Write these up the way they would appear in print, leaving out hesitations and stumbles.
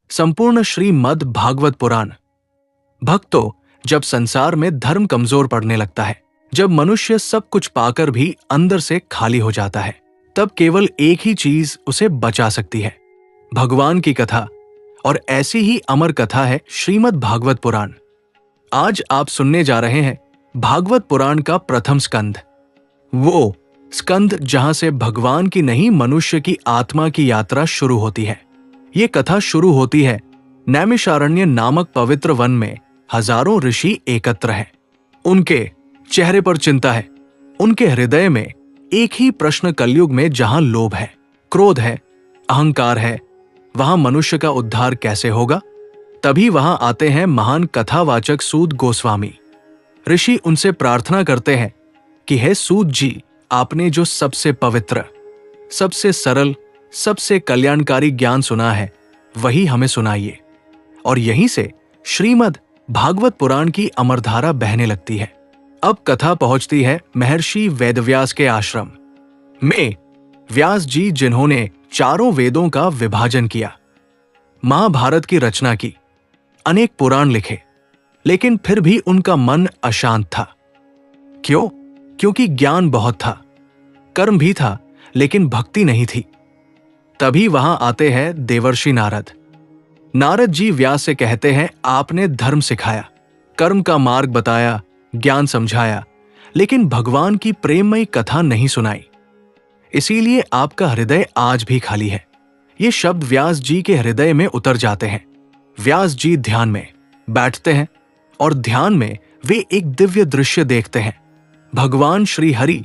संपूर्ण श्रीमद् भागवत पुराण। भक्तों, जब संसार में धर्म कमजोर पड़ने लगता है, जब मनुष्य सब कुछ पाकर भी अंदर से खाली हो जाता है, तब केवल एक ही चीज उसे बचा सकती है, भगवान की कथा। और ऐसी ही अमर कथा है श्रीमद् भागवत पुराण। आज आप सुनने जा रहे हैं भागवत पुराण का प्रथम स्कंद, वो स्कंद जहां से भगवान की नहीं मनुष्य की आत्मा की यात्रा शुरू होती है। ये कथा शुरू होती है नैमिषारण्य नामक पवित्र वन में। हजारों ऋषि एकत्र हैं। उनके चेहरे पर चिंता है, उनके हृदय में एक ही प्रश्न, कलयुग में जहां लोभ है, क्रोध है, अहंकार है, वहां मनुष्य का उद्धार कैसे होगा। तभी वहां आते हैं महान कथावाचक सूत गोस्वामी। ऋषि उनसे प्रार्थना करते हैं कि हे सूत जी, आपने जो सबसे पवित्र, सबसे सरल, सबसे कल्याणकारी ज्ञान सुना है, वही हमें सुनाइए। और यहीं से श्रीमद् भागवत पुराण की अमरधारा बहने लगती है। अब कथा पहुंचती है महर्षि वेदव्यास के आश्रम में। व्यास जी, जिन्होंने चारों वेदों का विभाजन किया, महाभारत की रचना की, अनेक पुराण लिखे, लेकिन फिर भी उनका मन अशांत था। क्यों? क्योंकि ज्ञान बहुत था, कर्म भी था, लेकिन भक्ति नहीं थी। तभी वहां आते हैं देवर्षि नारद। नारद जी व्यास से कहते हैं, आपने धर्म सिखाया, कर्म का मार्ग बताया, ज्ञान समझाया, लेकिन भगवान की प्रेममयी कथा नहीं सुनाई। इसीलिए आपका हृदय आज भी खाली है। ये शब्द व्यास जी के हृदय में उतर जाते हैं। व्यास जी ध्यान में बैठते हैं और ध्यान में वे एक दिव्य दृश्य देखते हैं, भगवान श्री हरि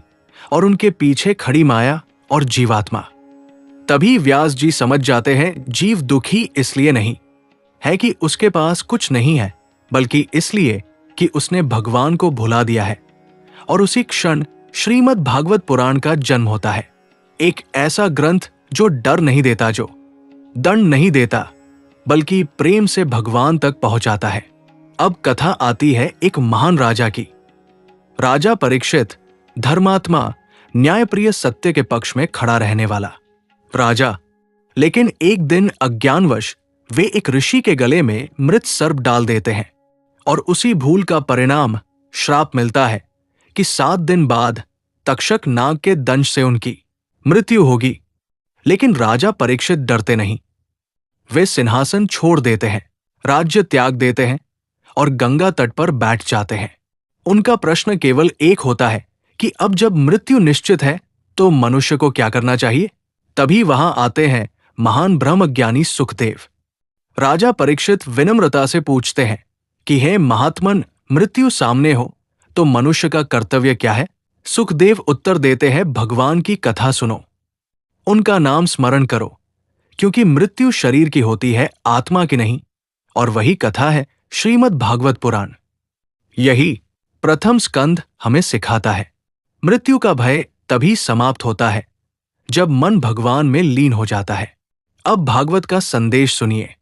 और उनके पीछे खड़ी माया और जीवात्मा। तभी व्यास जी समझ जाते हैं, जीव दुखी इसलिए नहीं है कि उसके पास कुछ नहीं है, बल्कि इसलिए कि उसने भगवान को भुला दिया है। और उसी क्षण श्रीमद् भागवत पुराण का जन्म होता है। एक ऐसा ग्रंथ जो डर नहीं देता, जो दंड नहीं देता, बल्कि प्रेम से भगवान तक पहुंचाता है। अब कथा आती है एक महान राजा की। राजा परीक्षित, धर्मात्मा, न्यायप्रिय, सत्य के पक्ष में खड़ा रहने वाला राजा। लेकिन एक दिन अज्ञानवश वे एक ऋषि के गले में मृत सर्प डाल देते हैं, और उसी भूल का परिणाम श्राप मिलता है कि 7 दिन बाद तक्षक नाग के दंश से उनकी मृत्यु होगी। लेकिन राजा परीक्षित डरते नहीं। वे सिंहासन छोड़ देते हैं, राज्य त्याग देते हैं और गंगा तट पर बैठ जाते हैं। उनका प्रश्न केवल एक होता है कि अब जब मृत्यु निश्चित है, तो मनुष्य को क्या करना चाहिए। तभी वहां आते हैं महान ब्रह्मज्ञानी सुखदेव। राजा परीक्षित विनम्रता से पूछते हैं कि हे महात्मन, मृत्यु सामने हो तो मनुष्य का कर्तव्य क्या है। सुखदेव उत्तर देते हैं, भगवान की कथा सुनो, उनका नाम स्मरण करो, क्योंकि मृत्यु शरीर की होती है, आत्मा की नहीं। और वही कथा है श्रीमद् भागवत पुराण। यही प्रथम स्कंद हमें सिखाता है, मृत्यु का भय तभी समाप्त होता है जब मन भगवान में लीन हो जाता है। अब भागवत का संदेश सुनिए।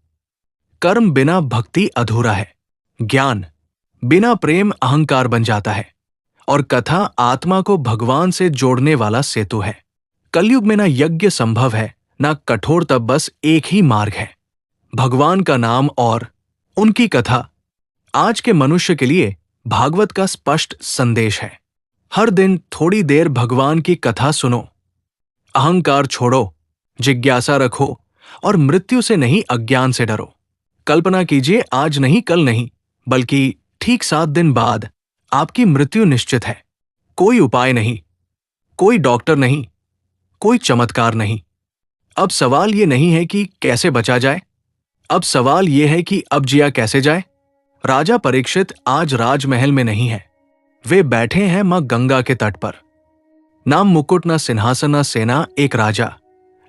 कर्म बिना भक्ति अधूरा है, ज्ञान बिना प्रेम अहंकार बन जाता है, और कथा आत्मा को भगवान से जोड़ने वाला सेतु है। कलयुग में ना यज्ञ संभव है, ना कठोर तप, बस एक ही मार्ग है, भगवान का नाम और उनकी कथा। आज के मनुष्य के लिए भागवत का स्पष्ट संदेश है, हर दिन थोड़ी देर भगवान की कथा सुनो, अहंकार छोड़ो, जिज्ञासा रखो, और मृत्यु से नहीं अज्ञान से डरो। कल्पना कीजिए, आज नहीं कल नहीं, बल्कि ठीक 7 दिन बाद आपकी मृत्यु निश्चित है। कोई उपाय नहीं, कोई डॉक्टर नहीं, कोई चमत्कार नहीं। अब सवाल ये नहीं है कि कैसे बचा जाए, अब सवाल ये है कि अब जिया कैसे जाए। राजा परीक्षित आज राजमहल में नहीं है, वे बैठे हैं मां गंगा के तट पर। नाम मुकुट, न सिंहासन, न सेना, एक राजा,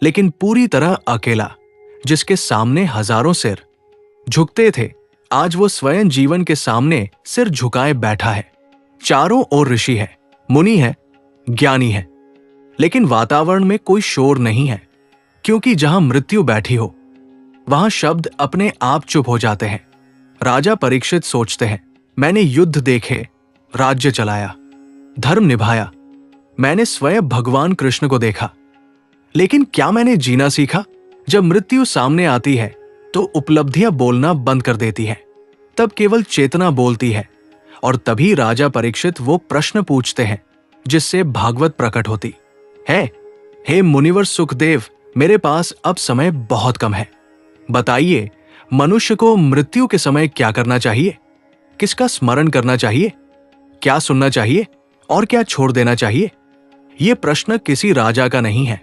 लेकिन पूरी तरह अकेला, जिसके सामने हजारों सिर झुकते थे। आज वो स्वयं जीवन के सामने सिर झुकाए बैठा है। चारों ओर ऋषि है, मुनि है, ज्ञानी है, लेकिन वातावरण में कोई शोर नहीं है, क्योंकि जहां मृत्यु बैठी हो, वहां शब्द अपने आप चुप हो जाते हैं। राजा परीक्षित सोचते हैं, मैंने युद्ध देखे, राज्य चलाया, धर्म निभाया, मैंने स्वयं भगवान कृष्ण को देखा, लेकिन क्या मैंने जीना सीखा। जब मृत्यु सामने आती है तो उपलब्धियां बोलना बंद कर देती हैं। तब केवल चेतना बोलती है और तभी राजा परीक्षित वो प्रश्न पूछते हैं जिससे भागवत प्रकट होती है। हे मुनिवर सुखदेव, मेरे पास अब समय बहुत कम है। बताइए, मनुष्य को मृत्यु के समय क्या करना चाहिए? किसका स्मरण करना चाहिए? क्या सुनना चाहिए और क्या छोड़ देना चाहिए? ये प्रश्न किसी राजा का नहीं है।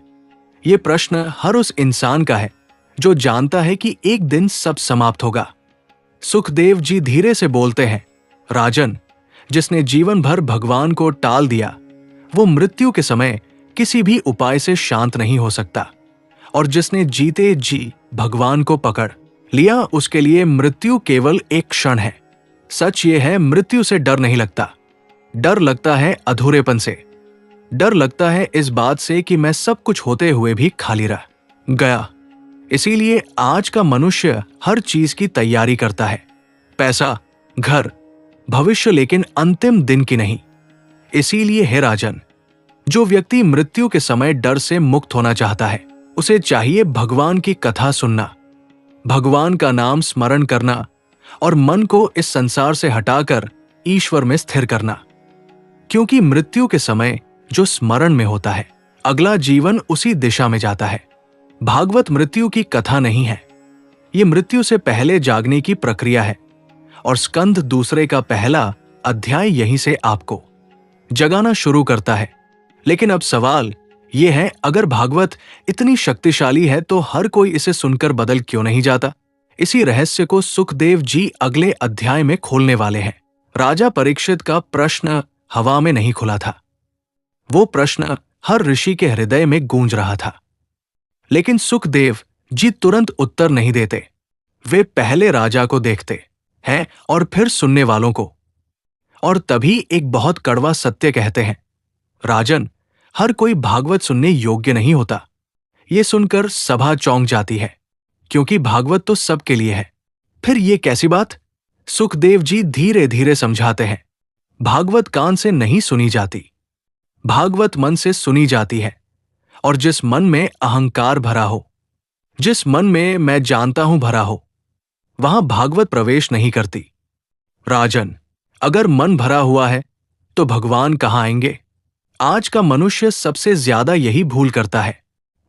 ये प्रश्न हर उस इंसान का है जो जानता है कि एक दिन सब समाप्त होगा। सुखदेव जी धीरे से बोलते हैं, राजन, जिसने जीवन भर भगवान को टाल दिया, वो मृत्यु के समय किसी भी उपाय से शांत नहीं हो सकता, और जिसने जीते जी भगवान को पकड़ लिया, उसके लिए मृत्यु केवल एक क्षण है। सच ये है, मृत्यु से डर नहीं लगता। डर लगता है अधूरेपन से। डर लगता है इस बात से कि मैं सब कुछ होते हुए भी खाली रह गया। इसीलिए आज का मनुष्य हर चीज की तैयारी करता है, पैसा, घर, भविष्य, लेकिन अंतिम दिन की नहीं। इसीलिए हे राजन, जो व्यक्ति मृत्यु के समय डर से मुक्त होना चाहता है, उसे चाहिए भगवान की कथा सुनना, भगवान का नाम स्मरण करना और मन को इस संसार से हटाकर ईश्वर में स्थिर करना। क्योंकि मृत्यु के समय जो स्मरण में होता है, अगला जीवन उसी दिशा में जाता है। भागवत मृत्यु की कथा नहीं है, ये मृत्यु से पहले जागने की प्रक्रिया है, और स्कंद दूसरे का पहला अध्याय यहीं से आपको जगाना शुरू करता है। लेकिन अब सवाल ये है, अगर भागवत इतनी शक्तिशाली है तो हर कोई इसे सुनकर बदल क्यों नहीं जाता? इसी रहस्य को सुखदेव जी अगले अध्याय में खोलने वाले हैं। राजा परीक्षित का प्रश्न हवा में नहीं खुला था, वो प्रश्न हर ऋषि के हृदय में गूंज रहा था। लेकिन सुखदेव जी तुरंत उत्तर नहीं देते। वे पहले राजा को देखते हैं और फिर सुनने वालों को, और तभी एक बहुत कड़वा सत्य कहते हैं, राजन, हर कोई भागवत सुनने योग्य नहीं होता। ये सुनकर सभा चौंक जाती है, क्योंकि भागवत तो सबके लिए है। फिर ये कैसी बात? सुखदेव जी धीरे धीरे समझाते हैं, भागवत कान से नहीं सुनी जाती, भागवत मन से सुनी जाती है। और जिस मन में अहंकार भरा हो, जिस मन में मैं जानता हूं भरा हो, वहां भागवत प्रवेश नहीं करती। राजन, अगर मन भरा हुआ है तो भगवान कहां आएंगे? आज का मनुष्य सबसे ज्यादा यही भूल करता है।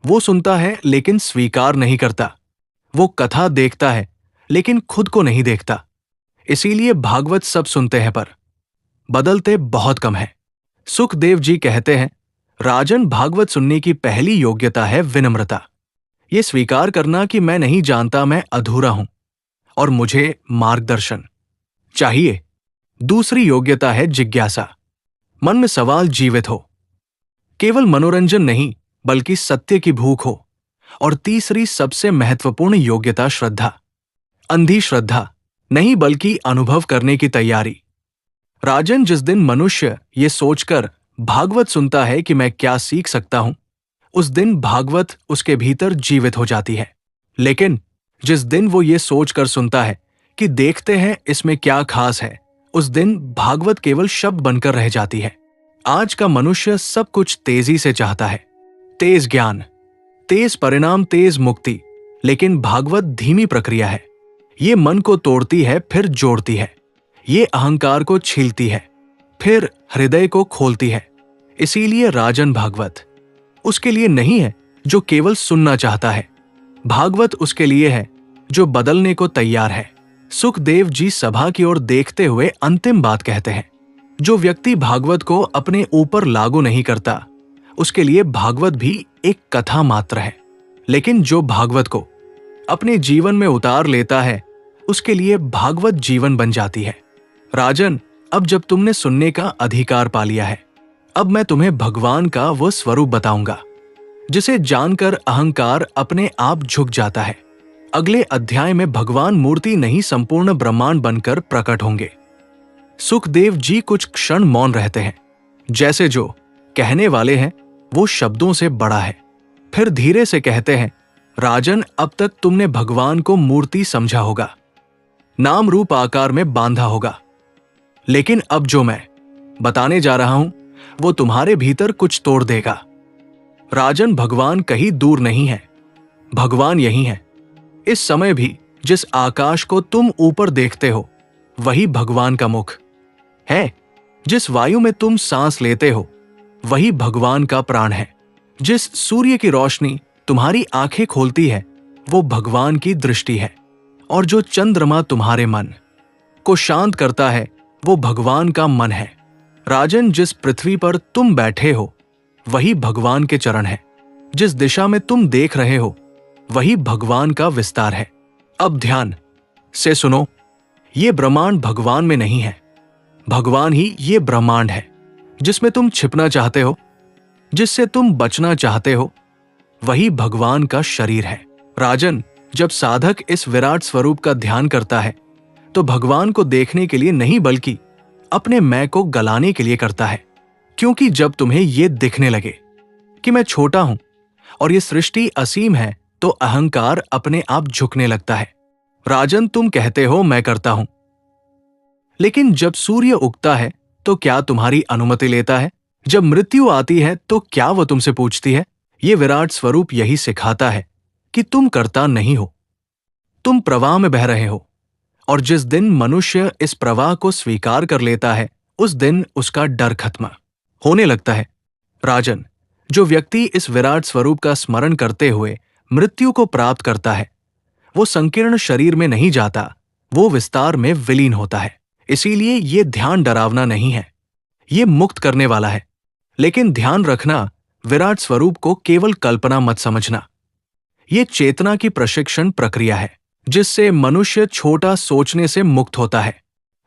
वो सुनता है लेकिन स्वीकार नहीं करता। वो कथा देखता है लेकिन खुद को नहीं देखता। इसीलिए भागवत सब सुनते हैं पर बदलते बहुत कम है। सुखदेव जी कहते हैं, राजन, भागवत सुनने की पहली योग्यता है विनम्रता। ये स्वीकार करना कि मैं नहीं जानता, मैं अधूरा हूं और मुझे मार्गदर्शन चाहिए। दूसरी योग्यता है जिज्ञासा, मन में सवाल जीवित हो, केवल मनोरंजन नहीं बल्कि सत्य की भूख हो। और तीसरी सबसे महत्वपूर्ण योग्यता श्रद्धा, अंधी श्रद्धा नहीं बल्कि अनुभव करने की तैयारी। राजन, जिस दिन मनुष्य ये सोचकर भागवत सुनता है कि मैं क्या सीख सकता हूं, उस दिन भागवत उसके भीतर जीवित हो जाती है। लेकिन जिस दिन वो ये सोचकर सुनता है कि देखते हैं इसमें क्या खास है, उस दिन भागवत केवल शब्द बनकर रह जाती है। आज का मनुष्य सब कुछ तेजी से चाहता है, तेज ज्ञान, तेज परिणाम, तेज मुक्ति। लेकिन भागवत धीमी प्रक्रिया है। ये मन को तोड़ती है, फिर जोड़ती है। ये अहंकार को छीलती है, फिर हृदय को खोलती है। इसीलिए राजन, भागवत उसके लिए नहीं है जो केवल सुनना चाहता है, भागवत उसके लिए है जो बदलने को तैयार है। सुखदेव जी सभा की ओर देखते हुए अंतिम बात कहते हैं, जो व्यक्ति भागवत को अपने ऊपर लागू नहीं करता, उसके लिए भागवत भी एक कथा मात्र है। लेकिन जो भागवत को अपने जीवन में उतार लेता है, उसके लिए भागवत जीवन बन जाती है। राजन, अब जब तुमने सुनने का अधिकार पा लिया है, अब मैं तुम्हें भगवान का वो स्वरूप बताऊंगा जिसे जानकर अहंकार अपने आप झुक जाता है। अगले अध्याय में भगवान मूर्ति नहीं संपूर्ण ब्रह्मांड बनकर प्रकट होंगे। सुखदेव जी कुछ क्षण मौन रहते हैं, जैसे जो कहने वाले हैं वो शब्दों से बड़ा है। फिर धीरे से कहते हैं, राजन, अब तक तुमने भगवान को मूर्ति समझा होगा, नाम रूप आकार में बांधा होगा, लेकिन अब जो मैं बताने जा रहा हूं वो तुम्हारे भीतर कुछ तोड़ देगा। राजन, भगवान कहीं दूर नहीं है, भगवान यही है, इस समय भी जिस आकाश को तुम ऊपर देखते हो वही भगवान का मुख है। जिस वायु में तुम सांस लेते हो वही भगवान का प्राण है। जिस सूर्य की रोशनी तुम्हारी आंखें खोलती है वो भगवान की दृष्टि है। और जो चंद्रमा तुम्हारे मन को शांत करता है वो भगवान का मन है। राजन, जिस पृथ्वी पर तुम बैठे हो वही भगवान के चरण है। जिस दिशा में तुम देख रहे हो वही भगवान का विस्तार है। अब ध्यान से सुनो, ये ब्रह्मांड भगवान में नहीं है, भगवान ही ये ब्रह्मांड है। जिसमें तुम छिपना चाहते हो, जिससे तुम बचना चाहते हो, वही भगवान का शरीर है। राजन, जब साधक इस विराट स्वरूप का ध्यान करता है तो भगवान को देखने के लिए नहीं बल्कि अपने मैं को गलाने के लिए करता है। क्योंकि जब तुम्हें यह दिखने लगे कि मैं छोटा हूं और ये सृष्टि असीम है तो अहंकार अपने आप झुकने लगता है। राजन, तुम कहते हो मैं करता हूं, लेकिन जब सूर्य उगता है तो क्या तुम्हारी अनुमति लेता है? जब मृत्यु आती है तो क्या वह तुमसे पूछती है? ये विराट स्वरूप यही सिखाता है कि तुम करता नहीं हो, तुम प्रवाह में बह रहे हो। और जिस दिन मनुष्य इस प्रवाह को स्वीकार कर लेता है उस दिन उसका डर खत्म होने लगता है। राजन, जो व्यक्ति इस विराट स्वरूप का स्मरण करते हुए मृत्यु को प्राप्त करता है वो संकीर्ण शरीर में नहीं जाता, वो विस्तार में विलीन होता है। इसीलिए ये ध्यान डरावना नहीं है, ये मुक्त करने वाला है। लेकिन ध्यान रखना, विराट स्वरूप को केवल कल्पना मत समझना। ये चेतना की प्रशिक्षण प्रक्रिया है जिससे मनुष्य छोटा सोचने से मुक्त होता है।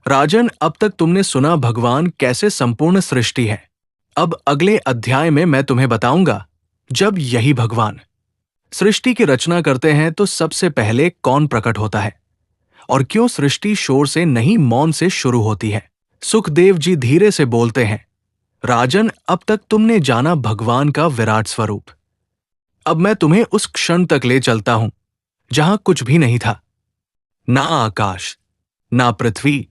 राजन, अब तक तुमने सुना भगवान कैसे संपूर्ण सृष्टि है। अब अगले अध्याय में मैं तुम्हें बताऊंगा जब यही भगवान सृष्टि की रचना करते हैं तो सबसे पहले कौन प्रकट होता है और क्यों सृष्टि शोर से नहीं मौन से शुरू होती है। सुखदेव जी धीरे से बोलते हैं, राजन, अब तक तुमने जाना भगवान का विराट स्वरूप। अब मैं तुम्हें उस क्षण तक ले चलता हूं जहां कुछ भी नहीं था, ना आकाश, ना पृथ्वी,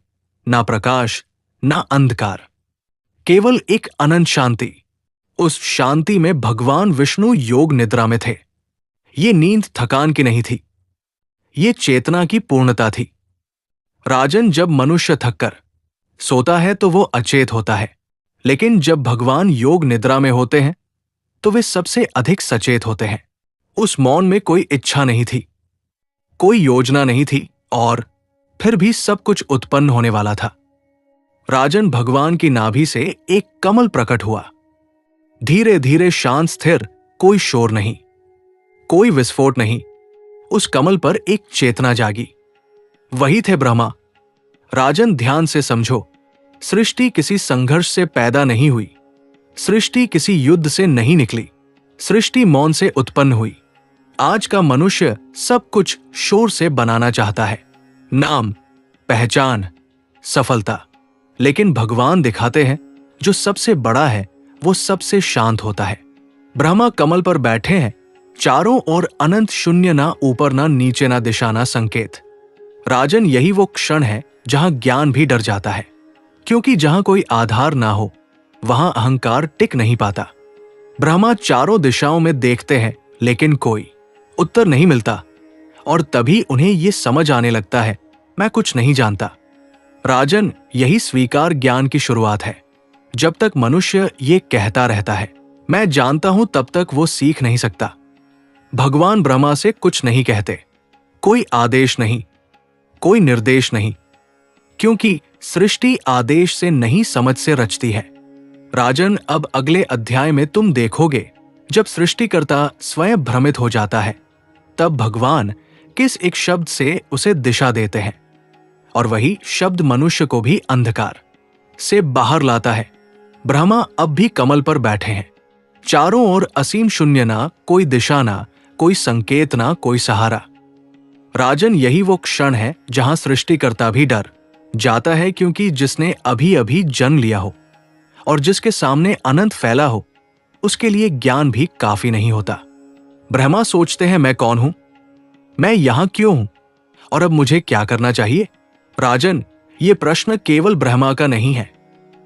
ना प्रकाश, ना अंधकार, केवल एक अनंत शांति। उस शांति में भगवान विष्णु योग निद्रा में थे। ये नींद थकान की नहीं थी, ये चेतना की पूर्णता थी। राजन, जब मनुष्य थककर सोता है तो वो अचेत होता है, लेकिन जब भगवान योग निद्रा में होते हैं तो वे सबसे अधिक सचेत होते हैं। उस मौन में कोई इच्छा नहीं थी, कोई योजना नहीं थी और फिर भी सब कुछ उत्पन्न होने वाला था। राजन, भगवान की नाभि से एक कमल प्रकट हुआ, धीरे धीरे शांत स्थिर, कोई शोर नहीं, कोई विस्फोट नहीं। उस कमल पर एक चेतना जागी, वही थे ब्रह्मा। राजन, ध्यान से समझो, सृष्टि किसी संघर्ष से पैदा नहीं हुई, सृष्टि किसी युद्ध से नहीं निकली, सृष्टि मौन से उत्पन्न हुई। आज का मनुष्य सब कुछ शोर से बनाना चाहता है, नाम, पहचान, सफलता, लेकिन भगवान दिखाते हैं जो सबसे बड़ा है वो सबसे शांत होता है। ब्रह्मा कमल पर बैठे हैं, चारों ओर अनंत शून्य, ना ऊपर ना नीचे ना दिशा ना संकेत। राजन, यही वो क्षण है जहां ज्ञान भी डर जाता है, क्योंकि जहां कोई आधार ना हो वहां अहंकार टिक नहीं पाता। ब्रह्मा चारों दिशाओं में देखते हैं लेकिन कोई उत्तर नहीं मिलता और तभी उन्हें यह समझ आने लगता है, मैं कुछ नहीं जानता। राजन, यही स्वीकार ज्ञान की शुरुआत है। जब तक मनुष्य ये कहता रहता है मैं जानता हूं, तब तक वो सीख नहीं सकता। भगवान ब्रह्मा से कुछ नहीं कहते, कोई आदेश नहीं, कोई निर्देश नहीं, क्योंकि सृष्टि आदेश से नहीं समझ से रचती है। राजन, अब अगले अध्याय में तुम देखोगे जब सृष्टिकर्ता स्वयं भ्रमित हो जाता है तब भगवान किस एक शब्द से उसे दिशा देते हैं और वही शब्द मनुष्य को भी अंधकार से बाहर लाता है। ब्रह्मा अब भी कमल पर बैठे हैं, चारों ओर असीम शून्य, ना कोई दिशा, ना कोई संकेत, ना कोई सहारा। राजन, यही वो क्षण है जहां सृष्टिकर्ता भी डर जाता है, क्योंकि जिसने अभी अभी जन्म लिया हो और जिसके सामने अनंत फैला हो उसके लिए ज्ञान भी काफी नहीं होता। ब्रह्मा सोचते हैं, मैं कौन हूं, मैं यहां क्यों हूं और अब मुझे क्या करना चाहिए। राजन, ये प्रश्न केवल ब्रह्मा का नहीं है,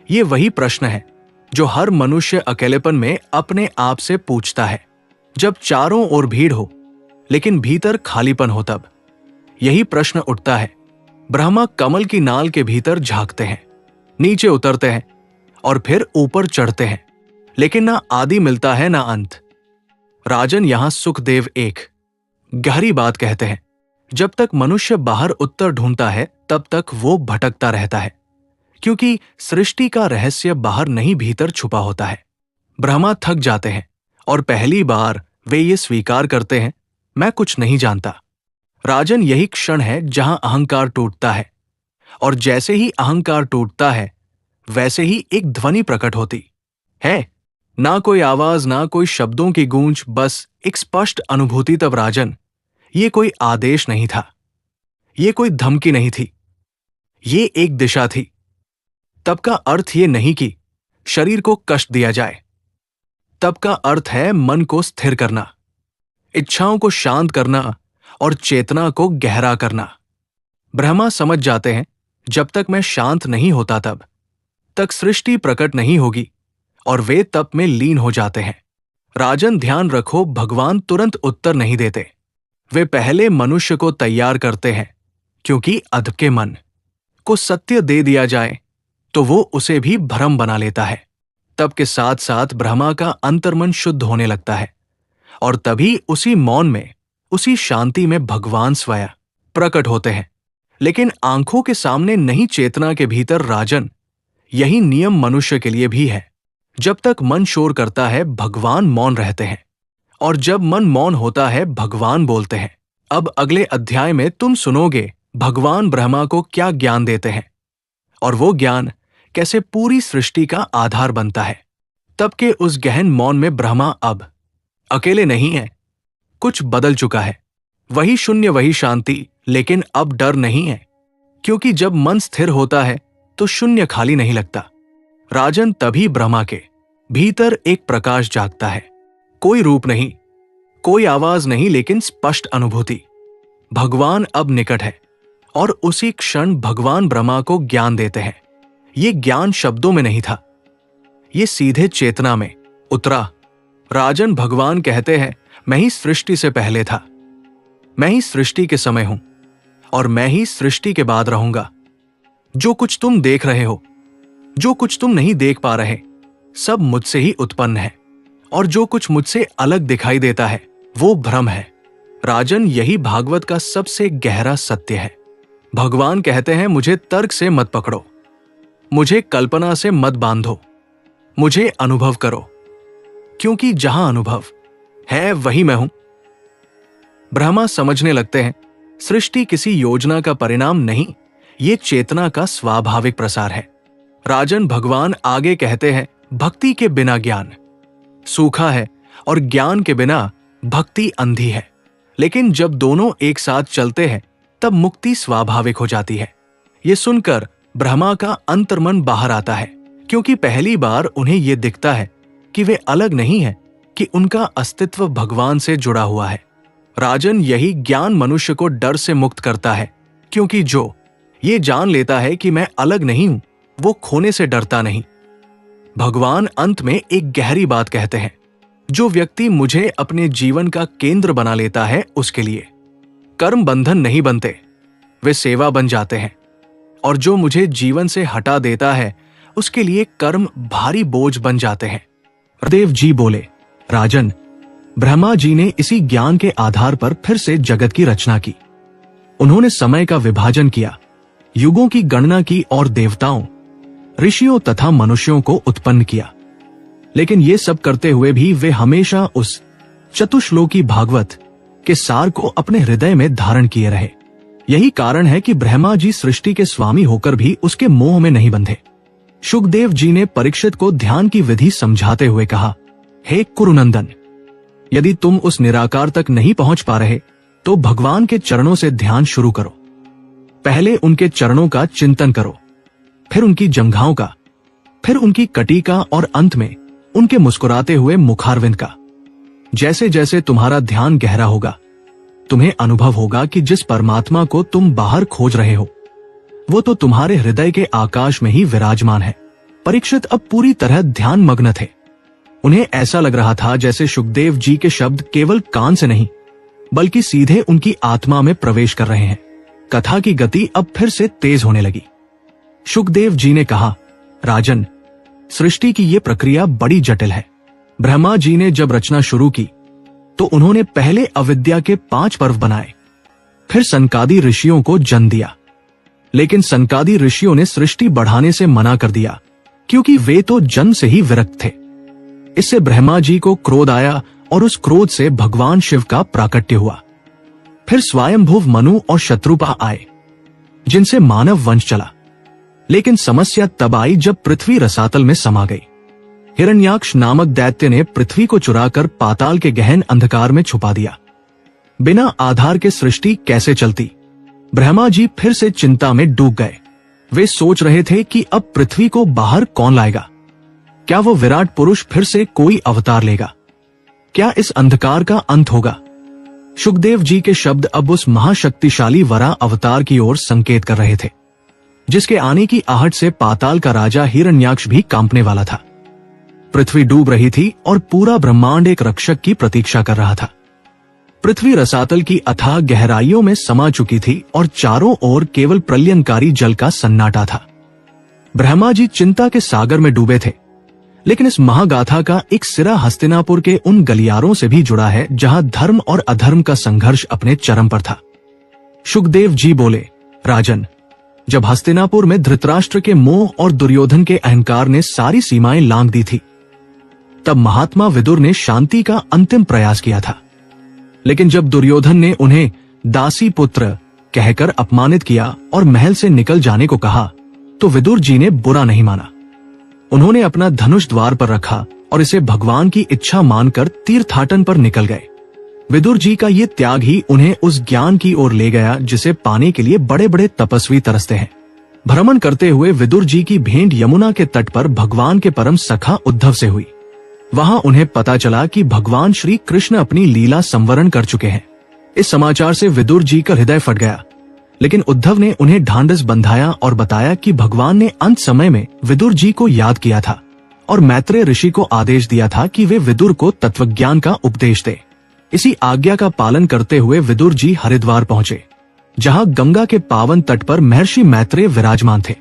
ये वही प्रश्न है जो हर मनुष्य अकेलेपन में अपने आप से पूछता है, जब चारों ओर भीड़ हो लेकिन भीतर खालीपन हो तब। यही प्रश्न उठता है। ब्रह्मा कमल की नाल के भीतर झांकते हैं, नीचे उतरते हैं और फिर ऊपर चढ़ते हैं, लेकिन ना आदि मिलता है ना अंत। राजन, यहां सुखदेव एक गहरी बात कहते हैं। जब तक मनुष्य बाहर उत्तर ढूंढता है तब तक वो भटकता रहता है, क्योंकि सृष्टि का रहस्य बाहर नहीं भीतर छुपा होता है। ब्रह्मा थक जाते हैं और पहली बार वे ये स्वीकार करते हैं, मैं कुछ नहीं जानता। राजन, यही क्षण है जहां अहंकार टूटता है, और जैसे ही अहंकार टूटता है वैसे ही एक ध्वनि प्रकट होती है। ना कोई आवाज, ना कोई शब्दों की गूंज, बस एक स्पष्ट अनुभूति। तब राजन, ये कोई आदेश नहीं था, ये कोई धमकी नहीं थी, ये एक दिशा थी। तब का अर्थ ये नहीं कि शरीर को कष्ट दिया जाए, तब का अर्थ है मन को स्थिर करना, इच्छाओं को शांत करना और चेतना को गहरा करना। ब्रह्मा समझ जाते हैं, जब तक मैं शांत नहीं होता तब तक सृष्टि प्रकट नहीं होगी, और वे तप में लीन हो जाते हैं। राजन, ध्यान रखो, भगवान तुरंत उत्तर नहीं देते। वे पहले मनुष्य को तैयार करते हैं, क्योंकि अधम के मन को सत्य दे दिया जाए तो वो उसे भी भ्रम बना लेता है। तब के साथ साथ ब्रह्मा का अंतर्मन शुद्ध होने लगता है, और तभी उसी मौन में, उसी शांति में भगवान स्वयं प्रकट होते हैं। लेकिन आंखों के सामने नहीं, चेतना के भीतर। राजन, यही नियम मनुष्य के लिए भी है। जब तक मन शोर करता है भगवान मौन रहते हैं, और जब मन मौन होता है भगवान बोलते हैं। अब अगले अध्याय में तुम सुनोगे भगवान ब्रह्मा को क्या ज्ञान देते हैं, और वो ज्ञान कैसे पूरी सृष्टि का आधार बनता है। तब के उस गहन मौन में ब्रह्मा अब अकेले नहीं है, कुछ बदल चुका है। वही शून्य, वही शांति, लेकिन अब डर नहीं है, क्योंकि जब मन स्थिर होता है तो शून्य खाली नहीं लगता। राजन, तभी ब्रह्मा के भीतर एक प्रकाश जागता है। कोई रूप नहीं, कोई आवाज नहीं, लेकिन स्पष्ट अनुभूति। भगवान अब निकट है, और उसी क्षण भगवान ब्रह्मा को ज्ञान देते हैं। ये ज्ञान शब्दों में नहीं था, ये सीधे चेतना में उतरा। राजन, भगवान कहते हैं, मैं ही सृष्टि से पहले था, मैं ही सृष्टि के समय हूं, और मैं ही सृष्टि के बाद रहूंगा। जो कुछ तुम देख रहे हो, जो कुछ तुम नहीं देख पा रहे, सब मुझसे ही उत्पन्न है, और जो कुछ मुझसे अलग दिखाई देता है वो भ्रम है। राजन, यही भागवत का सबसे गहरा सत्य है। भगवान कहते हैं, मुझे तर्क से मत पकड़ो, मुझे कल्पना से मत बांधो, मुझे अनुभव करो, क्योंकि जहां अनुभव है वही मैं हूं। ब्रह्मा समझने लगते हैं, सृष्टि किसी योजना का परिणाम नहीं, ये चेतना का स्वाभाविक प्रसार है। राजन, भगवान आगे कहते हैं, भक्ति के बिना ज्ञान सूखा है, और ज्ञान के बिना भक्ति अंधी है। लेकिन जब दोनों एक साथ चलते हैं तब मुक्ति स्वाभाविक हो जाती है। ये सुनकर ब्रह्मा का अंतर्मन बाहर आता है, क्योंकि पहली बार उन्हें यह दिखता है कि वे अलग नहीं हैं, कि उनका अस्तित्व भगवान से जुड़ा हुआ है। राजन, यही ज्ञान मनुष्य को डर से मुक्त करता है, क्योंकि जो ये जान लेता है कि मैं अलग नहीं हूं, वो खोने से डरता नहीं। भगवान अंत में एक गहरी बात कहते हैं, जो व्यक्ति मुझे अपने जीवन का केंद्र बना लेता है उसके लिए कर्म बंधन नहीं बनते, वे सेवा बन जाते हैं, और जो मुझे जीवन से हटा देता है उसके लिए कर्म भारी बोझ बन जाते हैं। देव जी बोले, राजन, ब्रह्मा जी ने इसी ज्ञान के आधार पर फिर से जगत की रचना की। उन्होंने समय का विभाजन किया, युगों की गणना की और देवताओं, ऋषियों तथा मनुष्यों को उत्पन्न किया। लेकिन ये सब करते हुए भी वे हमेशा उस चतुश्लोकी भागवत के सार को अपने हृदय में धारण किए रहे। यही कारण है कि ब्रह्मा जी सृष्टि के स्वामी होकर भी उसके मोह में नहीं बंधे। शुकदेव जी ने परीक्षित को ध्यान की विधि समझाते हुए कहा, हे कुरुनंदन, यदि तुम उस निराकार तक नहीं पहुंच पा रहे तो भगवान के चरणों से ध्यान शुरू करो। पहले उनके चरणों का चिंतन करो, फिर उनकी जंघाओं का, फिर उनकी कटी का, और अंत में उनके मुस्कुराते हुए मुखारविंद का। जैसे जैसे तुम्हारा ध्यान गहरा होगा, तुम्हें अनुभव होगा कि जिस परमात्मा को तुम बाहर खोज रहे हो वो तो तुम्हारे हृदय के आकाश में ही विराजमान है। परीक्षित अब पूरी तरह ध्यान मग्न थे। उन्हें ऐसा लग रहा था जैसे शुकदेव जी के शब्द केवल कान से नहीं बल्कि सीधे उनकी आत्मा में प्रवेश कर रहे हैं। कथा की गति अब फिर से तेज होने लगी। शुकदेव जी ने कहा, राजन, सृष्टि की ये प्रक्रिया बड़ी जटिल है। ब्रह्मा जी ने जब रचना शुरू की तो उन्होंने पहले अविद्या के 5 पर्व बनाए, फिर सनकादि ऋषियों को जन्म दिया। लेकिन सनकादि ऋषियों ने सृष्टि बढ़ाने से मना कर दिया, क्योंकि वे तो जन्म से ही विरक्त थे। इससे ब्रह्मा जी को क्रोध आया और उस क्रोध से भगवान शिव का प्राकट्य हुआ। फिर स्वयंभुव मनु और शत्रुपा आए, जिनसे मानव वंश चला। लेकिन समस्या तब आई जब पृथ्वी रसातल में समा गई। हिरण्याक्ष नामक दैत्य ने पृथ्वी को चुराकर पाताल के गहन अंधकार में छुपा दिया। बिना आधार के सृष्टि कैसे चलती? ब्रह्मा जी फिर से चिंता में डूब गए। वे सोच रहे थे कि अब पृथ्वी को बाहर कौन लाएगा? क्या वो विराट पुरुष फिर से कोई अवतार लेगा? क्या इस अंधकार का अंत होगा? शुकदेव जी के शब्द अब उस महाशक्तिशाली वरा अवतार की ओर संकेत कर रहे थे, जिसके आने की आहट से पाताल का राजा हिरण्याक्ष भी कांपने वाला था। पृथ्वी डूब रही थी और पूरा ब्रह्मांड एक रक्षक की प्रतीक्षा कर रहा था। पृथ्वी रसातल की अथाह गहराइयों में समा चुकी थी और चारों ओर केवल प्रलयंकारी जल का सन्नाटा था। ब्रह्मा जी चिंता के सागर में डूबे थे। लेकिन इस महागाथा का एक सिरा हस्तिनापुर के उन गलियारों से भी जुड़ा है जहां धर्म और अधर्म का संघर्ष अपने चरम पर था। शुकदेव जी बोले, राजन, जब हस्तिनापुर में धृतराष्ट्र के मोह और दुर्योधन के अहंकार ने सारी सीमाएं लांघ दी थी, तब महात्मा विदुर ने शांति का अंतिम प्रयास किया था। लेकिन जब दुर्योधन ने उन्हें दासी पुत्र कहकर अपमानित किया और महल से निकल जाने को कहा, तो विदुर जी ने बुरा नहीं माना। उन्होंने अपना धनुष द्वार पर रखा और इसे भगवान की इच्छा मानकर तीर्थाटन पर निकल गए। विदुर जी का ये त्याग ही उन्हें उस ज्ञान की ओर ले गया जिसे पाने के लिए बड़े बड़े तपस्वी तरसते हैं। भ्रमण करते हुए विदुर जी की भेंट यमुना के तट पर भगवान के परम सखा उद्धव से हुई। वहां उन्हें पता चला कि भगवान श्री कृष्ण अपनी लीला संवरण कर चुके हैं। इस समाचार से विदुर जी का हृदय फट गया। लेकिन उद्धव ने उन्हें ढांढस बंधाया और बताया कि भगवान ने अंत समय में विदुर जी को याद किया था और मैत्रेय ऋषि को आदेश दिया था कि वे विदुर को तत्वज्ञान का उपदेश दें। इसी आज्ञा का पालन करते हुए विदुर जी हरिद्वार पहुंचे, जहां गंगा के पावन तट पर महर्षि मैत्रेय विराजमान थे।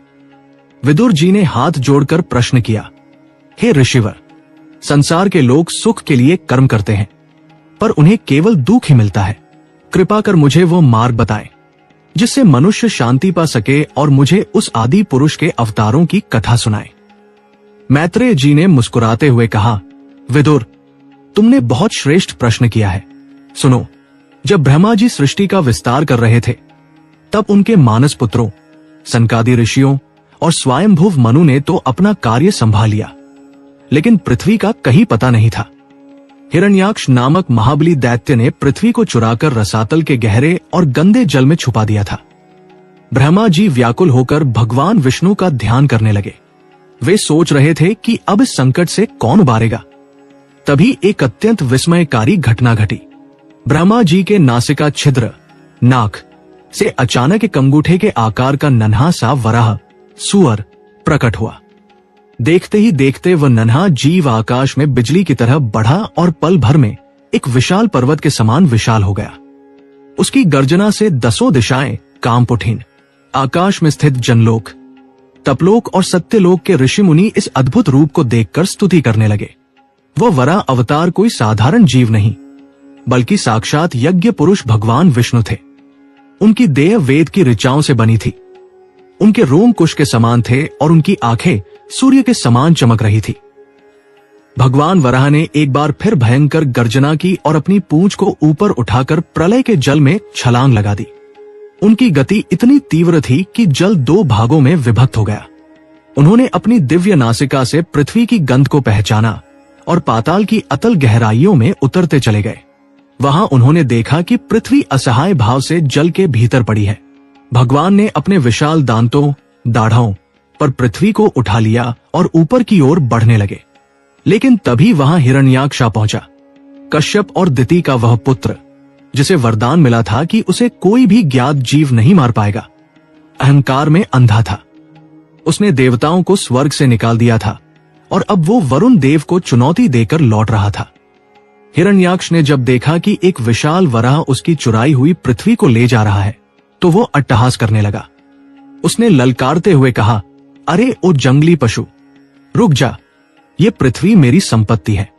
विदुर जी ने हाथ जोड़कर प्रश्न किया, हे ऋषिवर, संसार के लोग सुख के लिए कर्म करते हैं, पर उन्हें केवल दुख ही मिलता है। कृपा कर मुझे वो मार्ग बताएं जिससे मनुष्य शांति पा सके और मुझे उस आदि पुरुष के अवतारों की कथा सुनाए। मैत्रेय जी ने मुस्कुराते हुए कहा, विदुर, तुमने बहुत श्रेष्ठ प्रश्न किया है। सुनो, जब ब्रह्मा जी सृष्टि का विस्तार कर रहे थे, तब उनके मानस पुत्रों, सनकादि ऋषियों और स्वयंभुव मनु ने तो अपना कार्य संभाल लिया, लेकिन पृथ्वी का कहीं पता नहीं था। हिरण्याक्ष नामक महाबली दैत्य ने पृथ्वी को चुराकर रसातल के गहरे और गंदे जल में छुपा दिया था। ब्रह्मा जी व्याकुल होकर भगवान विष्णु का ध्यान करने लगे। वे सोच रहे थे कि अब इस संकट से कौन उबारेगा। तभी एक अत्यंत विस्मयकारी घटना घटी। ब्रह्मा जी के नासिका छिद्र नाक से अचानक एक अंगूठे के आकार का नन्हा सा वराह सुअर प्रकट हुआ। देखते ही देखते वह नन्हा जीव आकाश में बिजली की तरह बढ़ा और पल भर में एक विशाल पर्वत के समान विशाल हो गया। उसकी गर्जना से 10 दिशाएं कांप उठीं। आकाश में स्थित जनलोक, तपलोक और सत्यलोक के ऋषि मुनि इस अद्भुत रूप को देखकर स्तुति करने लगे। वह वरा अवतार कोई साधारण जीव नहीं, बल्कि साक्षात यज्ञ पुरुष भगवान विष्णु थे। उनकी देह वेद की ऋचाओं से बनी थी। उनके रोम कुश के समान थे और उनकी आंखें सूर्य के समान चमक रही थी। भगवान वराह ने एक बार फिर भयंकर गर्जना की और अपनी पूंछ को ऊपर उठाकर प्रलय के जल में छलांग लगा दी। उनकी गति इतनी तीव्र थी कि जल 2 भागों में विभक्त हो गया। उन्होंने अपनी दिव्य नासिका से पृथ्वी की गंध को पहचाना और पाताल की अतल गहराइयों में उतरते चले गए। वहां उन्होंने देखा कि पृथ्वी असहाय भाव से जल के भीतर पड़ी है। भगवान ने अपने विशाल दांतों दाढ़ों पर पृथ्वी को उठा लिया और ऊपर की ओर बढ़ने लगे। लेकिन तभी वहां हिरण्याक्ष आ पहुंचा, कश्यप और दिति का वह पुत्र जिसे वरदान मिला था कि उसे कोई भी ज्ञात जीव नहीं मार पाएगा। अहंकार में अंधा था। उसने देवताओं को स्वर्ग से निकाल दिया था और अब वो वरुण देव को चुनौती देकर लौट रहा था। हिरण्याक्ष ने जब देखा कि एक विशाल वराह उसकी चुराई हुई पृथ्वी को ले जा रहा है, तो वो अट्टहास करने लगा। उसने ललकारते हुए कहा, अरे ओ जंगली पशु, रुक जा, ये पृथ्वी मेरी संपत्ति है,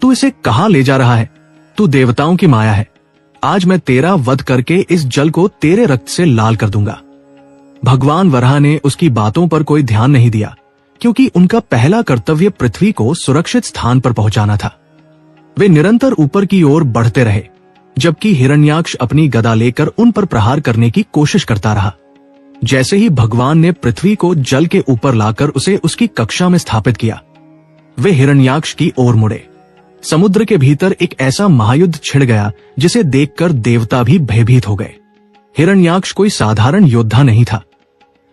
तू इसे कहां ले जा रहा है? तू देवताओं की माया है, आज मैं तेरा वध करके इस जल को तेरे रक्त से लाल कर दूंगा। भगवान वराह ने उसकी बातों पर कोई ध्यान नहीं दिया, क्योंकि उनका पहला कर्तव्य पृथ्वी को सुरक्षित स्थान पर पहुंचाना था। वे निरंतर ऊपर की ओर बढ़ते रहे, जबकि हिरण्याक्ष अपनी गदा लेकर उन पर प्रहार करने की कोशिश करता रहा। जैसे ही भगवान ने पृथ्वी को जल के ऊपर लाकर उसे उसकी कक्षा में स्थापित किया, वे हिरण्याक्ष की ओर मुड़े। समुद्र के भीतर एक ऐसा महायुद्ध छिड़ गया जिसे देखकर देवता भी भयभीत हो गए। हिरण्याक्ष कोई साधारण योद्धा नहीं था,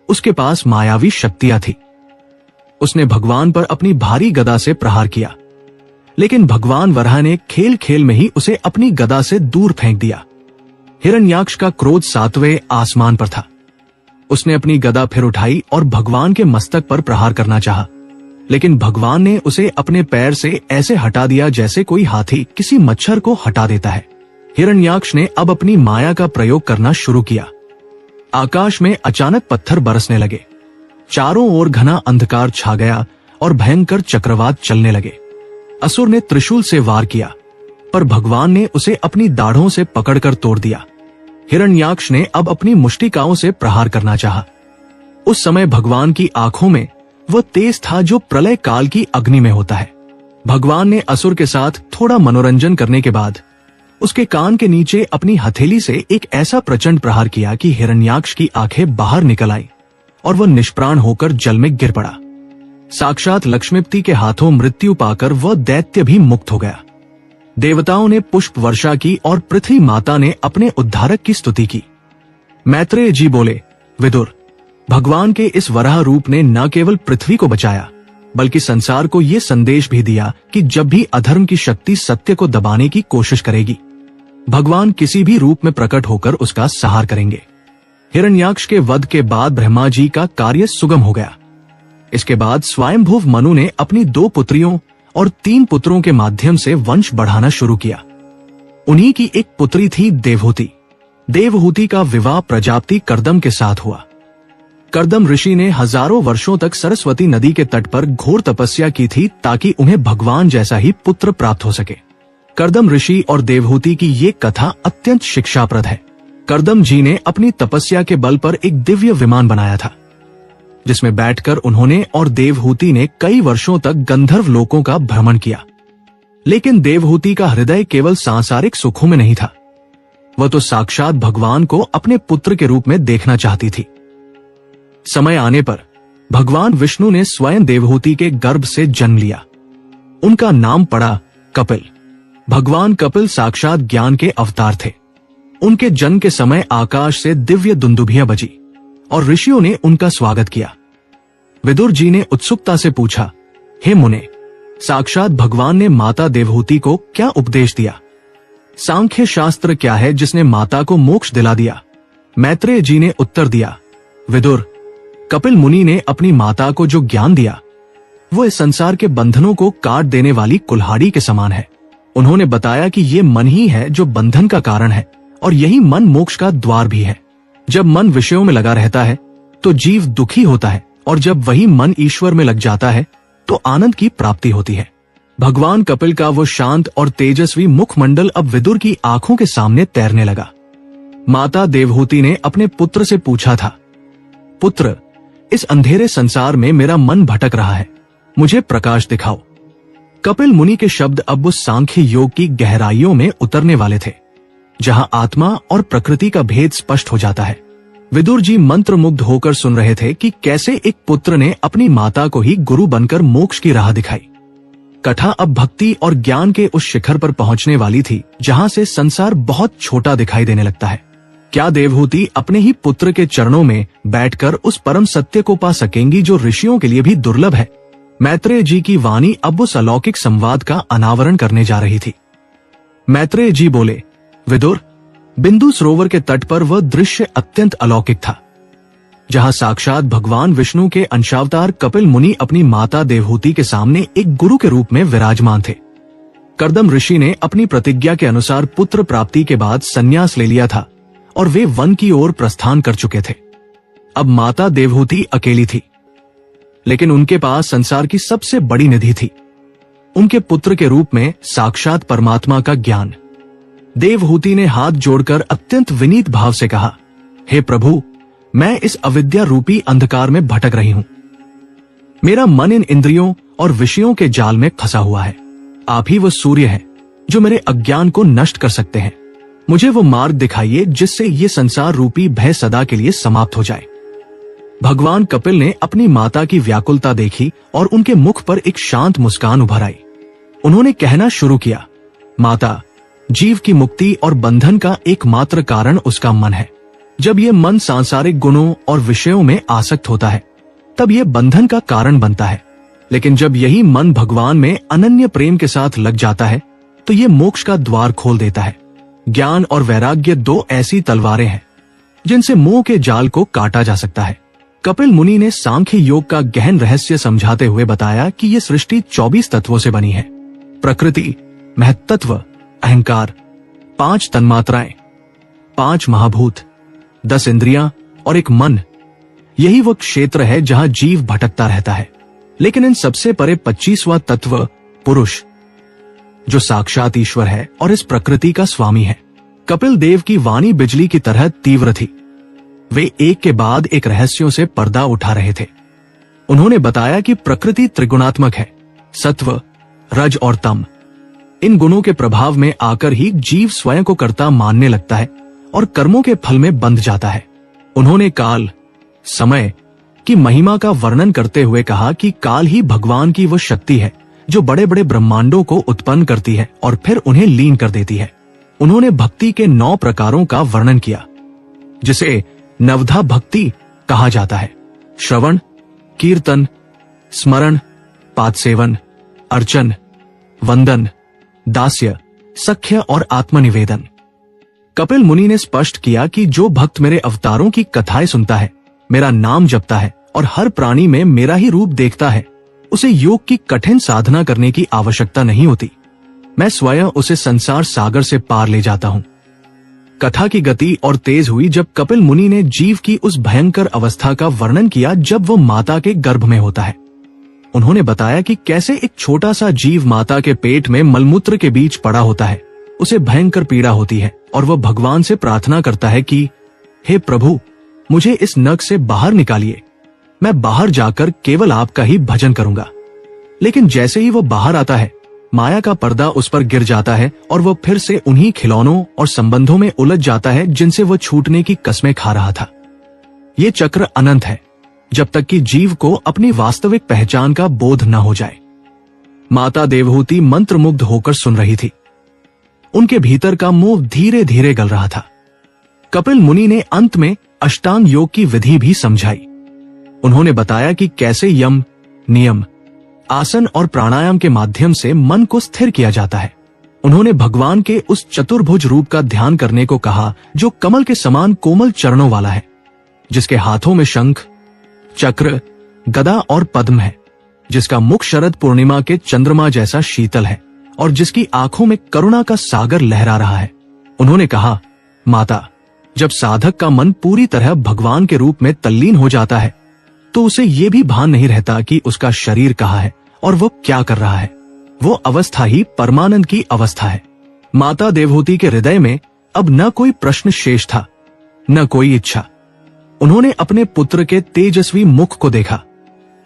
उसके पास मायावी शक्तियां थी। उसने भगवान पर अपनी भारी गदा से प्रहार किया, लेकिन भगवान वराह ने खेल खेल में ही उसे अपनी गदा से दूर फेंक दिया। हिरण्याक्ष का क्रोध 7वें आसमान पर था। उसने अपनी गदा फिर उठाई और भगवान के मस्तक पर प्रहार करना चाहा, लेकिन भगवान ने उसे अपने पैर से ऐसे हटा दिया जैसे कोई हाथी किसी मच्छर को हटा देता है। हिरण्याक्ष ने अब अपनी माया का प्रयोग करना शुरू किया। आकाश में अचानक पत्थर बरसने लगे, चारों ओर घना अंधकार छा गया और भयंकर चक्रवात चलने लगे। असुर ने त्रिशूल से वार किया, पर भगवान ने उसे अपनी दाढ़ों से पकड़कर तोड़ दिया। हिरण्याक्ष ने अब अपनी मुष्टिकाओं से प्रहार करना चाहा। उस समय भगवान की आंखों में वह तेज था जो प्रलय काल की अग्नि में होता है। भगवान ने असुर के साथ थोड़ा मनोरंजन करने के बाद उसके कान के नीचे अपनी हथेली से एक ऐसा प्रचंड प्रहार किया कि हिरण्याक्ष की आंखें बाहर निकल आई और वह निष्प्राण होकर जल में गिर पड़ा। साक्षात लक्ष्मीपति के हाथों मृत्यु पाकर वह दैत्य भी मुक्त हो गया। देवताओं ने पुष्प वर्षा की और पृथ्वी माता ने अपने उद्धारक की स्तुति की। मैत्रेय जी बोले, विदुर, भगवान के इस वराह रूप ने न केवल पृथ्वी को बचाया, बल्कि संसार को यह संदेश भी दिया कि जब भी अधर्म की शक्ति सत्य को दबाने की कोशिश करेगी, भगवान किसी भी रूप में प्रकट होकर उसका सहार करेंगे। हिरण्याक्ष के वध के बाद ब्रह्मा जी का कार्य सुगम हो गया। इसके बाद स्वयंभुव मनु ने अपनी 2 पुत्रियों और 3 पुत्रों के माध्यम से वंश बढ़ाना शुरू किया। उन्हीं की एक पुत्री थी देवहूति। देवहूति का विवाह प्रजापति कर्दम के साथ हुआ। कर्दम ऋषि ने हजारों वर्षों तक सरस्वती नदी के तट पर घोर तपस्या की थी ताकि उन्हें भगवान जैसा ही पुत्र प्राप्त हो सके। कर्दम ऋषि और देवहूति की ये कथा अत्यंत शिक्षाप्रद है। कर्दम जी ने अपनी तपस्या के बल पर एक दिव्य विमान बनाया था, जिसमें बैठकर उन्होंने और देवहूति ने कई वर्षों तक गंधर्व लोकों का भ्रमण किया। लेकिन देवहूति का हृदय केवल सांसारिक सुखों में नहीं था, वह तो साक्षात भगवान को अपने पुत्र के रूप में देखना चाहती थी। समय आने पर भगवान विष्णु ने स्वयं देवहूति के गर्भ से जन्म लिया। उनका नाम पड़ा कपिल। भगवान कपिल साक्षात ज्ञान के अवतार थे। उनके जन्म के समय आकाश से दिव्य दुंदुभियां बजी और ऋषियों ने उनका स्वागत किया। विदुर जी ने उत्सुकता से पूछा, हे मुने, साक्षात भगवान ने माता देवहूति को क्या उपदेश दिया? सांख्य शास्त्र क्या है जिसने माता को मोक्ष दिला दिया? मैत्रेय जी ने उत्तर दिया, विदुर, कपिल मुनि ने अपनी माता को जो ज्ञान दिया वो इस संसार के बंधनों को काट देने वाली कुल्हाड़ी के समान है। उन्होंने बताया कि ये मन ही है जो बंधन का कारण है और यही मन मोक्ष का द्वार भी है। जब मन विषयों में लगा रहता है तो जीव दुखी होता है, और जब वही मन ईश्वर में लग जाता है तो आनंद की प्राप्ति होती है। भगवान कपिल का वो शांत और तेजस्वी मुखमंडल अब विदुर की आंखों के सामने तैरने लगा। माता देवहूति ने अपने पुत्र से पूछा था, पुत्र, इस अंधेरे संसार में मेरा मन भटक रहा है, मुझे प्रकाश दिखाओ। कपिल मुनि के शब्द अब उस सांख्य योग की गहराइयों में उतरने वाले थे, जहां आत्मा और प्रकृति का भेद स्पष्ट हो जाता है। विदुर जी मंत्रमुग्ध होकर सुन रहे थे कि कैसे एक पुत्र ने अपनी माता को ही गुरु बनकर मोक्ष की राह दिखाई। कथा अब भक्ति और ज्ञान के उस शिखर पर पहुंचने वाली थी जहां से संसार बहुत छोटा दिखाई देने लगता है। क्या देवहूति अपने ही पुत्र के चरणों में बैठकर उस परम सत्य को पा सकेंगी जो ऋषियों के लिए भी दुर्लभ है? मैत्रेय जी की वाणी अब उस अलौकिक संवाद का अनावरण करने जा रही थी। मैत्रेय जी बोले, विदुर, बिंदु सरोवर के तट पर वह दृश्य अत्यंत अलौकिक था, जहां साक्षात भगवान विष्णु के अंशावतार कपिल मुनि अपनी माता देवहूति के सामने एक गुरु के रूप में विराजमान थे। कर्दम ऋषि ने अपनी प्रतिज्ञा के अनुसार पुत्र प्राप्ति के बाद संन्यास ले लिया था और वे वन की ओर प्रस्थान कर चुके थे। अब माता देवहूति अकेली थी, लेकिन उनके पास संसार की सबसे बड़ी निधि थी, उनके पुत्र के रूप में साक्षात परमात्मा का ज्ञान। देवहूति ने हाथ जोड़कर अत्यंत विनीत भाव से कहा, हे प्रभु, मैं इस अविद्या रूपी अंधकार में भटक रही हूं। मेरा मन इन इंद्रियों और विषयों के जाल में फंसा हुआ है। आप ही वो सूर्य हैं जो मेरे अज्ञान को नष्ट कर सकते हैं। मुझे वो मार्ग दिखाइए जिससे ये संसार रूपी भय सदा के लिए समाप्त हो जाए। भगवान कपिल ने अपनी माता की व्याकुलता देखी और उनके मुख पर एक शांत मुस्कान उभर आई। उन्होंने कहना शुरू किया, माता, जीव की मुक्ति और बंधन का एकमात्र कारण उसका मन है। जब यह मन सांसारिक गुणों और विषयों में आसक्त होता है, तब यह बंधन का कारण बनता है। लेकिन जब यही मन भगवान में अनन्य प्रेम के साथ लग जाता है, तो यह मोक्ष का द्वार खोल देता है। ज्ञान और वैराग्य दो ऐसी तलवारें हैं जिनसे मोह के जाल को काटा जा सकता है। कपिल मुनि ने सांख्य योग का गहन रहस्य समझाते हुए बताया कि यह सृष्टि 24 तत्वों से बनी है। प्रकृति, महत्त्व, अहंकार, 5 तन्मात्राएं, 5 महाभूत, 10 इंद्रियां और एक मन, यही वो क्षेत्र है जहां जीव भटकता रहता है। लेकिन इन सबसे परे 25वां तत्व पुरुष, जो साक्षात ईश्वर है और इस प्रकृति का स्वामी है। कपिल देव की वाणी बिजली की तरह तीव्र थी। वे एक के बाद एक रहस्यों से पर्दा उठा रहे थे। उन्होंने बताया कि प्रकृति त्रिगुणात्मक है, सत्व, रज और तम। इन गुणों के प्रभाव में आकर ही जीव स्वयं को कर्ता मानने लगता है और कर्मों के फल में बंध जाता है। उन्होंने काल, समय की महिमा का वर्णन करते हुए कहा कि काल ही भगवान की वो शक्ति है जो बड़े बड़े ब्रह्मांडों को उत्पन्न करती है और फिर उन्हें लीन कर देती है। उन्होंने भक्ति के 9 प्रकारों का वर्णन किया, जिसे नवधा भक्ति कहा जाता है। श्रवण, कीर्तन, स्मरण, पादसेवन, अर्चन, वंदन, दास्य, सख्य और आत्मनिवेदन। कपिल मुनि ने स्पष्ट किया कि जो भक्त मेरे अवतारों की कथाएं सुनता है, मेरा नाम जपता है और हर प्राणी में मेरा ही रूप देखता है, उसे योग की कठिन साधना करने की आवश्यकता नहीं होती। मैं स्वयं उसे संसार सागर से पार ले जाता हूं। कथा की गति और तेज हुई जब कपिल मुनि ने जीव की उस भयंकर अवस्था का वर्णन किया जब वो माता के गर्भ में होता है। उन्होंने बताया कि कैसे एक छोटा सा जीव माता के पेट में मलमूत्र के बीच पड़ा होता है, उसे भयंकर पीड़ा होती है और वह भगवान से प्रार्थना करता है कि हे प्रभु, मुझे इस नरक से बाहर निकालिए। मैं बाहर जाकर केवल आपका ही भजन करूंगा। लेकिन जैसे ही वो बाहर आता है, माया का पर्दा उस पर गिर जाता है और वह फिर से उन्हीं खिलौनों और संबंधों में उलझ जाता है जिनसे वह छूटने की कस्में खा रहा था। ये चक्र अनंत है, जब तक कि जीव को अपनी वास्तविक पहचान का बोध न हो जाए। माता देवहूति मंत्रमुग्ध होकर सुन रही थी। उनके भीतर का मोह धीरे धीरे गल रहा था। कपिल मुनि ने अंत में अष्टांग योग की विधि भी समझाई। उन्होंने बताया कि कैसे यम, नियम, आसन और प्राणायाम के माध्यम से मन को स्थिर किया जाता है। उन्होंने भगवान के उस चतुर्भुज रूप का ध्यान करने को कहा जो कमल के समान कोमल चरणों वाला है, जिसके हाथों में शंख, चक्र, गदा और पद्म है, जिसका मुख शरद पूर्णिमा के चंद्रमा जैसा शीतल है और जिसकी आंखों में करुणा का सागर लहरा रहा है। उन्होंने कहा, माता, जब साधक का मन पूरी तरह भगवान के रूप में तल्लीन हो जाता है, तो उसे ये भी भान नहीं रहता कि उसका शरीर कहाँ है और वो क्या कर रहा है। वो अवस्था ही परमानंद की अवस्था है। माता देवहूति के हृदय में अब न कोई प्रश्न शेष था, न कोई इच्छा। उन्होंने अपने पुत्र के तेजस्वी मुख को देखा,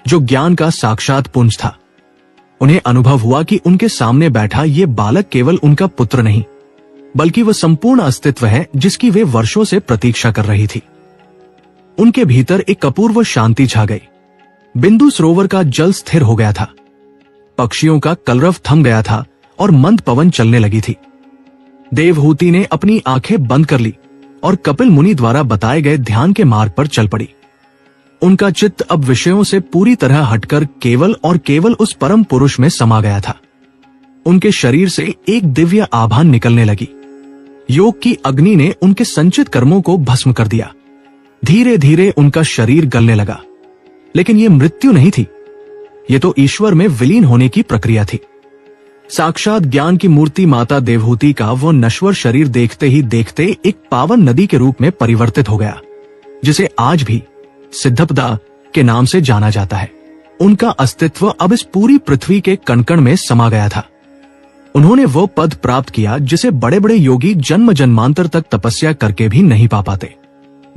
जो ज्ञान का साक्षात पुंज था। उन्हें अनुभव हुआ कि उनके सामने बैठा ये बालक केवल उनका पुत्र नहीं, बल्कि वह संपूर्ण अस्तित्व है जिसकी वे वर्षों से प्रतीक्षा कर रही थी। उनके भीतर एक अपूर्व शांति छा गई। बिंदु सरोवर का जल स्थिर हो गया था, पक्षियों का कलरव थम गया था और मंद पवन चलने लगी थी। देवहूति ने अपनी आंखें बंद कर ली और कपिल मुनि द्वारा बताए गए ध्यान के मार्ग पर चल पड़ी। उनका चित्त अब विषयों से पूरी तरह हटकर केवल और केवल उस परम पुरुष में समा गया था। उनके शरीर से एक दिव्य आभा निकलने लगी। योग की अग्नि ने उनके संचित कर्मों को भस्म कर दिया। धीरे धीरे उनका शरीर गलने लगा, लेकिन यह मृत्यु नहीं थी, ये तो ईश्वर में विलीन होने की प्रक्रिया थी। साक्षात ज्ञान की मूर्ति माता देवहूति का वो नश्वर शरीर देखते ही देखते एक पावन नदी के रूप में परिवर्तित हो गया, जिसे आज भी सिद्धपदा के नाम से जाना जाता है। उनका अस्तित्व अब इस पूरी पृथ्वी के कण-कण में समा गया था। उन्होंने वो पद प्राप्त किया जिसे बड़े बड़े योगी जन्म जन्मांतर तक तपस्या करके भी नहीं पा पाते।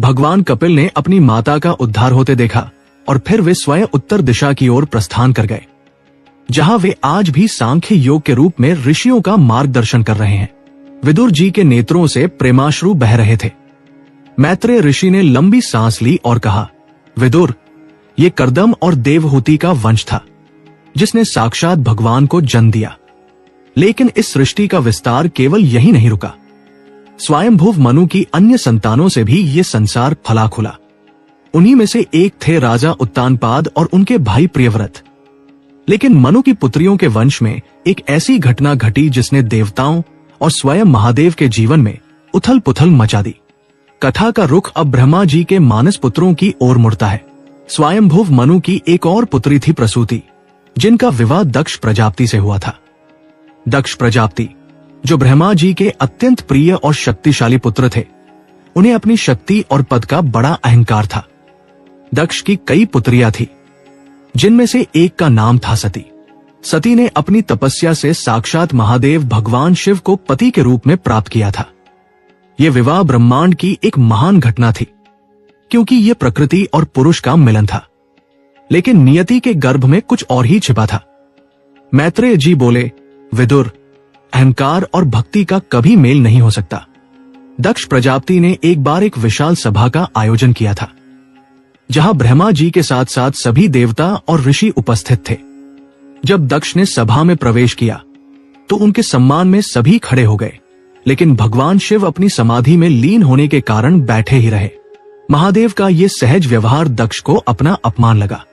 भगवान कपिल ने अपनी माता का उद्धार होते देखा और फिर वे स्वयं उत्तर दिशा की ओर प्रस्थान कर गए, जहां वे आज भी सांख्य योग के रूप में ऋषियों का मार्गदर्शन कर रहे हैं। विदुर जी के नेत्रों से प्रेमाश्रु बह रहे थे। मैत्रेय ऋषि ने लंबी सांस ली और कहा, विदुर, ये कर्दम और देवहूति का वंश था जिसने साक्षात भगवान को जन्म दिया। लेकिन इस सृष्टि का विस्तार केवल यही नहीं रुका। स्वयंभुव मनु की अन्य संतानों से भी ये संसार फला खुला। उन्हीं में से एक थे राजा उत्तानपाद और उनके भाई प्रियव्रत। लेकिन मनु की पुत्रियों के वंश में एक ऐसी घटना घटी जिसने देवताओं और स्वयं महादेव के जीवन में उथल पुथल मचा दी। कथा का रुख अब ब्रह्मा जी के मानस पुत्रों की ओर मुड़ता है। स्वयंभुव मनु की एक और पुत्री थी प्रसूति, जिनका विवाह दक्ष प्रजापति से हुआ था। दक्ष प्रजापति, जो ब्रह्मा जी के अत्यंत प्रिय और शक्तिशाली पुत्र थे, उन्हें अपनी शक्ति और पद का बड़ा अहंकार था। दक्ष की कई पुत्रियां थी, जिनमें से एक का नाम था सती। सती ने अपनी तपस्या से साक्षात महादेव भगवान शिव को पति के रूप में प्राप्त किया था। यह विवाह ब्रह्मांड की एक महान घटना थी, क्योंकि यह प्रकृति और पुरुष का मिलन था। लेकिन नियति के गर्भ में कुछ और ही छिपा था। मैत्रेय जी बोले, विदुर, अहंकार और भक्ति का कभी मेल नहीं हो सकता। दक्ष प्रजापति ने एक बार एक विशाल सभा का आयोजन किया था, जहां ब्रह्मा जी के साथ साथ सभी देवता और ऋषि उपस्थित थे। जब दक्ष ने सभा में प्रवेश किया तो उनके सम्मान में सभी खड़े हो गए, लेकिन भगवान शिव अपनी समाधि में लीन होने के कारण बैठे ही रहे। महादेव का ये सहज व्यवहार दक्ष को अपना अपमान लगा।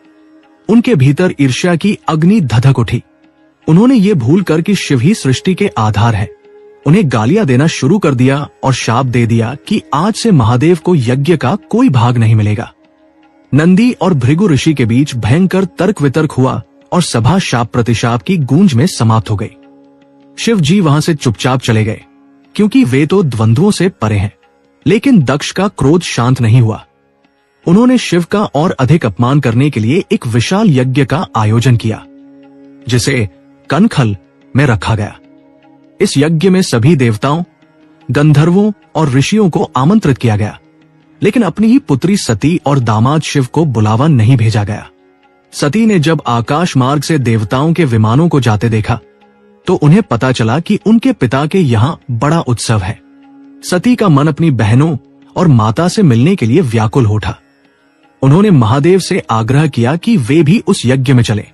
उनके भीतर ईर्ष्या की अग्नि धधक उठी। उन्होंने ये भूल कर कि शिव ही सृष्टि के आधार है, उन्हें गालियां देना शुरू कर दिया और शाप दे दिया कि आज से महादेव को यज्ञ का कोई भाग नहीं मिलेगा। नंदी और भृगु ऋषि के बीच भयंकर तर्क वितर्क हुआ और सभा शाप प्रतिशाप की गूंज में समाप्त हो गई। शिव जी वहां से चुपचाप चले गए, क्योंकि वे तो द्वंद्वों से परे हैं। लेकिन दक्ष का क्रोध शांत नहीं हुआ। उन्होंने शिव का और अधिक अपमान करने के लिए एक विशाल यज्ञ का आयोजन किया, जिसे कनखल में रखा गया। इस यज्ञ में सभी देवताओं, गंधर्वों और ऋषियों को आमंत्रित किया गया, लेकिन अपनी ही पुत्री सती और दामाद शिव को बुलावा नहीं भेजा गया। सती ने जब आकाश मार्ग से देवताओं के विमानों को जाते देखा तो उन्हें पता चला कि उनके पिता के यहाँ बड़ा उत्सव है। सती का मन अपनी बहनों और माता से मिलने के लिए व्याकुल हो उठा। उन्होंने महादेव से आग्रह किया कि वे भी उस यज्ञ में चले।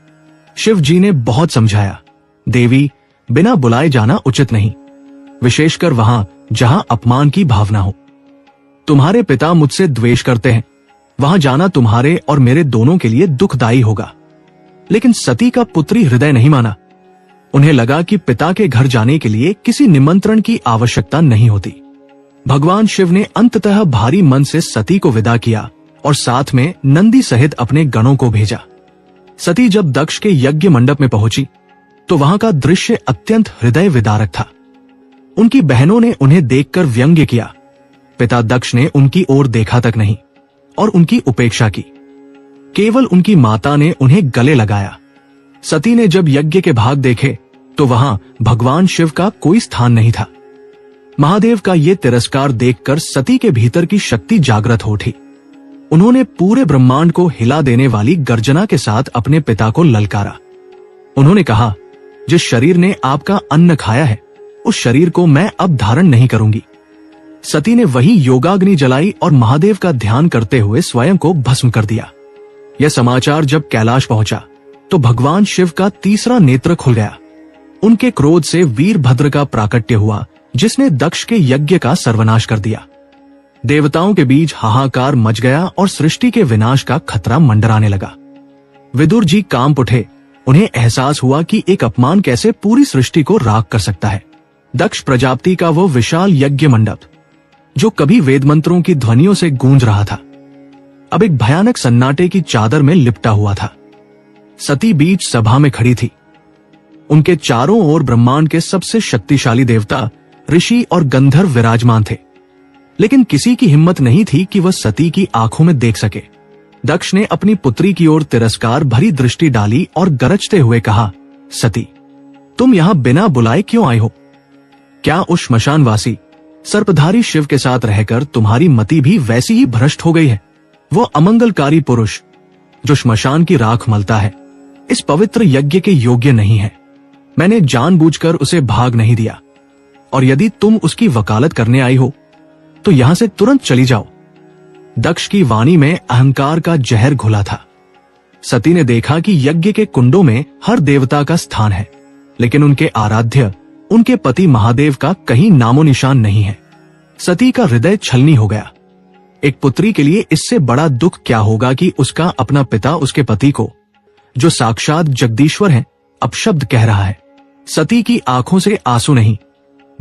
शिव जी ने बहुत समझाया, देवी, बिना बुलाए जाना उचित नहीं, विशेषकर वहां जहां अपमान की भावना हो। तुम्हारे पिता मुझसे द्वेष करते हैं, वहां जाना तुम्हारे और मेरे दोनों के लिए दुखदायी होगा। लेकिन सती का पुत्री हृदय नहीं माना। उन्हें लगा कि पिता के घर जाने के लिए किसी निमंत्रण की आवश्यकता नहीं होती। भगवान शिव ने अंततः भारी मन से सती को विदा किया और साथ में नंदी सहित अपने गणों को भेजा। सती जब दक्ष के यज्ञ मंडप में पहुंची तो वहां का दृश्य अत्यंत हृदय विदारक था। उनकी बहनों ने उन्हें देखकर व्यंग्य किया। पिता दक्ष ने उनकी ओर देखा तक नहीं और उनकी उपेक्षा की। केवल उनकी माता ने उन्हें गले लगाया। सती ने जब यज्ञ के भाग देखे तो वहां भगवान शिव का कोई स्थान नहीं था। महादेव का ये तिरस्कार देखकर सती के भीतर की शक्ति जागृत हो उठी। उन्होंने पूरे ब्रह्मांड को हिला देने वाली गर्जना के साथ अपने पिता को ललकारा। उन्होंने कहा, जिस शरीर ने आपका अन्न खाया है उस शरीर को मैं अब धारण नहीं करूंगी। सती ने वही योगाग्नि जलाई और महादेव का ध्यान करते हुए स्वयं को भस्म कर दिया। यह समाचार जब कैलाश पहुंचा तो भगवान शिव का तीसरा नेत्र खुल गया। उनके क्रोध से वीरभद्र का प्राकट्य हुआ, जिसने दक्ष के यज्ञ का सर्वनाश कर दिया। देवताओं के बीच हाहाकार मच गया और सृष्टि के विनाश का खतरा मंडराने लगा। विदुर जी कांप उठे। उन्हें एहसास हुआ कि एक अपमान कैसे पूरी सृष्टि को राख कर सकता है। दक्ष प्रजापति का वो विशाल यज्ञ मंडप, जो कभी वेद मंत्रों की ध्वनियों से गूंज रहा था, अब एक भयानक सन्नाटे की चादर में लिपटा हुआ था। सती बीच सभा में खड़ी थी। उनके चारों ओर ब्रह्मांड के सबसे शक्तिशाली देवता, ऋषि और गंधर्व विराजमान थे, लेकिन किसी की हिम्मत नहीं थी कि वह सती की आंखों में देख सके। दक्ष ने अपनी पुत्री की ओर तिरस्कार भरी दृष्टि डाली और गरजते हुए कहा, सती, तुम यहां बिना बुलाए क्यों आई हो? क्या उस श्मशानवासी सर्पधारी शिव के साथ रहकर तुम्हारी मति भी वैसी ही भ्रष्ट हो गई है? वो अमंगलकारी पुरुष जो श्मशान की राख मलता है, इस पवित्र यज्ञ के योग्य नहीं है। मैंने जानबूझकर उसे भाग नहीं दिया, और यदि तुम उसकी वकालत करने आई हो तो यहां से तुरंत चली जाओ। दक्ष की वाणी में अहंकार का जहर घुला था। सती ने देखा कि यज्ञ के कुंडों में हर देवता का स्थान है, लेकिन उनके आराध्य, उनके पति महादेव का कहीं नामो निशान नहीं है। सती का हृदय छलनी हो गया। एक पुत्री के लिए इससे बड़ा दुख क्या होगा कि उसका अपना पिता उसके पति को, जो साक्षात जगदीश्वर है, अपशब्द कह रहा है। सती की आंखों से आंसू नहीं,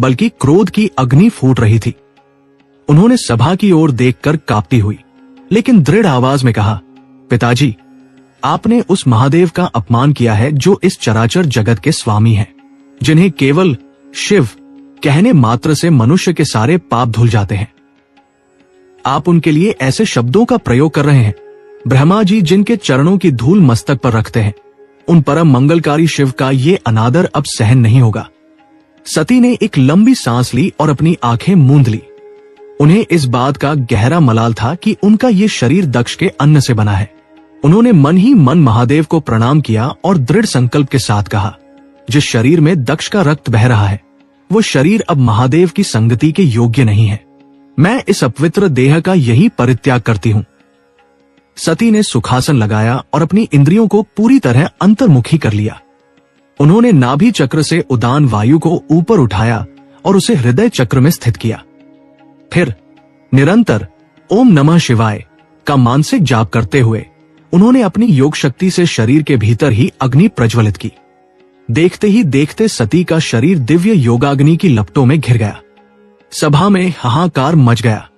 बल्कि क्रोध की अग्नि फूट रही थी। उन्होंने सभा की ओर देखकर कांपती हुई लेकिन दृढ़ आवाज में कहा, पिताजी, आपने उस महादेव का अपमान किया है जो इस चराचर जगत के स्वामी हैं, जिन्हें केवल शिव कहने मात्र से मनुष्य के सारे पाप धुल जाते हैं। आप उनके लिए ऐसे शब्दों का प्रयोग कर रहे हैं। ब्रह्मा जी जिनके चरणों की धूल मस्तक पर रखते हैं, उन परम मंगलकारी शिव का ये अनादर अब सहन नहीं होगा। सती ने एक लंबी सांस ली और अपनी आंखें मूंद ली। उन्हें इस बात का गहरा मलाल था कि उनका ये शरीर दक्ष के अन्न से बना है। उन्होंने मन ही मन महादेव को प्रणाम किया और दृढ़ संकल्प के साथ कहा, जिस शरीर में दक्ष का रक्त बह रहा है, वो शरीर अब महादेव की संगति के योग्य नहीं है। मैं इस अपवित्र देह का यही परित्याग करती हूं। सती ने सुखासन लगाया और अपनी इंद्रियों को पूरी तरह अंतर्मुखी कर लिया। उन्होंने नाभि चक्र से उदान वायु को ऊपर उठाया और उसे हृदय चक्र में स्थित किया। फिर निरंतर ओम नमः शिवाय का मानसिक जाप करते हुए उन्होंने अपनी योग शक्ति से शरीर के भीतर ही अग्नि प्रज्वलित की। देखते ही देखते सती का शरीर दिव्य योगाग्नि की लपटों में घिर गया। सभा में हाहाकार मच गया।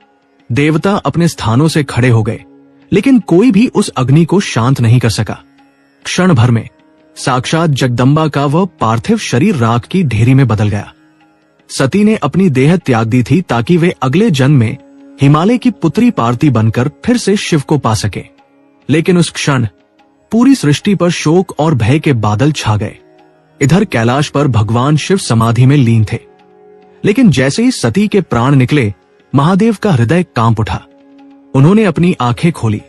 देवता अपने स्थानों से खड़े हो गए, लेकिन कोई भी उस अग्नि को शांत नहीं कर सका। क्षण भर में साक्षात जगदम्बा का वह पार्थिव शरीर राख की ढेरी में बदल गया। सती ने अपनी देह त्याग दी थी ताकि वे अगले जन्म में हिमालय की पुत्री पार्वती बनकर फिर से शिव को पा सके। लेकिन उस क्षण पूरी सृष्टि पर शोक और भय के बादल छा गए। इधर कैलाश पर भगवान शिव समाधि में लीन थे, लेकिन जैसे ही सती के प्राण निकले, महादेव का हृदय कांप उठा। उन्होंने अपनी आंखें खोली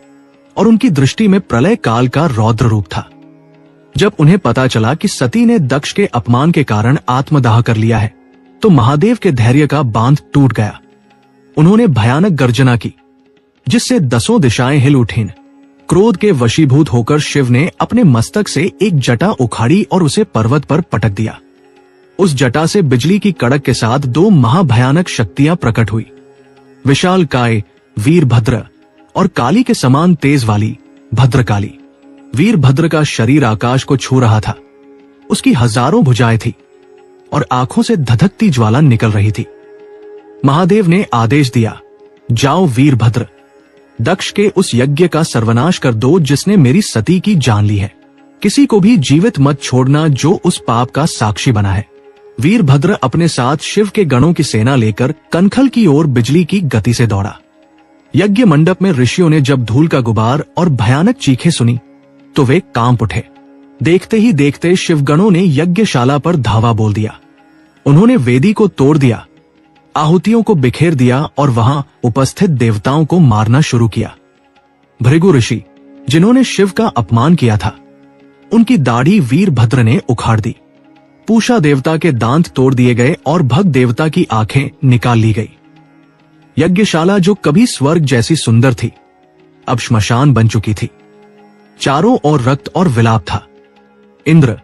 और उनकी दृष्टि में प्रलय काल का रौद्र रूप था। जब उन्हें पता चला कि सती ने दक्ष के अपमान के कारण आत्मदाह कर लिया है, तो महादेव के धैर्य का बांध टूट गया। उन्होंने भयानक गर्जना की, जिससे दसों दिशाएं हिल उठीं। क्रोध के वशीभूत होकर शिव ने अपने मस्तक से एक जटा उखाड़ी और उसे पर्वत पर पटक दिया। उस जटा से बिजली की कड़क के साथ दो महाभयानक शक्तियां प्रकट हुई। विशाल काय वीरभद्र और काली के समान तेज वाली भद्रकाली। वीरभद्र का शरीर आकाश को छू रहा था। उसकी हजारों भुजाएं थी और आंखों से धधकती ज्वाला निकल रही थी। महादेव ने आदेश दिया, जाओ वीरभद्र, दक्ष के उस यज्ञ का सर्वनाश कर दो जिसने मेरी सती की जान ली है। किसी को भी जीवित मत छोड़ना जो उस पाप का साक्षी बना है। वीरभद्र अपने साथ शिव के गणों की सेना लेकर कनखल की ओर बिजली की गति से दौड़ा। यज्ञ मंडप में ऋषियों ने जब धूल का गुबार और भयानक चीखें सुनी तो वे कांप उठे। देखते ही देखते शिवगणों ने यज्ञशाला पर धावा बोल दिया। उन्होंने वेदी को तोड़ दिया, आहुतियों को बिखेर दिया और वहां उपस्थित देवताओं को मारना शुरू किया। भृगु ऋषि, जिन्होंने शिव का अपमान किया था, उनकी दाढ़ी वीरभद्र ने उखाड़ दी। पूषा देवता के दांत तोड़ दिए गए और भग देवता की आंखें निकाल ली गई। यज्ञशाला जो कभी स्वर्ग जैसी सुंदर थी, अब श्मशान बन चुकी थी। चारों ओर रक्त और विलाप था। इंद्र,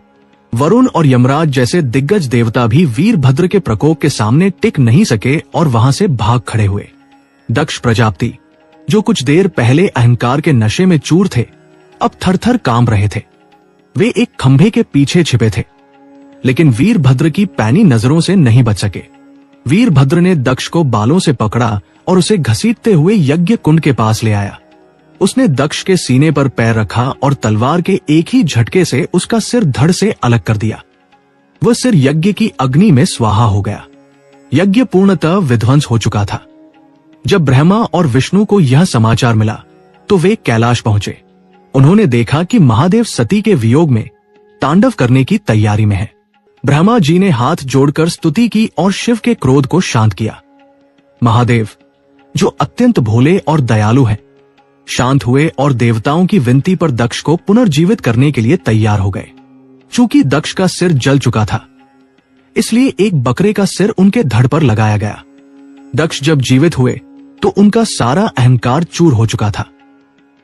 वरुण और यमराज जैसे दिग्गज देवता भी वीरभद्र के प्रकोप के सामने टिक नहीं सके और वहां से भाग खड़े हुए। दक्ष प्रजापति, जो कुछ देर पहले अहंकार के नशे में चूर थे, अब थर-थर कांप रहे थे। वे एक खंभे के पीछे छिपे थे, लेकिन वीरभद्र की पैनी नजरों से नहीं बच सके। वीरभद्र ने दक्ष को बालों से पकड़ा और उसे घसीटते हुए यज्ञ कुंड के पास ले आया। उसने दक्ष के सीने पर पैर रखा और तलवार के एक ही झटके से उसका सिर धड़ से अलग कर दिया। वह सिर यज्ञ की अग्नि में स्वाहा हो गया। यज्ञ पूर्णतः विध्वंस हो चुका था। जब ब्रह्मा और विष्णु को यह समाचार मिला तो वे कैलाश पहुंचे। उन्होंने देखा कि महादेव सती के वियोग में तांडव करने की तैयारी में है। ब्रह्मा जी ने हाथ जोड़कर स्तुति की और शिव के क्रोध को शांत किया। महादेव, जो अत्यंत भोले और दयालु हैं, शांत हुए और देवताओं की विनती पर दक्ष को पुनर्जीवित करने के लिए तैयार हो गए। चूंकि दक्ष का सिर जल चुका था, इसलिए एक बकरे का सिर उनके धड़ पर लगाया गया। दक्ष जब जीवित हुए तो उनका सारा अहंकार चूर हो चुका था।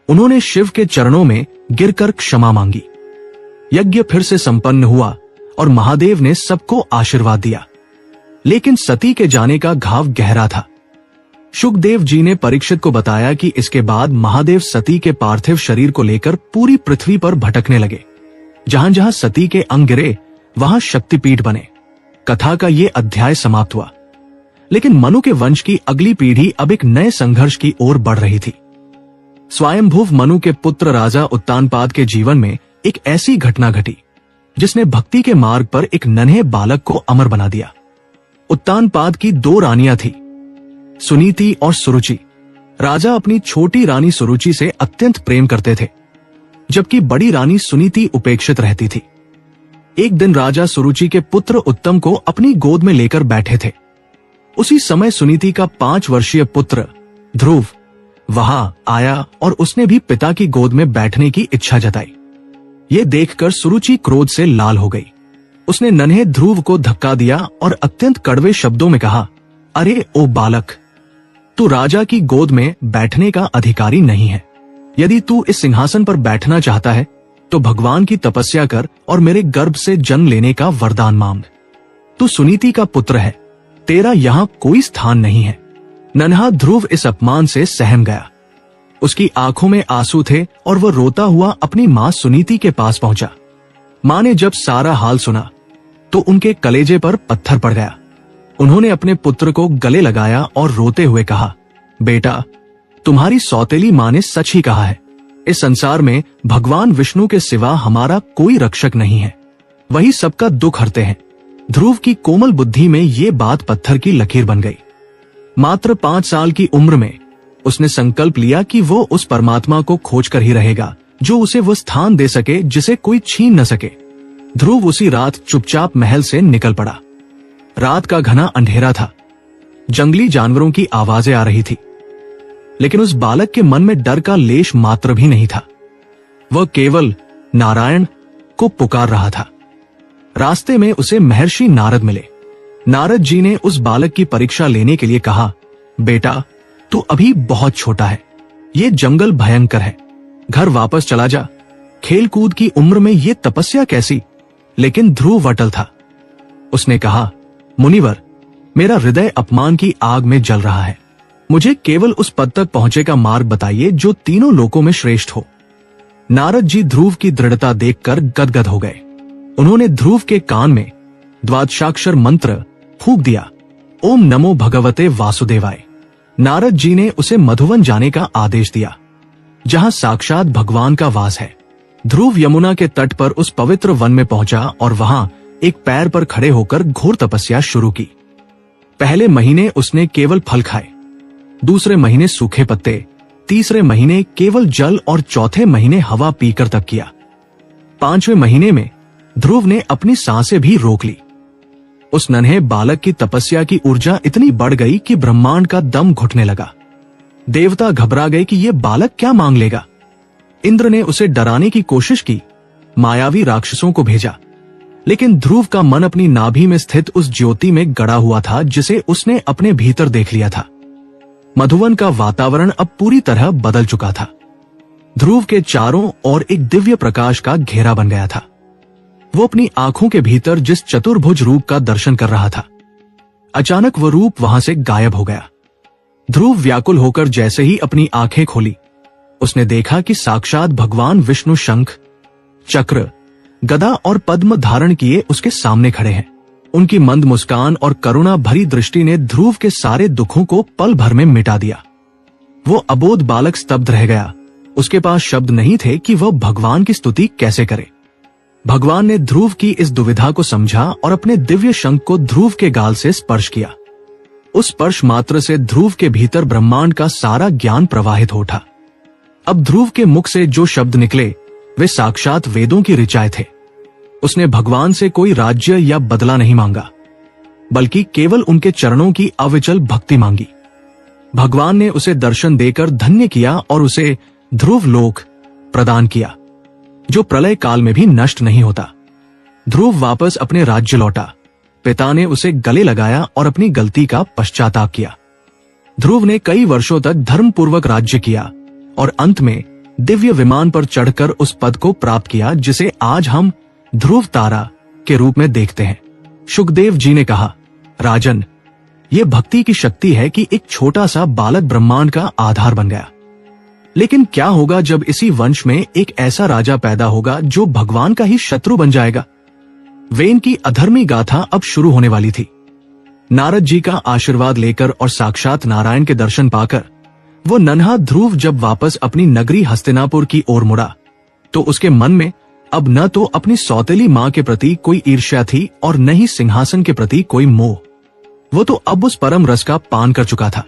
उन्होंने शिव के चरणों में गिरकर क्षमा मांगी। यज्ञ फिर से संपन्न हुआ और महादेव ने सबको आशीर्वाद दिया। लेकिन सती के जाने का घाव गहरा था। शुकदेव जी ने परीक्षित को बताया कि इसके बाद महादेव सती के पार्थिव शरीर को लेकर पूरी पृथ्वी पर भटकने लगे। जहां जहां सती के अंग गिरे वहां शक्तिपीठ बने। कथा का ये अध्याय समाप्त हुआ। लेकिन मनु के वंश की अगली पीढ़ी अब एक नए संघर्ष की ओर बढ़ रही थी। स्वयंभुव मनु के पुत्र राजा उत्तानपाद के जीवन में एक ऐसी घटना घटी जिसने भक्ति के मार्ग पर एक नन्हे बालक को अमर बना दिया। उत्तानपाद की 2 रानियां थी, सुनीति और सुरुचि। राजा अपनी छोटी रानी सुरुचि से अत्यंत प्रेम करते थे, जबकि बड़ी रानी सुनीति उपेक्षित रहती थी। एक दिन राजा सुरुचि के पुत्र उत्तम को अपनी गोद में लेकर बैठे थे। उसी समय सुनीति का 5 वर्षीय पुत्र ध्रुव वहां आया और उसने भी पिता की गोद में बैठने की इच्छा जताई। ये देखकर सुरुचि क्रोध से लाल हो गई। उसने नन्हे ध्रुव को धक्का दिया और अत्यंत कड़वे शब्दों में कहा, अरे ओ बालक, तू राजा की गोद में बैठने का अधिकारी नहीं है। यदि तू इस सिंहासन पर बैठना चाहता है तो भगवान की तपस्या कर और मेरे गर्भ से जन्म लेने का वरदान मांग। तू सुनीति का पुत्र है, तेरा यहां कोई स्थान नहीं है। नन्हा ध्रुव इस अपमान से सहम गया। उसकी आंखों में आंसू थे और वह रोता हुआ अपनी मां सुनीति के पास पहुंचा। मां ने जब सारा हाल सुना तो उनके कलेजे पर पत्थर पड़ गया। उन्होंने अपने पुत्र को गले लगाया और रोते हुए कहा, बेटा, तुम्हारी सौतेली मां ने सच ही कहा है। इस संसार में भगवान विष्णु के सिवा हमारा कोई रक्षक नहीं है। वही सबका दुख हरते हैं। ध्रुव की कोमल बुद्धि में ये बात पत्थर की लकीर बन गई। मात्र 5 साल की उम्र में उसने संकल्प लिया कि वो उस परमात्मा को खोजकर ही रहेगा जो उसे वो स्थान दे सके जिसे कोई छीन न सके। ध्रुव उसी रात चुपचाप महल से निकल पड़ा। रात का घना अंधेरा था। जंगली जानवरों की आवाजें आ रही थी, लेकिन उस बालक के मन में डर का लेश मात्र भी नहीं था। वह केवल नारायण को पुकार रहा था। रास्ते में उसे महर्षि नारद मिले। नारद जी ने उस बालक की परीक्षा लेने के लिए कहा, बेटा, तू अभी बहुत छोटा है। ये जंगल भयंकर है। घर वापस चला जा। खेल कूद की उम्र में ये तपस्या कैसी? लेकिन ध्रुव अटल था। उसने कहा, मुनिवर, मेरा हृदय अपमान की आग में जल रहा है। मुझे केवल उस पद तक पहुंचे का मार्ग बताइए जो तीनों लोकों में श्रेष्ठ हो। नारद जी ध्रुव की दृढ़ता देखकर गदगद हो गए। उन्होंने ध्रुव के कान में द्वादशाक्षर मंत्र फूंक दिया, ओम नमो भगवते वासुदेवाय। नारद जी ने उसे मधुवन जाने का आदेश दिया, जहां साक्षात भगवान का वास है। ध्रुव यमुना के तट पर उस पवित्र वन में पहुंचा और वहां एक पैर पर खड़े होकर घोर तपस्या शुरू की। पहले महीने उसने केवल फल खाए, दूसरे महीने सूखे पत्ते, तीसरे महीने केवल जल और चौथे महीने हवा पीकर तप किया। 5वें महीने में ध्रुव ने अपनी सांसें भी रोक ली। उस नन्हे बालक की तपस्या की ऊर्जा इतनी बढ़ गई कि ब्रह्मांड का दम घुटने लगा। देवता घबरा गए कि यह बालक क्या मांग लेगा। इंद्र ने उसे डराने की कोशिश की, मायावी राक्षसों को भेजा, लेकिन ध्रुव का मन अपनी नाभि में स्थित उस ज्योति में गड़ा हुआ था जिसे उसने अपने भीतर देख लिया था। मधुवन का वातावरण अब पूरी तरह बदल चुका था। ध्रुव के चारों ओर एक दिव्य प्रकाश का घेरा बन गया था। वो अपनी आंखों के भीतर जिस चतुर्भुज रूप का दर्शन कर रहा था, अचानक वह रूप वहां से गायब हो गया। ध्रुव व्याकुल होकर जैसे ही अपनी आंखें खोली, उसने देखा कि साक्षात भगवान विष्णु शंख, चक्र, गदा और पद्म धारण किए उसके सामने खड़े हैं। उनकी मंद मुस्कान और करुणा भरी दृष्टि ने ध्रुव के सारे दुखों को पल भर में मिटा दिया। वो अबोध बालक स्तब्ध रह गया। उसके पास शब्द नहीं थे कि वह भगवान की स्तुति कैसे करे। भगवान ने ध्रुव की इस दुविधा को समझा और अपने दिव्य शंख को ध्रुव के गाल से स्पर्श किया। उस स्पर्श मात्र से ध्रुव के भीतर ब्रह्मांड का सारा ज्ञान प्रवाहित हो उठा। अब ध्रुव के मुख से जो शब्द निकले वे साक्षात वेदों की ऋचाएं थे। उसने भगवान से कोई राज्य या बदला नहीं मांगा, बल्कि केवल उनके चरणों की अविचल भक्ति मांगी। भगवान ने उसे दर्शन देकर धन्य किया और उसे ध्रुव लोक प्रदान किया, जो प्रलय काल में भी नष्ट नहीं होता। ध्रुव वापस अपने राज्य लौटा। पिता ने उसे गले लगाया और अपनी गलती का पश्चाताप किया। ध्रुव ने कई वर्षों तक धर्मपूर्वक राज्य किया और अंत में दिव्य विमान पर चढ़कर उस पद को प्राप्त किया जिसे आज हम ध्रुव तारा के रूप में देखते हैं। शुकदेव जी ने कहा, राजन, ये भक्ति की शक्ति है कि एक छोटा सा बालक ब्रह्मांड का आधार बन गया। लेकिन क्या होगा जब इसी वंश में एक ऐसा राजा पैदा होगा जो भगवान का ही शत्रु बन जाएगा? वेन की अधर्मी गाथा अब शुरू होने वाली थी। नारद जी का आशीर्वाद लेकर और साक्षात नारायण के दर्शन पाकर वो नन्हा ध्रुव जब वापस अपनी नगरी हस्तिनापुर की ओर मुड़ा तो उसके मन में अब न तो अपनी सौतेली मां के प्रति कोई ईर्ष्या थी और न ही सिंहासन के प्रति कोई मोह। वो तो अब उस परम रस का पान कर चुका था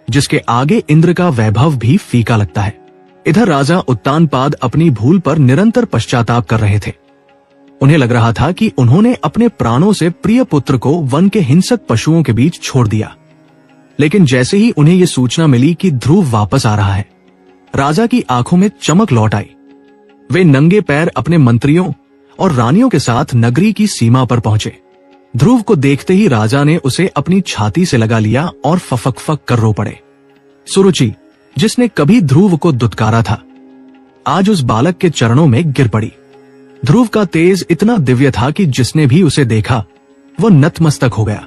जिसके आगे इंद्र का वैभव भी फीका लगता है। इधर राजा उत्तानपाद अपनी भूल पर निरंतर पश्चाताप कर रहे थे। उन्हें लग रहा था कि उन्होंने अपने प्राणों से प्रिय पुत्र को वन के हिंसक पशुओं के बीच छोड़ दिया। लेकिन जैसे ही उन्हें यह सूचना मिली कि ध्रुव वापस आ रहा है, राजा की आंखों में चमक लौट आई। वे नंगे पैर अपने मंत्रियों और रानियों के साथ नगरी की सीमा पर पहुंचे। ध्रुव को देखते ही राजा ने उसे अपनी छाती से लगा लिया और फफक कर रो पड़े। सुरुचि, जिसने कभी ध्रुव को दुत्कारा था, आज उस बालक के चरणों में गिर पड़ी। ध्रुव का तेज इतना दिव्य था कि जिसने भी उसे देखा वो नतमस्तक हो गया।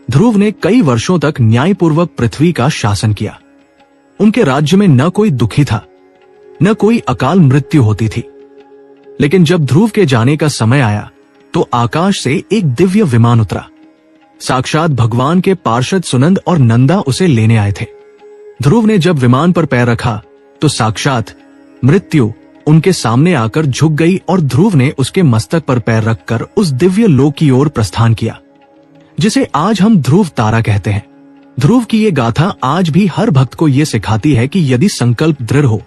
ध्रुव ने कई वर्षों तक न्यायपूर्वक पृथ्वी का शासन किया। उनके राज्य में न कोई दुखी था, न कोई अकाल मृत्यु होती थी। लेकिन जब ध्रुव के जाने का समय आया तो आकाश से एक दिव्य विमान उतरा। साक्षात भगवान के पार्षद सुनंद और नंदा उसे लेने आए थे। ध्रुव ने जब विमान पर पैर रखा तो साक्षात मृत्यु उनके सामने आकर झुक गई और ध्रुव ने उसके मस्तक पर पैर रखकर उस दिव्य लोक की ओर प्रस्थान किया जिसे आज हम ध्रुव तारा कहते हैं। ध्रुव की ये गाथा आज भी हर भक्त को ये सिखाती है कि यदि संकल्प दृढ़ हो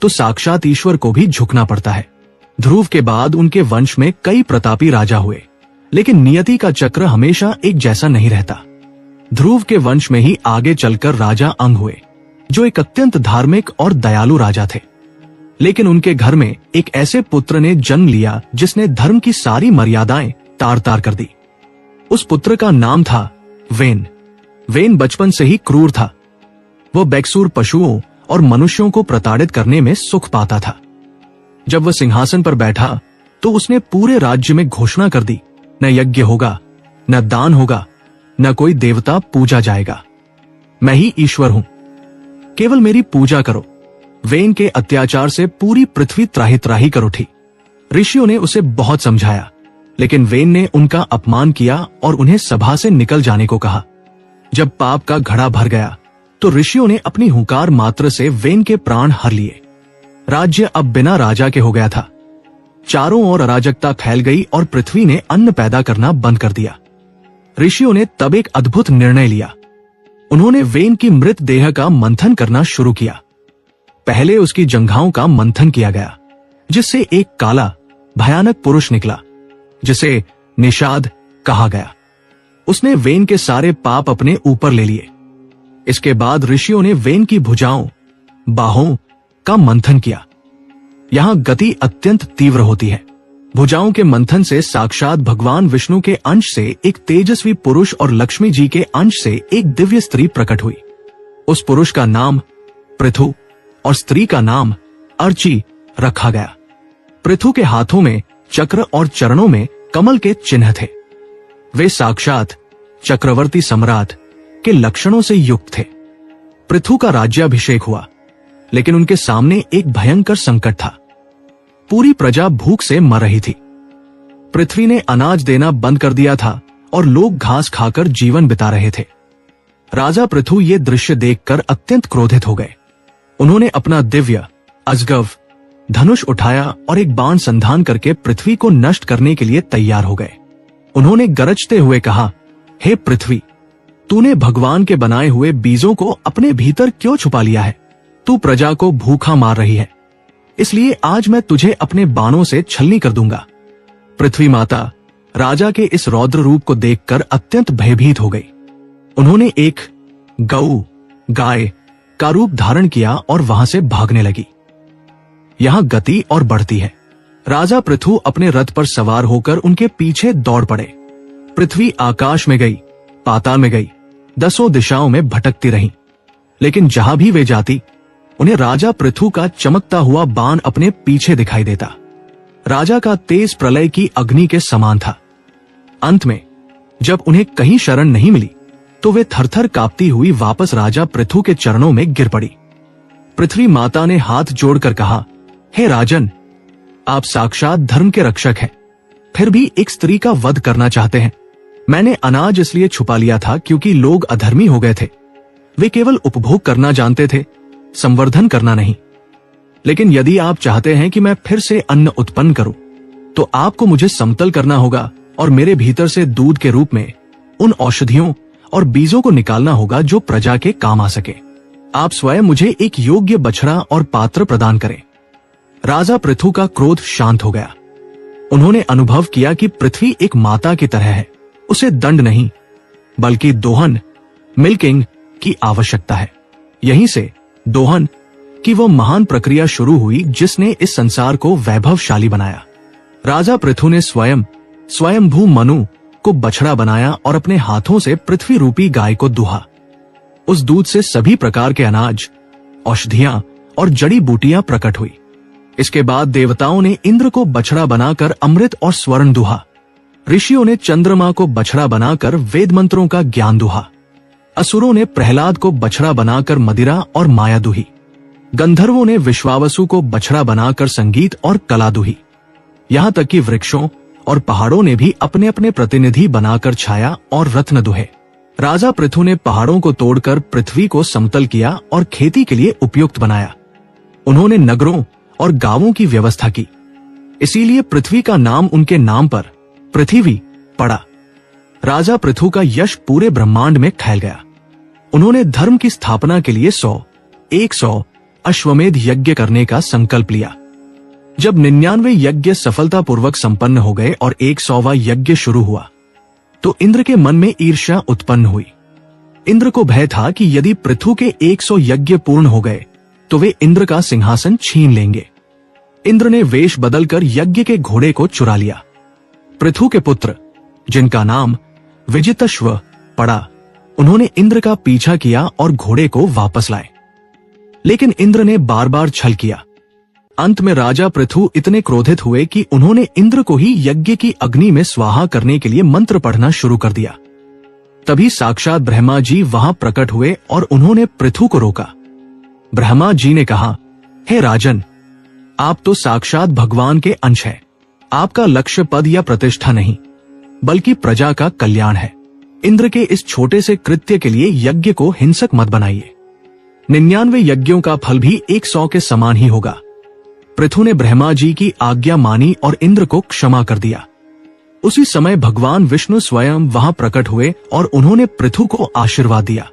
तो साक्षात ईश्वर को भी झुकना पड़ता है। ध्रुव के बाद उनके वंश में कई प्रतापी राजा हुए, लेकिन नियति का चक्र हमेशा एक जैसा नहीं रहता। ध्रुव के वंश में ही आगे चलकर राजा अंग हुए, जो एक अत्यंत धार्मिक और दयालु राजा थे। लेकिन उनके घर में एक ऐसे पुत्र ने जन्म लिया जिसने धर्म की सारी मर्यादाएं तार तार कर दी। उस पुत्र का नाम था वेन। वेन बचपन से ही क्रूर था। वो बेकसूर पशुओं और मनुष्यों को प्रताड़ित करने में सुख पाता था। जब वह सिंहासन पर बैठा तो उसने पूरे राज्य में घोषणा कर दी, न यज्ञ होगा, न दान होगा, न कोई देवता पूजा जाएगा। मैं ही ईश्वर हूं, केवल मेरी पूजा करो। वेन के अत्याचार से पूरी पृथ्वी त्राही त्राही कर उठी। ऋषियों ने उसे बहुत समझाया, लेकिन वेन ने उनका अपमान किया और उन्हें सभा से निकल जाने को कहा। जब पाप का घड़ा भर गया तो ऋषियों ने अपनी हुंकार मात्र से वेन के प्राण हर लिए। राज्य अब बिना राजा के हो गया था। चारों ओर अराजकता फैल गई और पृथ्वी ने अन्न पैदा करना बंद कर दिया। ऋषियों ने तब एक अद्भुत निर्णय लिया। उन्होंने वेन की मृत देह का मंथन करना शुरू किया। पहले उसकी जंघाओं का मंथन किया गया, जिससे एक काला भयानक पुरुष निकला, जिसे निषाद कहा गया। उसने वेन के सारे पाप अपने ऊपर ले लिए। इसके बाद ऋषियों ने वेन की भुजाओं, बाहों का मंथन किया। यहां गति अत्यंत तीव्र होती है। भुजाओं के मंथन से साक्षात भगवान विष्णु के अंश से एक तेजस्वी पुरुष और लक्ष्मी जी के अंश से एक दिव्य स्त्री प्रकट हुई। उस पुरुष का नाम पृथु और स्त्री का नाम अर्ची रखा गया। पृथु के हाथों में चक्र और चरणों में कमल के चिन्ह थे। वे साक्षात चक्रवर्ती सम्राट के लक्षणों से युक्त थे। पृथु का राज्याभिषेक हुआ, लेकिन उनके सामने एक भयंकर संकट था। पूरी प्रजा भूख से मर रही थी। पृथ्वी ने अनाज देना बंद कर दिया था और लोग घास खाकर जीवन बिता रहे थे। राजा पृथु ये दृश्य देखकर अत्यंत क्रोधित हो गए। उन्होंने अपना दिव्य, अजगव धनुष उठाया और एक बाण संधान करके पृथ्वी को नष्ट करने के लिए तैयार हो गए। उन्होंने गरजते हुए कहा, हे पृथ्वी, तूने भगवान के बनाए हुए बीजों को अपने भीतर क्यों छुपा लिया है? तू प्रजा को भूखा मार रही है, इसलिए आज मैं तुझे अपने बाणों से छलनी कर दूंगा। पृथ्वी माता राजा के इस रौद्र रूप को देखकर अत्यंत भयभीत हो गई। उन्होंने एक गऊ, गाय का रूप धारण किया और वहां से भागने लगी। यहां गति और बढ़ती है। राजा पृथु अपने रथ पर सवार होकर उनके पीछे दौड़ पड़े। पृथ्वी आकाश में गई, पाताल में गई, 10 दिशाओं में भटकती रही, लेकिन जहां भी वे जाती उन्हें राजा पृथु का चमकता हुआ बाण अपने पीछे दिखाई देता। राजा का तेज प्रलय की अग्नि के समान था। अंत में जब उन्हें कहीं शरण नहीं मिली तो वे थरथर कांपती हुई वापस राजा पृथु के चरणों में गिर पड़ी। पृथ्वी माता ने हाथ जोड़कर कहा, हे राजन, आप साक्षात धर्म के रक्षक हैं, फिर भी एक स्त्री का वध करना चाहते हैं। मैंने अनाज इसलिए छुपा लिया था क्योंकि लोग अधर्मी हो गए थे। वे केवल उपभोग करना जानते थे, संवर्धन करना नहीं। लेकिन यदि आप चाहते हैं कि मैं फिर से अन्न उत्पन्न करूं, तो आपको मुझे समतल करना होगा और मेरे भीतर से दूध के रूप में उन औषधियों और बीजों को निकालना होगा जो प्रजा के काम आ सके। आप स्वयं मुझे एक योग्य बछड़ा और पात्र प्रदान करें। राजा पृथु का क्रोध शांत हो गया। उन्होंने अनुभव किया कि पृथ्वी एक माता की तरह है। उसे दंड नहीं बल्कि दोहन, मिल्किंग की आवश्यकता है। यहीं से दोहन की वो महान प्रक्रिया शुरू हुई जिसने इस संसार को वैभवशाली बनाया। राजा पृथु ने स्वयंभू मनु को बछड़ा बनाया और अपने हाथों से पृथ्वी रूपी गाय को दुहा। उस दूध से सभी प्रकार के अनाज, औषधियां और जड़ी बूटियां प्रकट हुई। इसके बाद देवताओं ने इंद्र को बछड़ा बनाकर अमृत और स्वर्ण दुहा। ऋषियों ने चंद्रमा को बछड़ा बनाकर वेद मंत्रों का ज्ञान दुहा। असुरों ने प्रहलाद को बछड़ा बनाकर मदिरा और माया दुही। गंधर्वों ने विश्वावसु को बछड़ा बनाकर संगीत और कला दुही। यहां तक कि वृक्षों और पहाड़ों ने भी अपने अपने प्रतिनिधि बनाकर छाया और रत्न दुहे। राजा पृथु ने पहाड़ों को तोड़कर पृथ्वी को समतल किया और खेती के लिए उपयुक्त बनाया। उन्होंने नगरों और गांवों की व्यवस्था की, इसीलिए पृथ्वी का नाम उनके नाम पर पृथ्वी पड़ा। राजा पृथु का यश पूरे ब्रह्मांड में फैल गया। उन्होंने धर्म की स्थापना के लिए 100 अश्वमेध यज्ञ करने का संकल्प लिया। जब 99 यज्ञ सफलतापूर्वक संपन्न हो गए और 100वां यज्ञ शुरू हुआ तो इंद्र के मन में ईर्ष्या उत्पन्न हुई। इंद्र को भय था कि यदि पृथु के 100 यज्ञ पूर्ण हो गए तो वे इंद्र का सिंहासन छीन लेंगे। इंद्र ने वेश बदलकर यज्ञ के घोड़े को चुरा लिया। पृथु के पुत्र, जिनका नाम विजितश्व पड़ा, उन्होंने इंद्र का पीछा किया और घोड़े को वापस लाए, लेकिन इंद्र ने बार बार छल किया। अंत में राजा पृथु इतने क्रोधित हुए कि उन्होंने इंद्र को ही यज्ञ की अग्नि में स्वाहा करने के लिए मंत्र पढ़ना शुरू कर दिया। तभी साक्षात ब्रह्मा जी वहां प्रकट हुए और उन्होंने पृथु को रोका। ब्रह्मा जी ने कहा, हे राजन, आप तो साक्षात भगवान के अंश हैं। आपका लक्ष्य पद या प्रतिष्ठा नहीं बल्कि प्रजा का कल्याण है। इंद्र के इस छोटे से कृत्य के लिए यज्ञ को हिंसक मत बनाइए। 99 यज्ञों का फल भी 100 के समान ही होगा। पृथु ने ब्रह्मा जी की आज्ञा मानी और इंद्र को क्षमा कर दिया। उसी समय भगवान विष्णु स्वयं वहां प्रकट हुए और उन्होंने पृथु को आशीर्वाद दिया।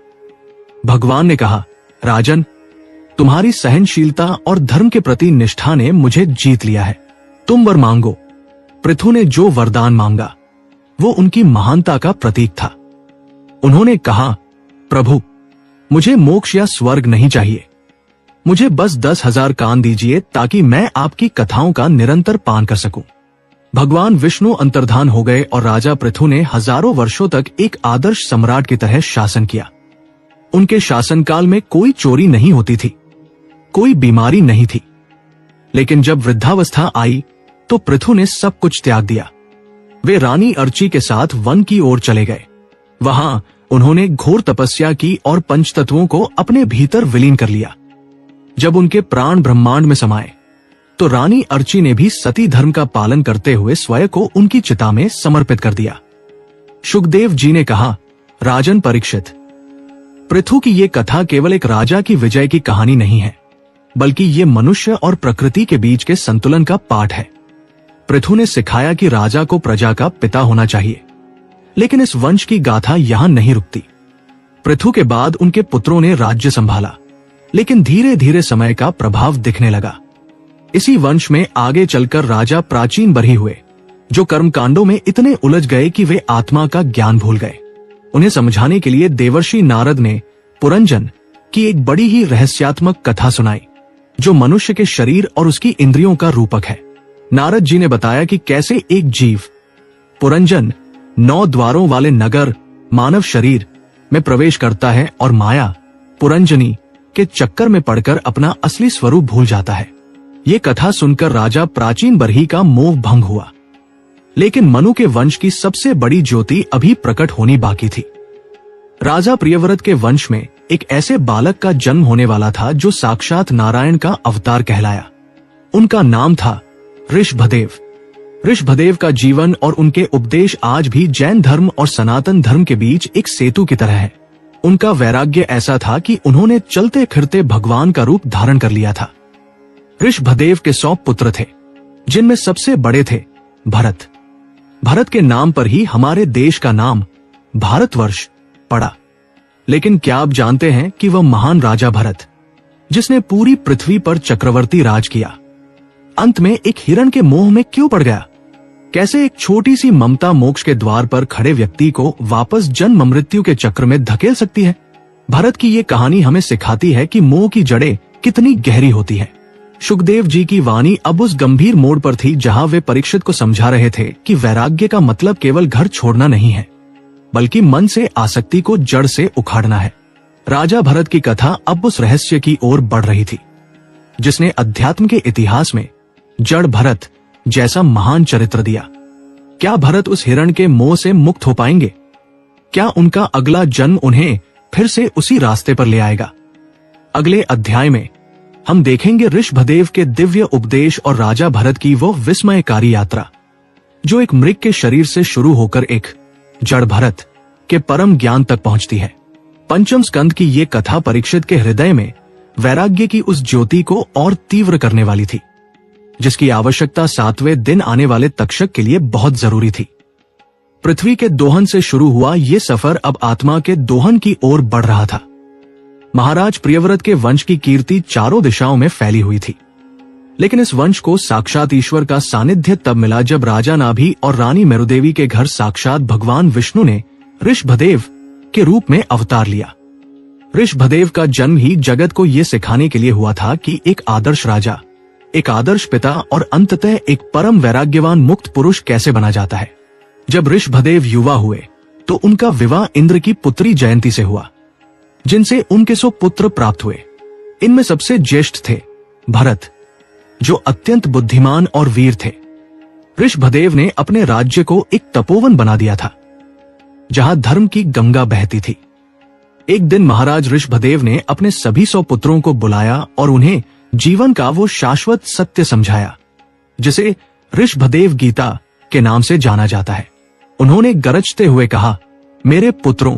भगवान ने कहा, राजन, तुम्हारी सहनशीलता और धर्म के प्रति निष्ठा ने मुझे जीत लिया है। तुम वर मांगो। पृथु ने जो वरदान मांगा वो उनकी महानता का प्रतीक था। उन्होंने कहा, प्रभु, मुझे मोक्ष या स्वर्ग नहीं चाहिए। मुझे बस 10,000 कान दीजिए ताकि मैं आपकी कथाओं का निरंतर पान कर सकूं। भगवान विष्णु अंतर्धान हो गए और राजा पृथु ने हजारों वर्षों तक एक आदर्श सम्राट की तरह शासन किया। उनके शासनकाल में कोई चोरी नहीं होती थी, कोई बीमारी नहीं थी। लेकिन जब वृद्धावस्था आई तो पृथु ने सब कुछ त्याग दिया। वे रानी अर्ची के साथ वन की ओर चले गए। वहां उन्होंने घोर तपस्या की और पंचतत्वों को अपने भीतर विलीन कर लिया। जब उनके प्राण ब्रह्मांड में समाये तो रानी अर्ची ने भी सती धर्म का पालन करते हुए स्वयं को उनकी चिता में समर्पित कर दिया। शुकदेव जी ने कहा, राजन परीक्षित, पृथु की ये कथा केवल एक राजा की विजय की कहानी नहीं है, बल्कि ये मनुष्य और प्रकृति के बीच के संतुलन का पाठ है। पृथु ने सिखाया कि राजा को प्रजा का पिता होना चाहिए, लेकिन इस वंश की गाथा यहां नहीं रुकती। पृथु के बाद उनके पुत्रों ने राज्य संभाला, लेकिन धीरे धीरे समय का प्रभाव दिखने लगा। इसी वंश में आगे चलकर राजा प्राचीन बरही हुए, जो कर्मकांडों में इतने उलझ गए कि वे आत्मा का ज्ञान भूल गए। उन्हें समझाने के लिए देवर्षि नारद ने पुरंजन की एक बड़ी ही रहस्यात्मक कथा सुनाई, जो मनुष्य के शरीर और उसकी इंद्रियों का रूपक है। नारद जी ने बताया कि कैसे एक जीव पुरंजन 9 द्वारों वाले नगर मानव शरीर में प्रवेश करता है और माया पुरंजनी के चक्कर में पड़कर अपना असली स्वरूप भूल जाता है। ये कथा सुनकर राजा प्राचीन बरही का मोह भंग हुआ, लेकिन मनु के वंश की सबसे बड़ी ज्योति अभी प्रकट होनी बाकी थी। राजा प्रियव्रत के वंश में एक ऐसे बालक का जन्म होने वाला था जो साक्षात नारायण का अवतार कहलाया। उनका नाम था ऋषभदेव। ऋषभदेव का जीवन और उनके उपदेश आज भी जैन धर्म और सनातन धर्म के बीच एक सेतु की तरह है। उनका वैराग्य ऐसा था कि उन्होंने चलते फिरते भगवान का रूप धारण कर लिया था। ऋषभदेव के 100 पुत्र थे, जिनमें सबसे बड़े थे भरत। भरत के नाम पर ही हमारे देश का नाम भारतवर्ष पड़ा। लेकिन क्या आप जानते हैं कि वह महान राजा भरत, जिसने पूरी पृथ्वी पर चक्रवर्ती राज किया, अंत में एक हिरण के मोह में क्यों पड़ गया? कैसे एक छोटी सी ममता मोक्ष के द्वार पर खड़े व्यक्ति को वापस जन्म मृत्यु के चक्र में धकेल सकती है? भरत की ये कहानी हमें सिखाती है कि मोह की जड़ें कितनी गहरी होती है। सुखदेव जी की वाणी अब उस गंभीर मोड़ पर थी जहां वे परीक्षित को समझा रहे थे कि वैराग्य का मतलब केवल घर छोड़ना नहीं है, बल्कि मन से आसक्ति को जड़ से उखाड़ना है। राजा भरत की कथा अब उस रहस्य की ओर बढ़ रही थी, जिसने अध्यात्म के इतिहास में जड़ भरत जैसा महान चरित्र दिया। क्या भरत उस हिरण के मोह से मुक्त हो पाएंगे? क्या उनका अगला जन्म उन्हें फिर से उसी रास्ते पर ले आएगा? अगले अध्याय में हम देखेंगे ऋषभदेव के दिव्य उपदेश और राजा भरत की वो विस्मयकारी यात्रा, जो एक मृग के शरीर से शुरू होकर एक जड़ भरत के परम ज्ञान तक पहुंचती है। पंचम स्कंद की ये कथा परीक्षित के हृदय में वैराग्य की उस ज्योति को और तीव्र करने वाली थी, जिसकी आवश्यकता 7वें दिन आने वाले तक्षक के लिए बहुत जरूरी थी। पृथ्वी के दोहन से शुरू हुआ ये सफर अब आत्मा के दोहन की ओर बढ़ रहा था। महाराज प्रियव्रत के वंश की कीर्ति चारों दिशाओं में फैली हुई थी, लेकिन इस वंश को साक्षात ईश्वर का सानिध्य तब मिला जब राजा नाभि और रानी मेरुदेवी के घर साक्षात भगवान विष्णु ने ऋषभदेव के रूप में अवतार लिया। ऋषभदेव का जन्म ही जगत को यह सिखाने के लिए हुआ था कि एक आदर्श राजा, एक आदर्श पिता और अंततः एक परम वैराग्यवान मुक्त पुरुष कैसे बना जाता है। जब ऋषभदेव युवा हुए तो उनका विवाह इंद्र की पुत्री जयंती से हुआ, जिनसे उनके 100 पुत्र प्राप्त हुए। इनमें सबसे ज्येष्ठ थे भरत, जो अत्यंत बुद्धिमान और वीर थे। ऋषभदेव ने अपने राज्य को एक तपोवन बना दिया था, जहां धर्म की गंगा बहती थी। एक दिन महाराज ऋषभदेव ने अपने सभी 100 पुत्रों को बुलाया और उन्हें जीवन का वो शाश्वत सत्य समझाया, जिसे ऋषभदेव गीता के नाम से जाना जाता है। उन्होंने गरजते हुए कहा, मेरे पुत्रों,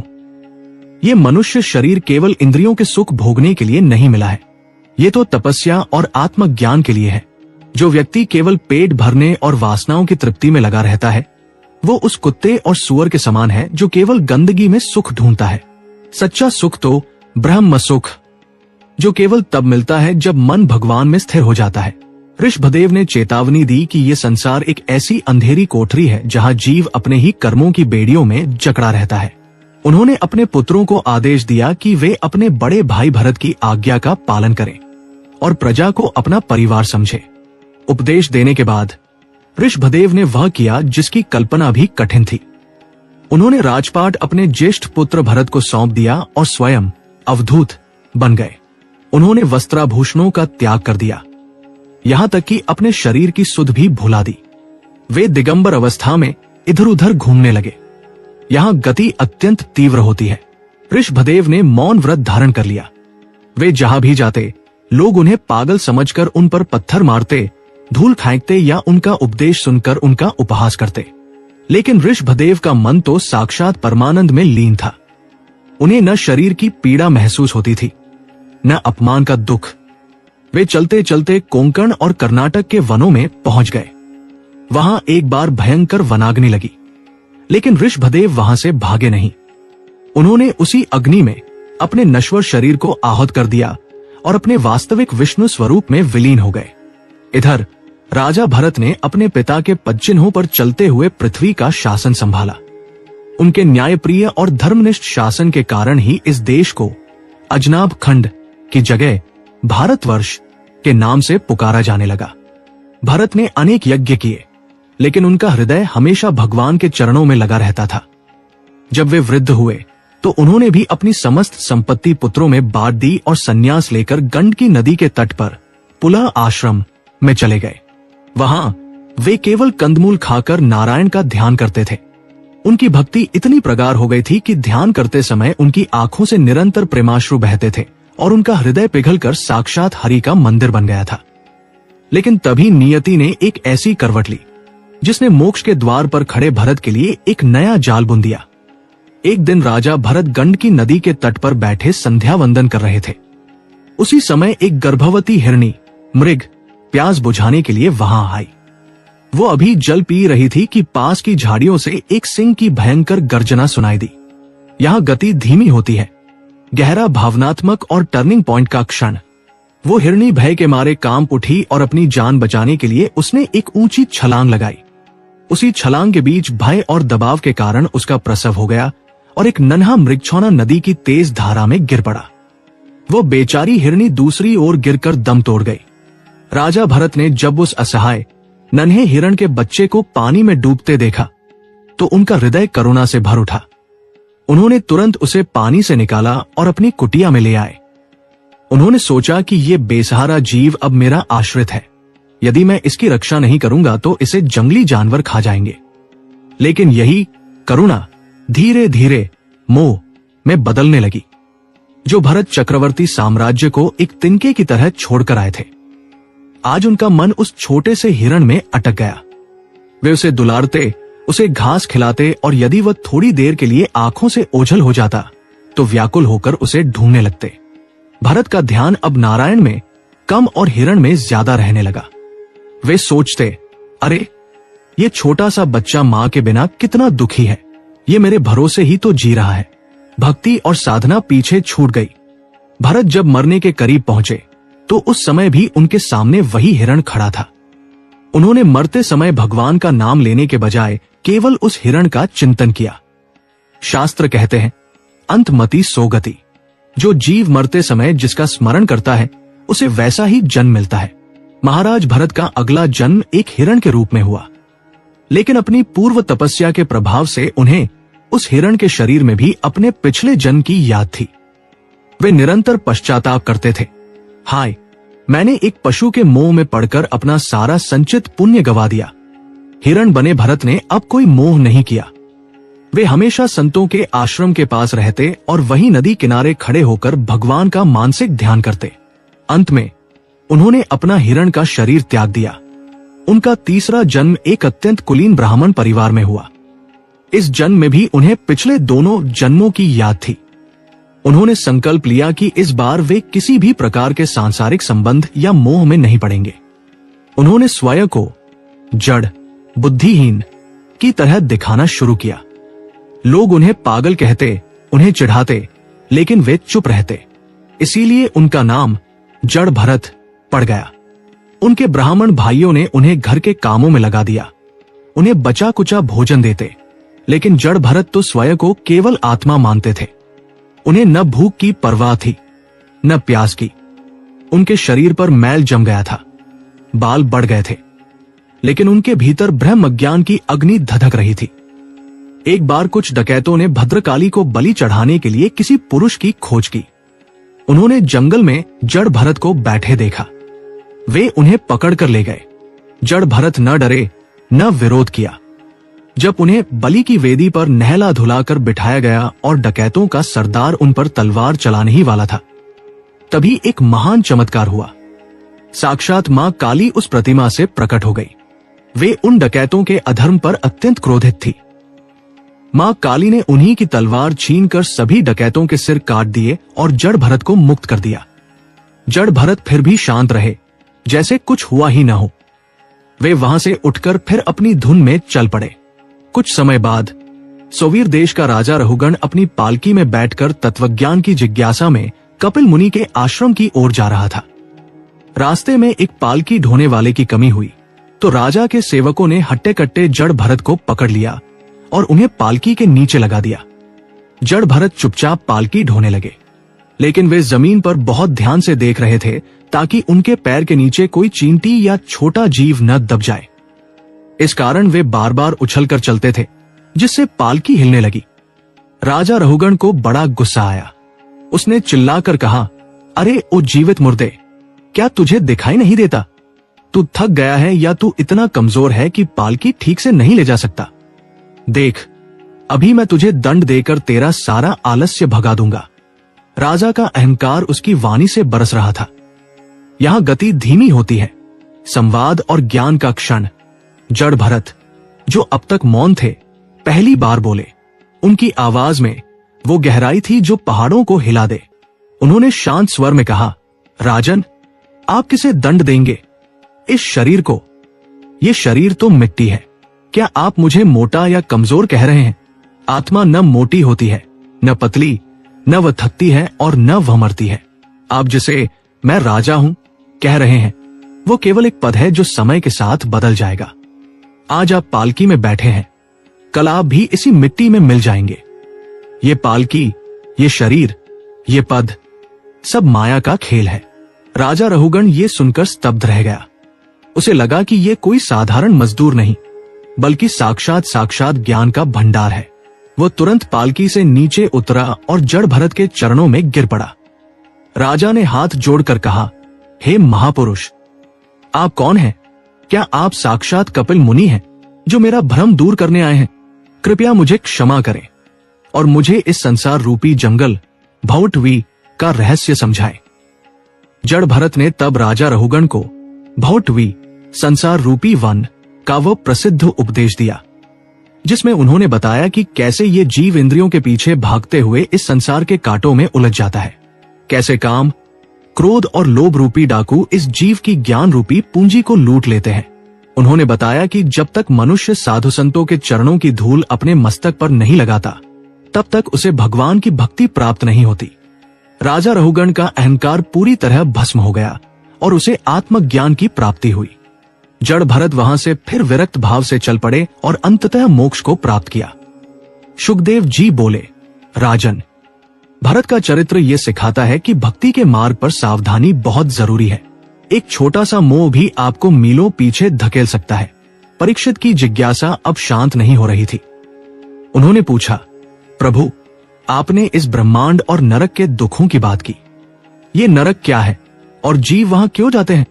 ये मनुष्य शरीर केवल इंद्रियों के सुख भोगने के लिए नहीं मिला है। ये तो तपस्या और आत्मज्ञान के लिए है। जो व्यक्ति केवल पेट भरने और वासनाओं की तृप्ति में लगा रहता है, वो उस कुत्ते और सुअर के समान है जो केवल गंदगी में सुख ढूंढता है। सच्चा सुख तो ब्रह्म सुख, जो केवल तब मिलता है जब मन भगवान में स्थिर हो जाता है। ऋषभदेव ने चेतावनी दी कि ये संसार एक ऐसी अंधेरी कोठरी है जहां जीव अपने ही कर्मों की बेड़ियों में जकड़ा रहता है। उन्होंने अपने पुत्रों को आदेश दिया कि वे अपने बड़े भाई भरत की आज्ञा का पालन करें और प्रजा को अपना परिवार समझे। उपदेश देने के बाद ऋषभदेव ने वह किया जिसकी कल्पना भी कठिन थी। उन्होंने राजपाट अपने ज्येष्ठ पुत्र भरत को सौंप दिया और स्वयं अवधूत बन गए। उन्होंने वस्त्राभूषणों का त्याग कर दिया, यहां तक कि अपने शरीर की सुध भी भुला दी। वे दिगंबर अवस्था में इधर उधर घूमने लगे। यहां गति अत्यंत तीव्र होती है। ऋषभदेव ने मौन व्रत धारण कर लिया। वे जहां भी जाते लोग उन्हें पागल समझकर उन पर पत्थर मारते, धूल फेंकते या उनका उपदेश सुनकर उनका उपहास करते। लेकिन ऋषभदेव का मन तो साक्षात परमानंद में लीन था। उन्हें न शरीर की पीड़ा महसूस होती थी, न अपमान का दुख। वे चलते चलते कोंकण और कर्नाटक के वनों में पहुंच गए। वहां एक बार भयंकर वनाग्नि लगी, लेकिन ऋषभदेव वहां से भागे नहीं। उन्होंने उसी अग्नि में अपने नश्वर शरीर को आहुत कर दिया और अपने वास्तविक विष्णु स्वरूप में विलीन हो गए। इधर राजा भरत ने अपने पिता के पदचिन्हों पर चलते हुए पृथ्वी का शासन संभाला। उनके न्यायप्रिय और धर्मनिष्ठ शासन के कारण ही इस देश को अजनाब खंड की जगह भारतवर्ष के नाम से पुकारा जाने लगा। भरत ने अनेक यज्ञ किए, लेकिन उनका हृदय हमेशा भगवान के चरणों में लगा रहता था। जब वे वृद्ध हुए तो उन्होंने भी अपनी समस्त संपत्ति पुत्रों में बांट दी और संन्यास लेकर गंडकी नदी के तट पर पुला आश्रम में चले गए। वहां वे केवल कंदमूल खाकर नारायण का ध्यान करते थे। उनकी भक्ति इतनी प्रगाढ़ हो गई थी कि ध्यान करते समय उनकी आंखों से निरंतर प्रेमाश्रु बहते थे और उनका हृदय पिघलकर साक्षात हरि का मंदिर बन गया था। लेकिन तभी नियति ने एक ऐसी करवट ली जिसने मोक्ष के द्वार पर खड़े भरत के लिए एक नया जाल बुन दिया। एक दिन राजा भरत गंडकी नदी के तट पर बैठे संध्या वंदन कर रहे थे। उसी समय एक गर्भवती हिरणी मृग प्यास बुझाने के लिए वहां आई। वो अभी जल पी रही थी कि पास की झाड़ियों से एक सिंह की भयंकर गर्जना सुनाई दी। यहां गति धीमी होती है। गहरा भावनात्मक और टर्निंग पॉइंट का क्षण। वो हिरणी भय के मारे कांप उठी और अपनी जान बचाने के लिए उसने एक ऊंची छलांग लगाई। उसी छलांग के बीच भय और दबाव के कारण उसका प्रसव हो गया और एक नन्हा मृगछौना नदी की तेज धारा में गिर पड़ा। वो बेचारी हिरणी दूसरी ओर गिरकर दम तोड़ गई। राजा भरत ने जब उस असहाय नन्हे हिरण के बच्चे को पानी में डूबते देखा तो उनका हृदय करुणा से भर उठा। उन्होंने तुरंत उसे पानी से निकाला और अपनी कुटिया में ले आए। उन्होंने सोचा कि ये बेसहारा जीव अब मेरा आश्रित है। यदि मैं इसकी रक्षा नहीं करूंगा तो इसे जंगली जानवर खा जाएंगे। लेकिन यही करुणा धीरे धीरे मोह में बदलने लगी, जो भरत चक्रवर्ती साम्राज्य को एक तिनके की तरह छोड़कर आए थे। आज उनका मन उस छोटे से हिरण में अटक गया। वे उसे दुलारते, उसे घास खिलाते और यदि वह थोड़ी देर के लिए आंखों से ओझल हो जाता तो व्याकुल होकर उसे ढूंढने लगते। भरत का ध्यान अब नारायण में कम और हिरण में ज्यादा रहने लगा। वे सोचते, अरे ये छोटा सा बच्चा मां के बिना कितना दुखी है। ये मेरे भरोसे ही तो जी रहा है। भक्ति और साधना पीछे छूट गई। भरत जब मरने के करीब पहुंचे तो उस समय भी उनके सामने वही हिरण खड़ा था। उन्होंने मरते समय भगवान का नाम लेने के बजाय केवल उस हिरण का चिंतन किया। शास्त्र कहते हैं, अंतमति सोगति। जो जीव मरते समय जिसका स्मरण करता है उसे वैसा ही जन्म मिलता है। महाराज भरत का अगला जन्म एक हिरण के रूप में हुआ, लेकिन अपनी पूर्व तपस्या के प्रभाव से उन्हें उस हिरण के शरीर में भी अपने पिछले जन्म की याद थी। वे निरंतर पश्चाताप करते थे, हाय मैंने एक पशु के मोह में पड़कर अपना सारा संचित पुण्य गवा दिया। हिरण बने भरत ने अब कोई मोह नहीं किया। वे हमेशा संतों के आश्रम के पास रहते और वहीं नदी किनारे खड़े होकर भगवान का मानसिक ध्यान करते। अंत में उन्होंने अपना हिरण का शरीर त्याग दिया। उनका तीसरा जन्म एक अत्यंत कुलीन ब्राह्मण परिवार में हुआ। इस जन्म में भी उन्हें पिछले दोनों जन्मों की याद थी। उन्होंने संकल्प लिया कि इस बार वे किसी भी प्रकार के सांसारिक संबंध या मोह में नहीं पड़ेंगे। उन्होंने स्वयं को जड़, बुद्धिहीन की तरह दिखाना शुरू किया। लोग उन्हें पागल कहते, उन्हें चिढ़ाते, लेकिन वे चुप रहते। इसीलिए उनका नाम जड़ भरत पड़ गया। उनके ब्राह्मण भाइयों ने उन्हें घर के कामों में लगा दिया, उन्हें बचा कुचा भोजन देते, लेकिन जड़ भरत तो स्वयं को केवल आत्मा मानते थे। उन्हें न भूख की परवाह थी न प्यास की। उनके शरीर पर मैल जम गया था, बाल बढ़ गए थे, लेकिन उनके भीतर ब्रह्म ज्ञान की अग्नि धधक रही थी। एक बार कुछ डकैतों ने भद्रकाली को बलि चढ़ाने के लिए किसी पुरुष की खोज की। उन्होंने जंगल में जड़ भरत को बैठे देखा। वे उन्हें पकड़कर ले गए। जड़ भरत न डरे न विरोध किया। जब उन्हें बलि की वेदी पर नहला धुलाकर बिठाया गया और डकैतों का सरदार उन पर तलवार चलाने ही वाला था, तभी एक महान चमत्कार हुआ। साक्षात मां काली उस प्रतिमा से प्रकट हो गई। वे उन डकैतों के अधर्म पर अत्यंत क्रोधित थी। मां काली ने उन्हीं की तलवार छीनकर सभी डकैतों के सिर काट दिए और जड़ भरत को मुक्त कर दिया। जड़ भरत फिर भी शांत रहे, जैसे कुछ हुआ ही ना हो। वे वहां से उठकर फिर अपनी धुन में चल पड़े। कुछ समय बाद सोवीर देश का राजा रहुगण अपनी पालकी में बैठकर तत्वज्ञान की जिज्ञासा में कपिल मुनि के आश्रम की ओर जा रहा था। रास्ते में एक पालकी ढोने वाले की कमी हुई तो राजा के सेवकों ने हट्टे कट्टे जड़ भरत को पकड़ लिया और उन्हें पालकी के नीचे लगा दिया। जड़ भरत चुपचाप पालकी ढोने लगे, लेकिन वे जमीन पर बहुत ध्यान से देख रहे थे ताकि उनके पैर के नीचे कोई चींटी या छोटा जीव न दब जाए। इस कारण वे बार बार उछलकर चलते थे, जिससे पालकी हिलने लगी। राजा रहुगण को बड़ा गुस्सा आया। उसने चिल्लाकर कहा, अरे ओ जीवित मुर्दे, क्या तुझे दिखाई नहीं देता? तू थक गया है या तू इतना कमजोर है कि पालकी ठीक से नहीं ले जा सकता? देख, अभी मैं तुझे दंड देकर तेरा सारा आलस्य भगा दूंगा। राजा का अहंकार उसकी वाणी से बरस रहा था। यहां गति धीमी होती है, संवाद और ज्ञान का क्षण। जड़ भरत, जो अब तक मौन थे, पहली बार बोले। उनकी आवाज में वो गहराई थी जो पहाड़ों को हिला दे। उन्होंने शांत स्वर में कहा, राजन, आप किसे दंड देंगे? इस शरीर को। ये शरीर तो मिट्टी है। क्या आप मुझे मोटा या कमजोर कह रहे हैं? आत्मा न मोटी होती है, न पतली, न वह थकती है और न वह मरती है। आप जिसे मैं राजा हूं कह रहे हैं, वो केवल एक पद है जो समय के साथ बदल जाएगा। आज आप पालकी में बैठे हैं, कल आप भी इसी मिट्टी में मिल जाएंगे। ये पालकी, ये शरीर, ये पद, सब माया का खेल है। राजा रहुगण ये सुनकर स्तब्ध रह गया। उसे लगा कि ये कोई साधारण मजदूर नहीं, बल्कि साक्षात ज्ञान का भंडार है। वो तुरंत पालकी से नीचे उतरा और जड़ भरत के चरणों में गिर पड़ा। राजा ने हाथ जोड़कर कहा, हे महापुरुष, आप कौन हैं? क्या आप साक्षात कपिल मुनि हैं जो मेरा भ्रम दूर करने आए हैं? कृपया मुझे क्षमा करें और मुझे इस संसार रूपी जंगल भौटवी का रहस्य समझाएं। जड़ भरत ने तब राजा रहुगण को भौटवी, संसार रूपी वन, का वो प्रसिद्ध उपदेश दिया, जिसमें उन्होंने बताया कि कैसे ये जीव इंद्रियों के पीछे भागते हुए इस संसार के कांटों में उलझ जाता है। कैसे काम, क्रोध और लोभ रूपी डाकू इस जीव की ज्ञान रूपी पूंजी को लूट लेते हैं। उन्होंने बताया कि जब तक मनुष्य साधु संतों के चरणों की धूल अपने मस्तक पर नहीं लगाता, तब तक उसे भगवान की भक्ति प्राप्त नहीं होती। राजा रहुगण का अहंकार पूरी तरह भस्म हो गया और उसे आत्मज्ञान की प्राप्ति हुई। जड़ भरत वहां से फिर विरक्त भाव से चल पड़े और अंततः मोक्ष को प्राप्त किया। शुकदेव जी बोले, राजन, भरत का चरित्र ये सिखाता है कि भक्ति के मार्ग पर सावधानी बहुत जरूरी है। एक छोटा सा मोह भी आपको मीलों पीछे धकेल सकता है। परीक्षित की जिज्ञासा अब शांत नहीं हो रही थी। उन्होंने पूछा, प्रभु, आपने इस ब्रह्मांड और नरक के दुखों की बात की। ये नरक क्या है और जीव वहां क्यों जाते हैं?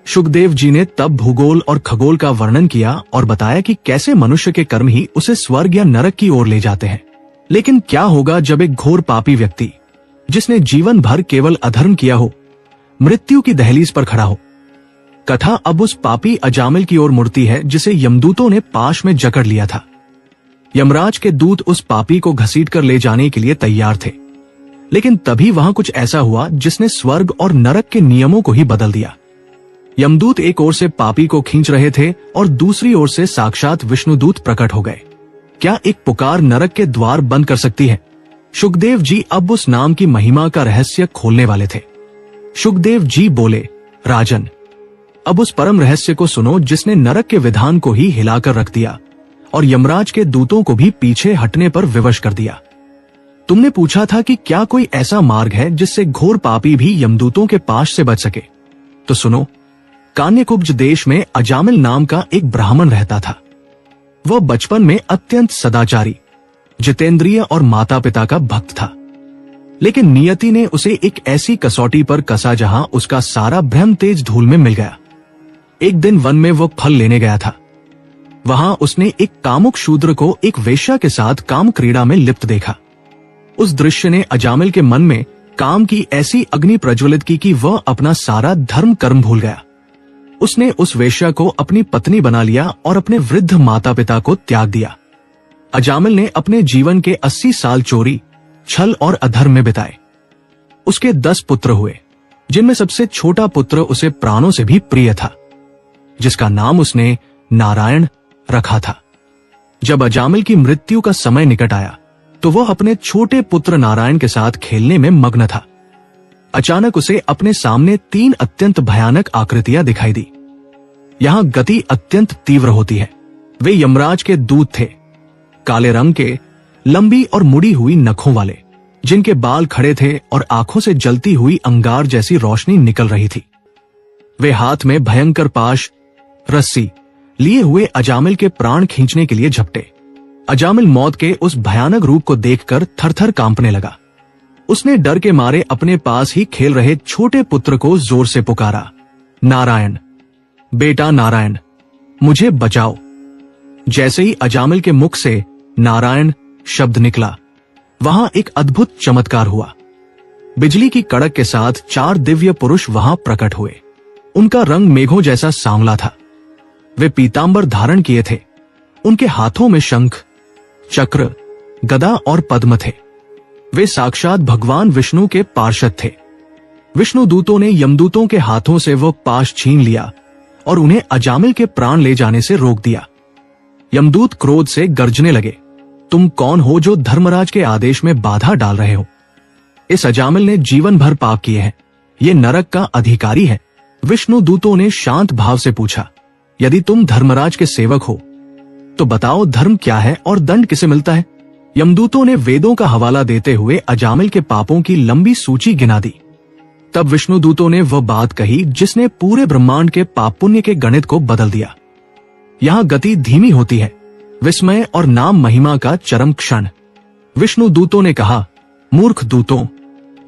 शुकदेव जी ने तब भूगोल और खगोल का वर्णन किया और बताया कि कैसे मनुष्य के कर्म ही उसे स्वर्ग या नरक की ओर ले जाते हैं। लेकिन क्या होगा जब एक घोर पापी व्यक्ति, जिसने जीवन भर केवल अधर्म किया हो, मृत्यु की दहलीज पर खड़ा हो? कथा अब उस पापी अजामिल की ओर मुड़ती है जिसे यमदूतों ने पाश में जकड़ लिया था। यमराज के दूत उस पापी को घसीट कर ले जाने के लिए तैयार थे, लेकिन तभी वहां कुछ ऐसा हुआ जिसने स्वर्ग और नरक के नियमों को ही बदल दिया। यमदूत एक ओर से पापी को खींच रहे थे और दूसरी ओर से साक्षात विष्णुदूत प्रकट हो गए। क्या एक पुकार नरक के द्वार बंद कर सकती है? शुकदेव जी अब उस नाम की महिमा का रहस्य खोलने वाले थे। शुकदेव जी बोले, राजन, अब उस परम रहस्य को सुनो जिसने नरक के विधान को ही हिलाकर रख दिया और यमराज के दूतों को भी पीछे हटने पर विवश कर दिया। तुमने पूछा था कि क्या कोई ऐसा मार्ग है जिससे घोर पापी भी यमदूतों के पाश से बच सके? तो सुनो, कान्यकुब्ज देश में अजामिल नाम का एक ब्राह्मण रहता था। वह बचपन में अत्यंत सदाचारी, जितेंद्रिय और माता पिता का भक्त था। लेकिन नियति ने उसे एक ऐसी कसौटी पर कसा जहां उसका सारा ब्रह्म तेज धूल में मिल गया। एक दिन वन में वो फल लेने गया था। वहां उसने एक कामुक शूद्र को एक वेश्या के साथ काम क्रीड़ा में लिप्त देखा। उस दृश्य ने अजामिल के मन में काम की ऐसी अग्नि प्रज्वलित की कि वह अपना सारा धर्म कर्म भूल गया। उसने उस वेश्या को अपनी पत्नी बना लिया और अपने वृद्ध माता पिता को त्याग दिया। अजामिल ने अपने जीवन के 80 साल चोरी, छल और अधर्म में बिताए। उसके 10 पुत्र हुए, जिनमें सबसे छोटा पुत्र उसे प्राणों से भी प्रिय था, जिसका नाम उसने नारायण रखा था। जब अजामिल की मृत्यु का समय निकट आया तो वह अपने छोटे पुत्र नारायण के साथ खेलने में मग्न था। अचानक उसे अपने सामने 3 अत्यंत भयानक आकृतियां दिखाई दी। यहां गति अत्यंत तीव्र होती है। वे यमराज के दूत थे, काले रंग के, लंबी और मुड़ी हुई नखों वाले, जिनके बाल खड़े थे और आंखों से जलती हुई अंगार जैसी रोशनी निकल रही थी। वे हाथ में भयंकर पाश, रस्सी लिए हुए अजामिल के प्राण खींचने के लिए झपटे। अजामिल मौत के उस भयानक रूप को देखकर थरथर कांपने लगा। उसने डर के मारे अपने पास ही खेल रहे छोटे पुत्र को जोर से पुकारा, नारायण, बेटा नारायण, मुझे बचाओ। जैसे ही अजामिल के मुख से नारायण शब्द निकला, वहां एक अद्भुत चमत्कार हुआ। बिजली की कड़क के साथ 4 दिव्य पुरुष वहां प्रकट हुए। उनका रंग मेघों जैसा सांवला था। वे पीतांबर धारण किए थे। उनके हाथों में शंख, चक्र, गदा और पद्म थे। वे साक्षात भगवान विष्णु के पार्षद थे। विष्णु दूतों ने यमदूतों के हाथों से वो पाश छीन लिया और उन्हें अजामिल के प्राण ले जाने से रोक दिया। यमदूत क्रोध से गर्जने लगे, तुम कौन हो जो धर्मराज के आदेश में बाधा डाल रहे हो? इस अजामिल ने जीवन भर पाप किए हैं, ये नरक का अधिकारी है। विष्णु दूतों ने शांत भाव से पूछा, यदि तुम धर्मराज के सेवक हो तो बताओ धर्म क्या है और दंड किसे मिलता है? यमदूतों ने वेदों का हवाला देते हुए अजामिल के पापों की लंबी सूची गिना दी। तब विष्णु दूतों ने वह बात कही जिसने पूरे ब्रह्मांड के पाप पुण्य के गणित को बदल दिया। यहां गति धीमी होती है, विस्मय और नाम महिमा का चरम क्षण। विष्णु दूतों ने कहा, मूर्ख दूतों,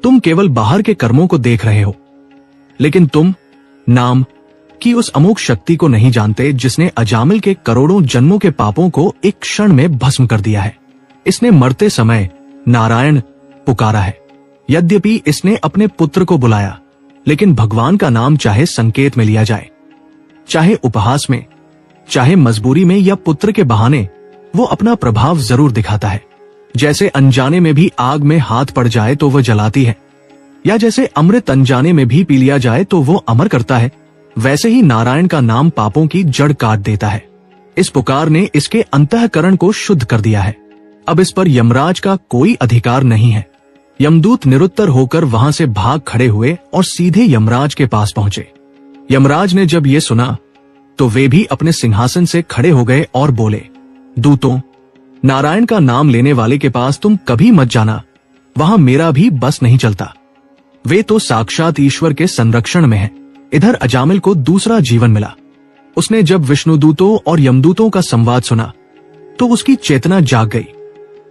तुम केवल बाहर के कर्मों को देख रहे हो, लेकिन तुम नाम की उस अमोघ शक्ति को नहीं जानते जिसने अजामिल के करोड़ों जन्मों के पापों को एक क्षण में भस्म कर दिया है। इसने मरते समय नारायण पुकारा है। यद्यपि इसने अपने पुत्र को बुलाया, लेकिन भगवान का नाम चाहे संकेत में लिया जाए, चाहे उपहास में, चाहे मजबूरी में या पुत्र के बहाने, वो अपना प्रभाव जरूर दिखाता है। जैसे अनजाने में भी आग में हाथ पड़ जाए तो वह जलाती है, या जैसे अमृत अनजाने में भी पी लिया जाए तो वो अमर करता है, वैसे ही नारायण का नाम पापों की जड़ काट देता है। इस पुकार ने इसके अंतःकरण को शुद्ध कर दिया है। अब इस पर यमराज का कोई अधिकार नहीं है। यमदूत निरुत्तर होकर वहां से भाग खड़े हुए और सीधे यमराज के पास पहुंचे। यमराज ने जब ये सुना तो वे भी अपने सिंहासन से खड़े हो गए और बोले, दूतों, नारायण का नाम लेने वाले के पास तुम कभी मत जाना, वहां मेरा भी बस नहीं चलता। वे तो साक्षात ईश्वर के संरक्षण में हैं। इधर अजामिल को दूसरा जीवन मिला। उसने जब विष्णुदूतों और यमदूतों का संवाद सुना तो उसकी चेतना जाग गई।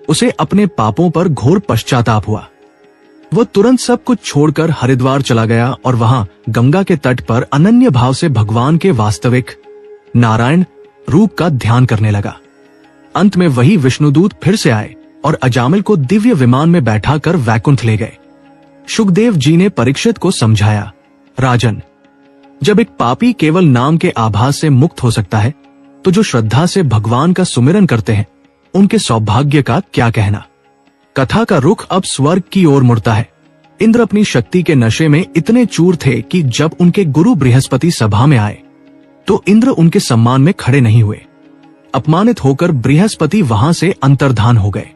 उसे अपने पापों पर घोर पश्चाताप हुआ। वह तुरंत सब कुछ छोड़कर हरिद्वार चला गया और वहां गंगा के तट पर अनन्य भाव से भगवान के वास्तविक नारायण रूप का ध्यान करने लगा। अंत में वही विष्णुदूत फिर से आए और अजामिल को दिव्य विमान में बैठाकर वैकुंठ ले गए। शुकदेव जी ने परीक्षित को समझाया, राजन, जब एक पापी केवल नाम के आभास से मुक्त हो सकता है, तो जो श्रद्धा से भगवान का सुमिरन करते हैं उनके सौभाग्य का क्या कहना। कथा का रुख अब स्वर्ग की ओर मुड़ता है। इंद्र अपनी शक्ति के नशे में इतने चूर थे कि जब उनके गुरु बृहस्पति सभा में आए तो इंद्र उनके सम्मान में खड़े नहीं हुए। अपमानित होकर बृहस्पति वहां से अंतर्धान हो गए।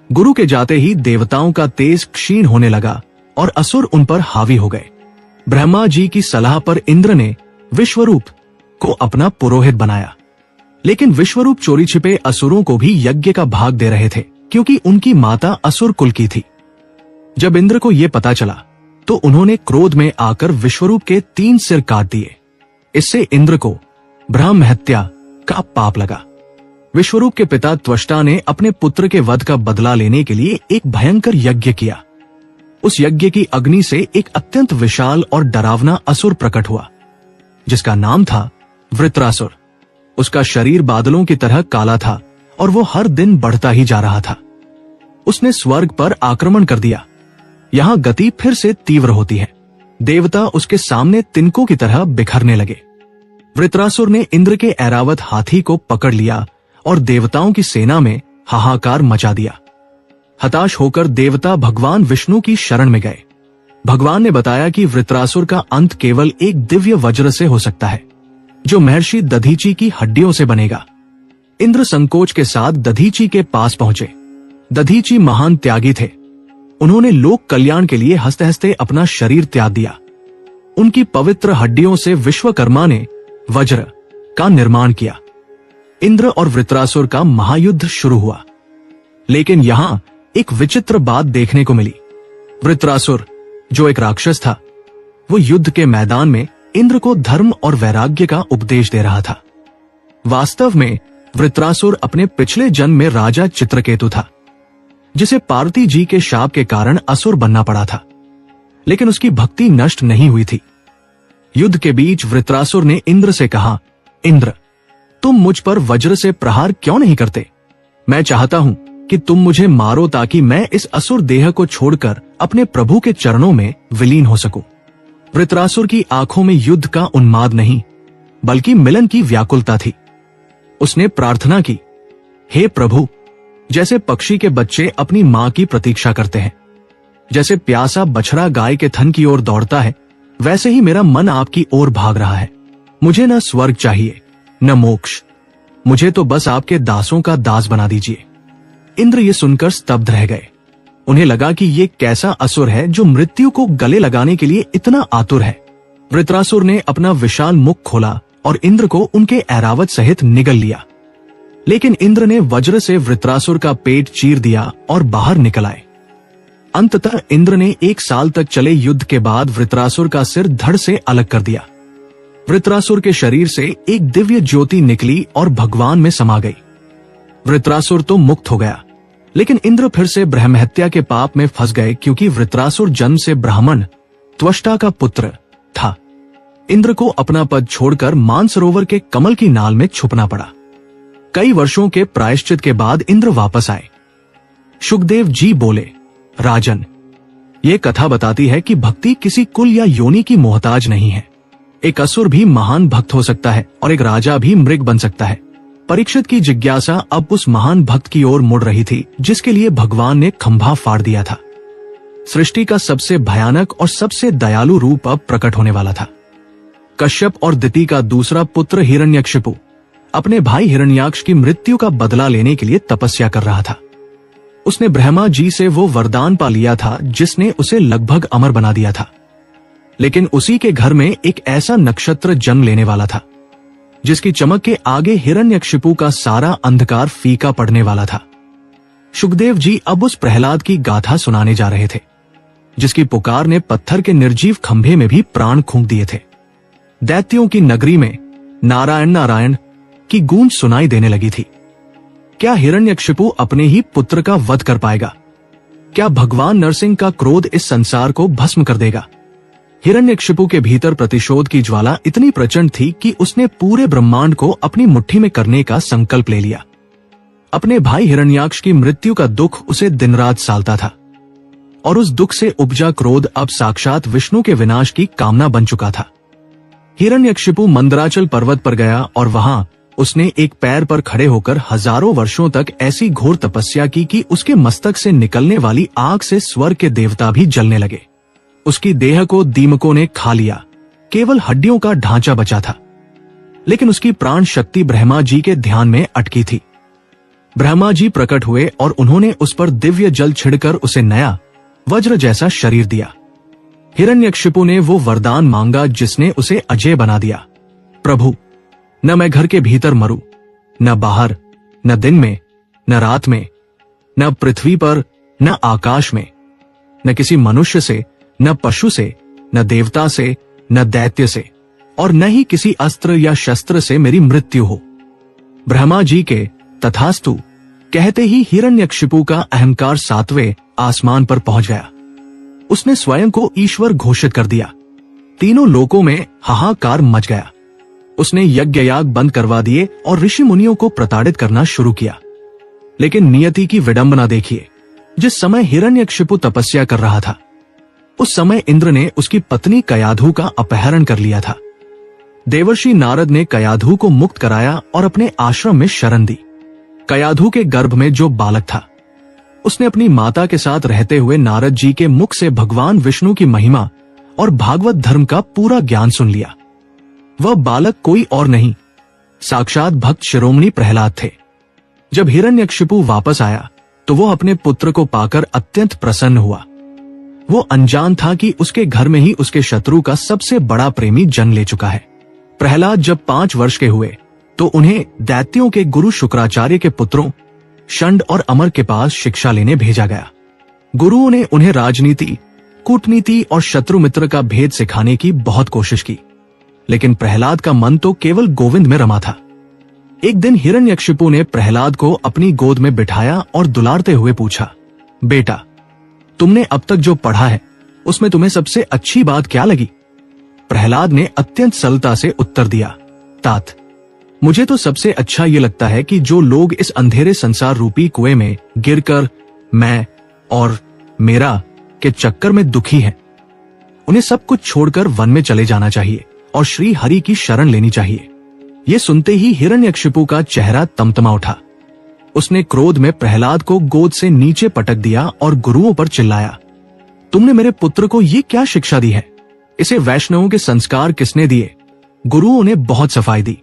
गुरु के जाते ही देवताओं का तेज क्षीण होने लगा और असुर उन पर हावी हो गए। ब्रह्मा जी की सलाह पर इंद्र ने विश्वरूप को अपना पुरोहित बनाया, लेकिन विश्वरूप चोरी छिपे असुरों को भी यज्ञ का भाग दे रहे थे, क्योंकि उनकी माता असुर कुल की थी। जब इंद्र को यह पता चला तो उन्होंने क्रोध में आकर विश्वरूप के 3 सिर काट दिए। इससे इंद्र को ब्रह्म हत्या का पाप लगा। विश्वरूप के पिता त्वष्टा ने अपने पुत्र के वध का बदला लेने के लिए एक भयंकर यज्ञ किया। उस यज्ञ की अग्नि से एक अत्यंत विशाल और डरावना असुर प्रकट हुआ, जिसका नाम था वृत्रासुर। उसका शरीर बादलों की तरह काला था और वो हर दिन बढ़ता ही जा रहा था। उसने स्वर्ग पर आक्रमण कर दिया। यहां गति फिर से तीव्र होती है। देवता उसके सामने तिनकों की तरह बिखरने लगे। वृत्रासुर ने इंद्र के ऐरावत हाथी को पकड़ लिया और देवताओं की सेना में हाहाकार मचा दिया। हताश होकर देवता भगवान विष्णु की शरण में गए। भगवान ने बताया कि वृत्रासुर का अंत केवल एक दिव्य वज्र से हो सकता है, जो महर्षि दधीची की हड्डियों से बनेगा। इंद्र संकोच के साथ दधीची के पास पहुंचे। दधीची महान त्यागी थे। उन्होंने लोक कल्याण के लिए हंसते हंसते अपना शरीर त्याग दिया। उनकी पवित्र हड्डियों से विश्वकर्मा ने वज्र का निर्माण किया। इंद्र और वृत्रासुर का महायुद्ध शुरू हुआ। लेकिन यहां एक विचित्र बात देखने को मिली। वृत्रासुर, जो एक राक्षस था, वो युद्ध के मैदान में इंद्र को धर्म और वैराग्य का उपदेश दे रहा था। वास्तव में वृत्रासुर अपने पिछले जन्म में राजा चित्रकेतु था, जिसे पार्वती जी के शाप के कारण असुर बनना पड़ा था। लेकिन उसकी भक्ति नष्ट नहीं हुई थी। युद्ध के बीच वृत्रासुर ने इंद्र से कहा, इंद्र, तुम मुझ पर वज्र से प्रहार क्यों नहीं करते? मैं चाहता हूं कि तुम मुझे मारो ताकि मैं इस असुर देह को छोड़कर अपने प्रभु के चरणों में विलीन हो सकूं। वृत्रासुर की आंखों में युद्ध का उन्माद नहीं, बल्कि मिलन की व्याकुलता थी। उसने प्रार्थना की, हे प्रभु, जैसे पक्षी के बच्चे अपनी मां की प्रतीक्षा करते हैं, जैसे प्यासा बछड़ा गाय के थन की ओर दौड़ता है, वैसे ही मेरा मन आपकी ओर भाग रहा है। मुझे न स्वर्ग चाहिए न मोक्ष, मुझे तो बस आपके दासों का दास बना दीजिए। इंद्र ये सुनकर स्तब्ध रह गए। उन्हें लगा कि ये कैसा असुर है जो मृत्यु को गले लगाने के लिए इतना आतुर है। वृत्रासुर ने अपना विशाल मुख खोला और इंद्र को उनके ऐरावत सहित निगल लिया। लेकिन इंद्र ने वज्र से वृत्रासुर का पेट चीर दिया और बाहर निकल आए। अंततः इंद्र ने 1 साल तक चले युद्ध के बाद वृत्रासुर का सिर धड़ से अलग कर दिया। वृत्रासुर के शरीर से एक दिव्य ज्योति निकली और भगवान में समा गई। वृत्रासुर तो मुक्त हो गया, लेकिन इंद्र फिर से ब्रह्महत्या के पाप में फंस गए, क्योंकि वृत्रासुर जन्म से ब्राह्मण त्वष्टा का पुत्र था। इंद्र को अपना पद छोड़कर मानसरोवर के कमल की नाल में छुपना पड़ा। कई वर्षों के प्रायश्चित के बाद इंद्र वापस आए। शुकदेव जी बोले, राजन, ये कथा बताती है कि भक्ति किसी कुल या योनि की मोहताज नहीं है। एक असुर भी महान भक्त हो सकता है और एक राजा भी मृग बन सकता है। परीक्षित की जिज्ञासा अब उस महान भक्त की ओर मुड़ रही थी, जिसके लिए भगवान ने खंभा फाड़ दिया था। सृष्टि का सबसे भयानक और सबसे दयालु रूप अब प्रकट होने वाला था। कश्यप और दिति का दूसरा पुत्र हिरण्यकशिपु अपने भाई हिरण्याक्ष की मृत्यु का बदला लेने के लिए तपस्या कर रहा था। उसने ब्रह्मा जी से वो वरदान पा लिया था जिसने उसे लगभग अमर बना दिया था। लेकिन उसी के घर में एक ऐसा नक्षत्र जन्म लेने वाला था जिसकी चमक के आगे हिरण्यकशिपु का सारा अंधकार फीका पड़ने वाला था। शुकदेव जी अब उस प्रहलाद की गाथा सुनाने जा रहे थे, जिसकी पुकार ने पत्थर के निर्जीव खंभे में भी प्राण फूंक दिए थे। दैत्यों की नगरी में नारायण नारायण की गूंज सुनाई देने लगी थी। क्या हिरण्यकशिपु अपने ही पुत्र का वध कर पाएगा? क्या भगवान नरसिंह का क्रोध इस संसार को भस्म कर देगा? हिरण्यकशिपु के भीतर प्रतिशोध की ज्वाला इतनी प्रचंड थी कि उसने पूरे ब्रह्मांड को अपनी मुट्ठी में करने का संकल्प ले लिया। अपने भाई हिरण्याक्ष की मृत्यु का दुख उसे दिन रात सालता था, और उस दुख से उपजा क्रोध अब साक्षात विष्णु के विनाश की कामना बन चुका था। हिरण्यकशिपु मंदराचल पर्वत पर गया और वहां उसने एक पैर पर खड़े होकर हजारों वर्षों तक ऐसी घोर तपस्या की कि उसके मस्तक से निकलने वाली आग से स्वर्ग के देवता भी जलने लगे। उसकी देह को दीमकों ने खा लिया, केवल हड्डियों का ढांचा बचा था। लेकिन उसकी प्राण शक्ति ब्रह्मा जी के ध्यान में अटकी थी। ब्रह्मा जी प्रकट हुए और उन्होंने उस पर दिव्य जल छिड़कर उसे नया वज्र जैसा शरीर दिया। हिरण्यकशिपु ने वो वरदान मांगा जिसने उसे अजय बना दिया। प्रभु, न मैं घर के भीतर मरूं, न बाहर, न दिन में, न रात में, न पृथ्वी पर, न आकाश में, न किसी मनुष्य से, न पशु से, न देवता से, न दैत्य से, और न ही किसी अस्त्र या शस्त्र से मेरी मृत्यु हो। ब्रह्मा जी के तथास्तु कहते ही हिरण्यकशिपु का अहंकार 7वें आसमान पर पहुंच गया। उसने स्वयं को ईश्वर घोषित कर दिया। तीनों लोकों में हाहाकार मच गया। उसने यज्ञ याग बंद करवा दिए और ऋषि मुनियों को प्रताड़ित करना शुरू किया। लेकिन नियति की विडंबना देखिए। जिस समय हिरण्यकशिपु तपस्या कर रहा था, उस समय इंद्र ने उसकी पत्नी कयाधु का अपहरण कर लिया था। देवर्षि नारद ने कयाधु को मुक्त कराया और अपने आश्रम में शरण दी। कयाधु के गर्भ में जो बालक था उसने अपनी माता के साथ रहते हुए नारद जी के मुख से भगवान विष्णु की महिमा और भागवत धर्म का पूरा ज्ञान सुन लिया। वह बालक कोई और नहीं, साक्षात भक्त शिरोमणि प्रहलाद थे। जब हिरण्यकशिपु वापस आया तो वो अपने पुत्र को पाकर अत्यंत प्रसन्न हुआ। वो अनजान था कि उसके घर में ही उसके शत्रु का सबसे बड़ा प्रेमी जन्म ले चुका है। प्रहलाद जब 5 वर्ष के हुए तो उन्हें दैत्यों के गुरु शुक्राचार्य के पुत्रों शंड और अमर के पास शिक्षा लेने भेजा गया। गुरुओं ने उन्हें राजनीति, कूटनीति और शत्रु मित्र का भेद सिखाने की बहुत कोशिश की, लेकिन प्रहलाद का मन तो केवल गोविंद में रमा था। एक दिन हिरण्यकशिपु ने प्रहलाद को अपनी गोद में बिठाया और दुलारते हुए पूछा, बेटा, तुमने अब तक जो पढ़ा है उसमें तुम्हें सबसे अच्छी बात क्या लगी? प्रहलाद ने अत्यंत सरलता से उत्तर दिया, तात, मुझे तो सबसे अच्छा ये लगता है कि जो लोग इस अंधेरे संसार रूपी कुएं में गिरकर मैं और मेरा के चक्कर में दुखी हैं, उन्हें सब कुछ छोड़कर वन में चले जाना चाहिए और श्री हरि की शरण लेनी चाहिए। ये सुनते ही हिरण्यकशिपु का चेहरा तमतमा उठा। उसने क्रोध में प्रहलाद को गोद से नीचे पटक दिया और गुरुओं पर चिल्लाया, तुमने मेरे पुत्र को ये क्या शिक्षा दी है? इसे वैष्णवों के संस्कार किसने दिए? गुरुओं ने बहुत सफाई दी,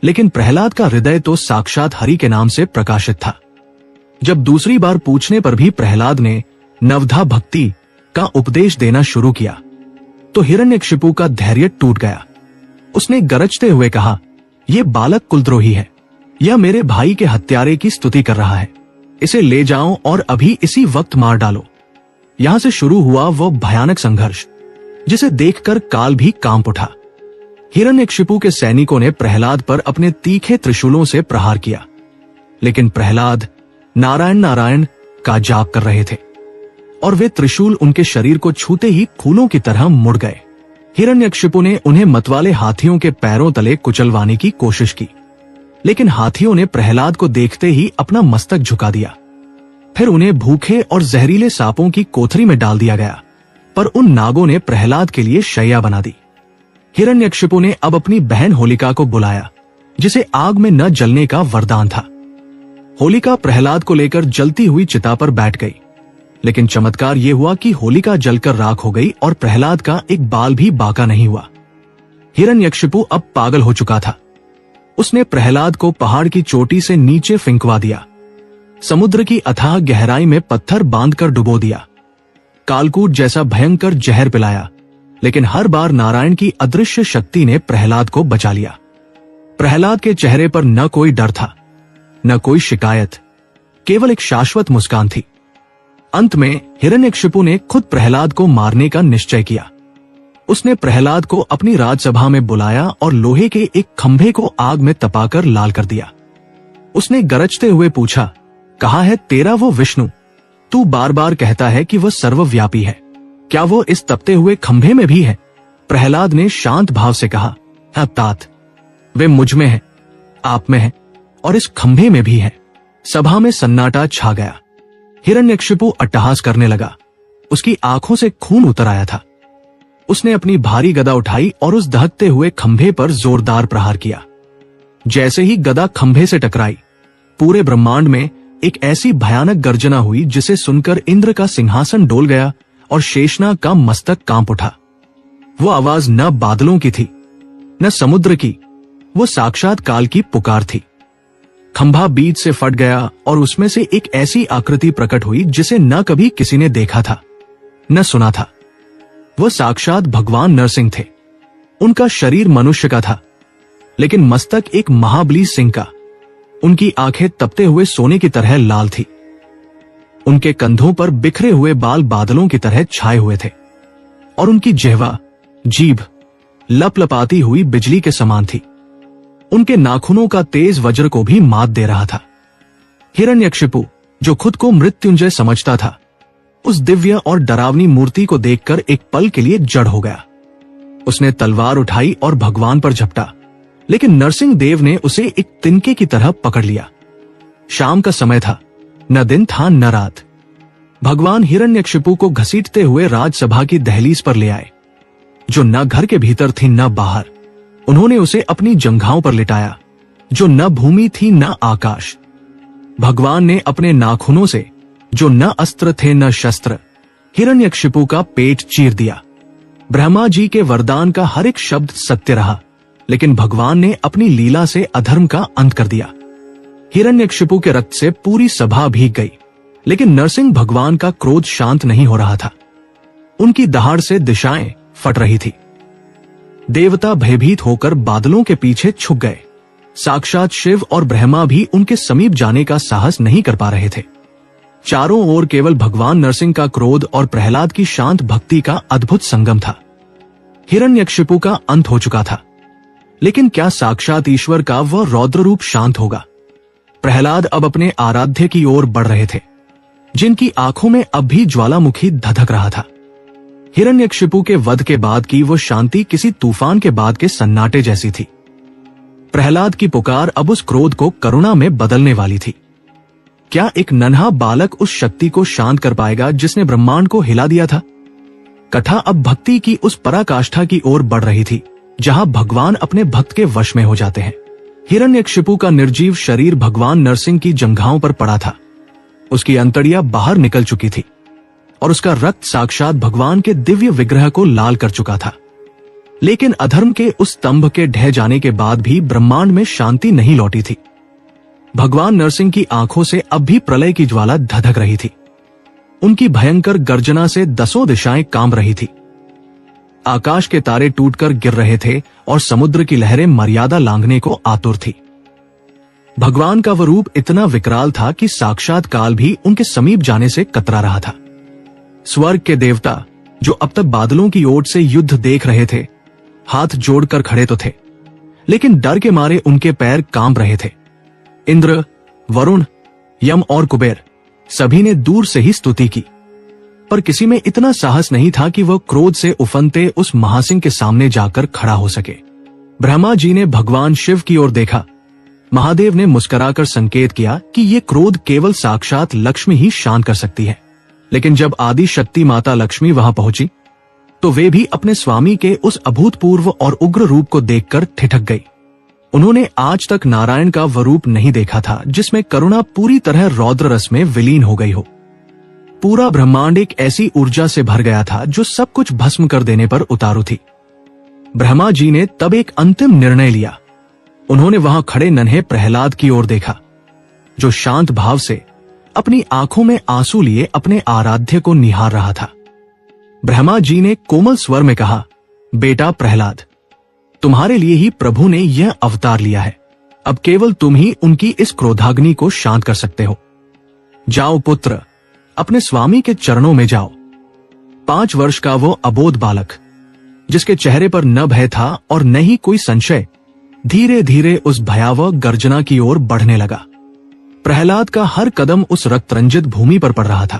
लेकिन प्रहलाद का हृदय तो साक्षात हरि के नाम से प्रकाशित था। जब दूसरी बार पूछने पर भी प्रहलाद ने नवधा भक्ति का उपदेश देना शुरू किया तो हिरण्यकशिपु का धैर्य टूट गया। उसने गरजते हुए कहा, यह बालक कुलद्रोही है, यह मेरे भाई के हत्यारे की स्तुति कर रहा है, इसे ले जाओ और अभी इसी वक्त मार डालो। यहां से शुरू हुआ वह भयानक संघर्ष जिसे देखकर काल भी कांप उठा। हिरण्यकशिपु के सैनिकों ने प्रहलाद पर अपने तीखे त्रिशूलों से प्रहार किया, लेकिन प्रहलाद नारायण नारायण का जाप कर रहे थे और वे त्रिशूल उनके शरीर को छूते ही फूलों की तरह मुड़ गए। हिरण्यकशिपु ने उन्हें मतवाले हाथियों के पैरों तले कुचलवाने की कोशिश की, लेकिन हाथियों ने प्रहलाद को देखते ही अपना मस्तक झुका दिया। फिर उन्हें भूखे और जहरीले सांपों की कोठरी में डाल दिया गया, पर उन नागों ने प्रहलाद के लिए शैया बना दी। हिरण्यकशिपु ने अब अपनी बहन होलिका को बुलाया, जिसे आग में न जलने का वरदान था। होलिका प्रहलाद को लेकर जलती हुई चिता पर बैठ गई, लेकिन चमत्कार यह हुआ कि होलिका जलकर राख हो गई और प्रहलाद का एक बाल भी बाका नहीं हुआ। हिरण्यकशिपु अब पागल हो चुका था। उसने प्रहलाद को पहाड़ की चोटी से नीचे फिंकवा दिया, समुद्र की अथाह गहराई में पत्थर बांधकर डुबो दिया, कालकूट जैसा भयंकर जहर पिलाया, लेकिन हर बार नारायण की अदृश्य शक्ति ने प्रहलाद को बचा लिया। प्रहलाद के चेहरे पर न कोई डर था, न कोई शिकायत, केवल एक शाश्वत मुस्कान थी। अंत में हिरण्यकशिपु ने खुद प्रहलाद को मारने का निश्चय किया। उसने प्रहलाद को अपनी राजसभा में बुलाया और लोहे के एक खंभे को आग में तपाकर लाल कर दिया। उसने गरजते हुए पूछा, कहा है तेरा वो विष्णु? तू बार बार कहता है कि वह सर्वव्यापी है, क्या वो इस तपते हुए खंभे में भी है? प्रहलाद ने शांत भाव से कहा, हाँ तात, वे मुझ में है, आप में है और इस खंभे में भी है। सभा में सन्नाटा छा गया। हिरण्यकशिपु अट्टहास करने लगा। उसकी आंखों से खून उतर आया था। उसने अपनी भारी गदा उठाई और उस दहकते हुए खंभे पर जोरदार प्रहार किया। जैसे ही गदा खंभे से टकराई, पूरे ब्रह्मांड में एक ऐसी भयानक गर्जना हुई जिसे सुनकर इंद्र का सिंहासन डोल गया और शेषनाग का मस्तक कांप उठा। वो आवाज न बादलों की थी, न समुद्र की, वो साक्षात काल की पुकार थी। खंभा बीच से फट गया और उसमें से एक ऐसी आकृति प्रकट हुई जिसे न कभी किसी ने देखा था, न सुना था। वह साक्षात भगवान नरसिंह थे। उनका शरीर मनुष्य का था, लेकिन मस्तक एक महाबली सिंह का। उनकी आंखें तपते हुए सोने की तरह लाल थी। उनके कंधों पर बिखरे हुए बाल बादलों की तरह छाए हुए थे और उनकी जिह्वा, जीभ लपलपाती हुई बिजली के समान थी। उनके नाखूनों का तेज वज्र को भी मात दे रहा था। हिरण्यकशिपु, जो खुद को मृत्युंजय समझता था, उस दिव्य और डरावनी मूर्ति को देखकर एक पल के लिए जड़ हो गया। उसने तलवार उठाई और भगवान पर झपटा, लेकिन नरसिंह देव ने उसे एक तिनके की तरह पकड़ लिया। शाम का समय था, न दिन था न रात। भगवान हिरण्यकशिपु को घसीटते हुए राजसभा की दहलीज पर ले आए, जो न घर के भीतर थी न बाहर। उन्होंने उसे अपनी जंघाओं पर लिटाया, जो न भूमि थी न आकाश। भगवान ने अपने नाखूनों से जो न अस्त्र थे न शस्त्र, हिरण्यकशिपु का पेट चीर दिया। ब्रह्मा जी के वरदान का हर एक शब्द सत्य रहा, लेकिन भगवान ने अपनी लीला से अधर्म का अंत कर दिया। हिरण्यकशिपु के रक्त से पूरी सभा भीग गई, लेकिन नरसिंह भगवान का क्रोध शांत नहीं हो रहा था। उनकी दहाड़ से दिशाएं फट रही थी। देवता भयभीत होकर बादलों के पीछे छुप गए। साक्षात शिव और ब्रह्मा भी उनके समीप जाने का साहस नहीं कर पा रहे थे। चारों ओर केवल भगवान नरसिंह का क्रोध और प्रहलाद की शांत भक्ति का अद्भुत संगम था। हिरण्यकशिपु का अंत हो चुका था, लेकिन क्या साक्षात ईश्वर का वह रौद्र रूप शांत होगा? प्रहलाद अब अपने आराध्य की ओर बढ़ रहे थे, जिनकी आंखों में अब भी ज्वालामुखी धधक रहा था। हिरण्यकशिपु के वध के बाद की वो शांति किसी तूफान के बाद के सन्नाटे जैसी थी। प्रहलाद की पुकार अब उस क्रोध को करुणा में बदलने वाली थी। क्या एक नन्हा बालक उस शक्ति को शांत कर पाएगा जिसने ब्रह्मांड को हिला दिया था? कथा अब भक्ति की उस पराकाष्ठा की ओर बढ़ रही थी, जहां भगवान अपने भक्त के वश में हो जाते हैं। हिरण्यकशिपु का निर्जीव शरीर भगवान नरसिंह की जंघाओं पर पड़ा था। उसकी अंतड़ियां बाहर निकल चुकी थी और उसका रक्त साक्षात भगवान के दिव्य विग्रह को लाल कर चुका था। लेकिन अधर्म के उस स्तंभ के ढह जाने के बाद भी ब्रह्मांड में शांति नहीं लौटी थी। भगवान नरसिंह की आंखों से अब भी प्रलय की ज्वाला धधक रही थी। उनकी भयंकर गर्जना से दसों दिशाएं कांप रही थी। आकाश के तारे टूटकर गिर रहे थे और समुद्र की लहरें मर्यादा लांघने को आतुर थी। भगवान का वह रूप इतना विकराल था कि साक्षात काल भी उनके समीप जाने से कतरा रहा था। स्वर्ग के देवता, जो अब तक बादलों की ओट से युद्ध देख रहे थे, हाथ जोड़कर खड़े तो थे, लेकिन डर के मारे उनके पैर कांप रहे थे। इंद्र, वरुण, यम और कुबेर सभी ने दूर से ही स्तुति की, पर किसी में इतना साहस नहीं था कि वह क्रोध से उफनते उस महासिंह के सामने जाकर खड़ा हो सके। ब्रह्मा जी ने भगवान शिव की ओर देखा। महादेव ने मुस्कुराकर संकेत किया कि ये क्रोध केवल साक्षात लक्ष्मी ही शांत कर सकती है। लेकिन जब आदि शक्ति माता लक्ष्मी वहां पहुंची, तो वे भी अपने स्वामी के उस अभूतपूर्व और उग्र रूप को देखकर ठिठक गई। उन्होंने आज तक नारायण का वह रूप नहीं देखा था जिसमें करुणा पूरी तरह रौद्र रस में विलीन हो गई हो। पूरा ब्रह्मांड एक ऐसी ऊर्जा से भर गया था जो सब कुछ भस्म कर देने पर उतारू थी। ब्रह्मा जी ने तब एक अंतिम निर्णय लिया। उन्होंने वहां खड़े नन्हे प्रहलाद की ओर देखा, जो शांत भाव से अपनी आंखों में आंसू लिए अपने आराध्य को निहार रहा था। ब्रह्मा जी ने कोमल स्वर में कहा, बेटा प्रहलाद, तुम्हारे लिए ही प्रभु ने यह अवतार लिया है। अब केवल तुम ही उनकी इस क्रोधाग्नि को शांत कर सकते हो। जाओ पुत्र, अपने स्वामी के चरणों में जाओ। 5 वर्ष का वो अबोध बालक, जिसके चेहरे पर न भय था और न ही कोई संशय, धीरे धीरे उस भयावह गर्जना की ओर बढ़ने लगा। प्रहलाद का हर कदम उस रक्तरंजित भूमि पर पड़ रहा था,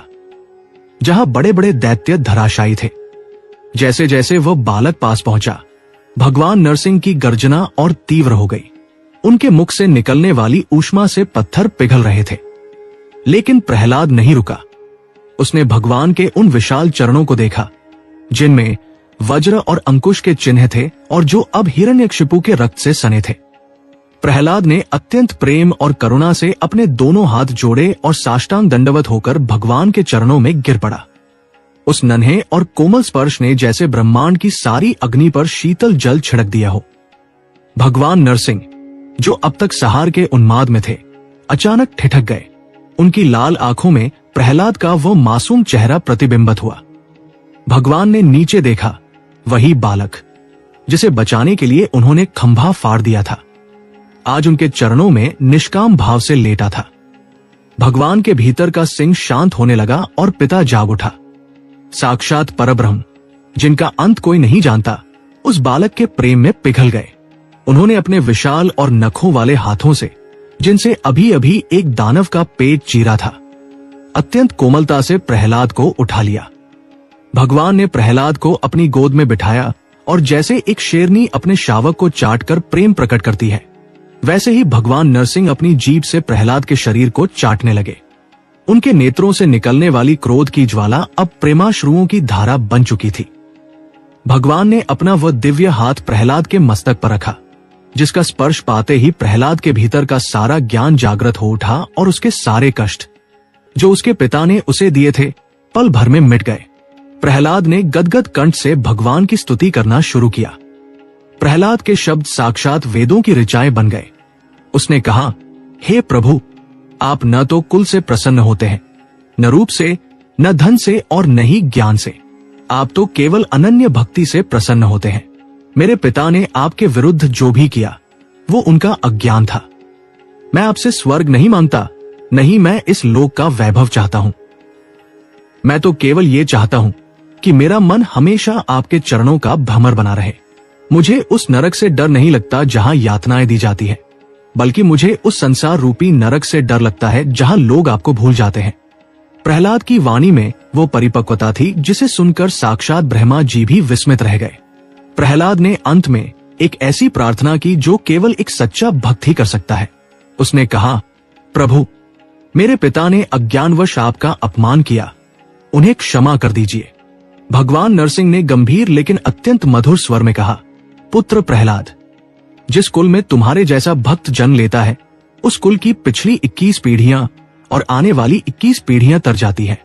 जहां बड़े बड़े दैत्य धराशायी थे। जैसे जैसे वह बालक पास पहुंचा, भगवान नरसिंह की गर्जना और तीव्र हो गई। उनके मुख से निकलने वाली ऊष्मा से पत्थर पिघल रहे थे। लेकिन प्रहलाद नहीं रुका। उसने भगवान के उन विशाल चरणों को देखा, जिनमें वज्र और अंकुश के चिन्ह थे और जो अब हिरण्यकशिपु के रक्त से सने थे। प्रहलाद ने अत्यंत प्रेम और करुणा से अपने दोनों हाथ जोड़े और साष्टांग दंडवत होकर भगवान के चरणों में गिर पड़ा। उस नन्हे और कोमल स्पर्श ने जैसे ब्रह्मांड की सारी अग्नि पर शीतल जल छिड़क दिया हो। भगवान नरसिंह, जो अब तक सहार के उन्माद में थे, अचानक ठिठक गए। उनकी लाल आंखों में प्रहलाद का वो मासूम चेहरा प्रतिबिंबित हुआ। भगवान ने नीचे देखा, वही बालक जिसे बचाने के लिए उन्होंने खंभा फाड़ दिया था, आज उनके चरणों में निष्काम भाव से लेटा था। भगवान के भीतर का सिंह शांत होने लगा और पिता जाग उठा। साक्षात परब्रह्म, जिनका अंत कोई नहीं जानता, उस बालक के प्रेम में पिघल गए। उन्होंने अपने विशाल और नखों वाले हाथों से, जिनसे अभी अभी एक दानव का पेट चीरा था, अत्यंत कोमलता से प्रहलाद को उठा लिया। भगवान ने प्रहलाद को अपनी गोद में बिठाया और जैसे एक शेरनी अपने शावक को चाटकर प्रेम प्रकट करती है, वैसे ही भगवान नरसिंह अपनी जीभ से प्रहलाद के शरीर को चाटने लगे। उनके नेत्रों से निकलने वाली क्रोध की ज्वाला अब प्रेमाश्रुओं की धारा बन चुकी थी। भगवान ने अपना वह दिव्य हाथ प्रहलाद के मस्तक पर रखा, जिसका स्पर्श पाते ही प्रहलाद के भीतर का सारा ज्ञान जागृत हो उठा और उसके सारे कष्ट, जो उसके पिता ने उसे दिए थे पल भर में मिट गए। प्रहलाद ने गदगद कंठ से भगवान की स्तुति करना शुरू किया। प्रहलाद के शब्द साक्षात वेदों की ऋचाएं बन गए। उसने कहा, हे प्रभु, आप न तो कुल से प्रसन्न होते हैं, न रूप से, न धन से और न ही ज्ञान से। आप तो केवल अनन्य भक्ति से प्रसन्न होते हैं। मेरे पिता ने आपके विरुद्ध जो भी किया वो उनका अज्ञान था। मैं आपसे स्वर्ग नहीं मांगता, नहीं मैं इस लोक का वैभव चाहता हूं। मैं तो केवल ये चाहता हूं कि मेरा मन हमेशा आपके चरणों का भ्रमर बना रहे। मुझे उस नरक से डर नहीं लगता जहां यातनाएं दी जाती है, बल्कि मुझे उस संसार रूपी नरक से डर लगता है जहां लोग आपको भूल जाते हैं। प्रहलाद की वाणी में वो परिपक्वता थी जिसे सुनकर साक्षात ब्रह्मा जी भी विस्मित रह गए। प्रहलाद ने अंत में एक ऐसी प्रार्थना की जो केवल एक सच्चा भक्त ही कर सकता है। उसने कहा, प्रभु, मेरे पिता ने अज्ञानवश आपका अपमान किया, उन्हें क्षमा कर दीजिए। भगवान नरसिंह ने गंभीर लेकिन अत्यंत मधुर स्वर में कहा, पुत्र प्रहलाद, जिस कुल में तुम्हारे जैसा भक्त जन्म लेता है उस कुल की पिछली 21 पीढ़ियां और आने वाली 21 पीढ़ियां तर जाती हैं।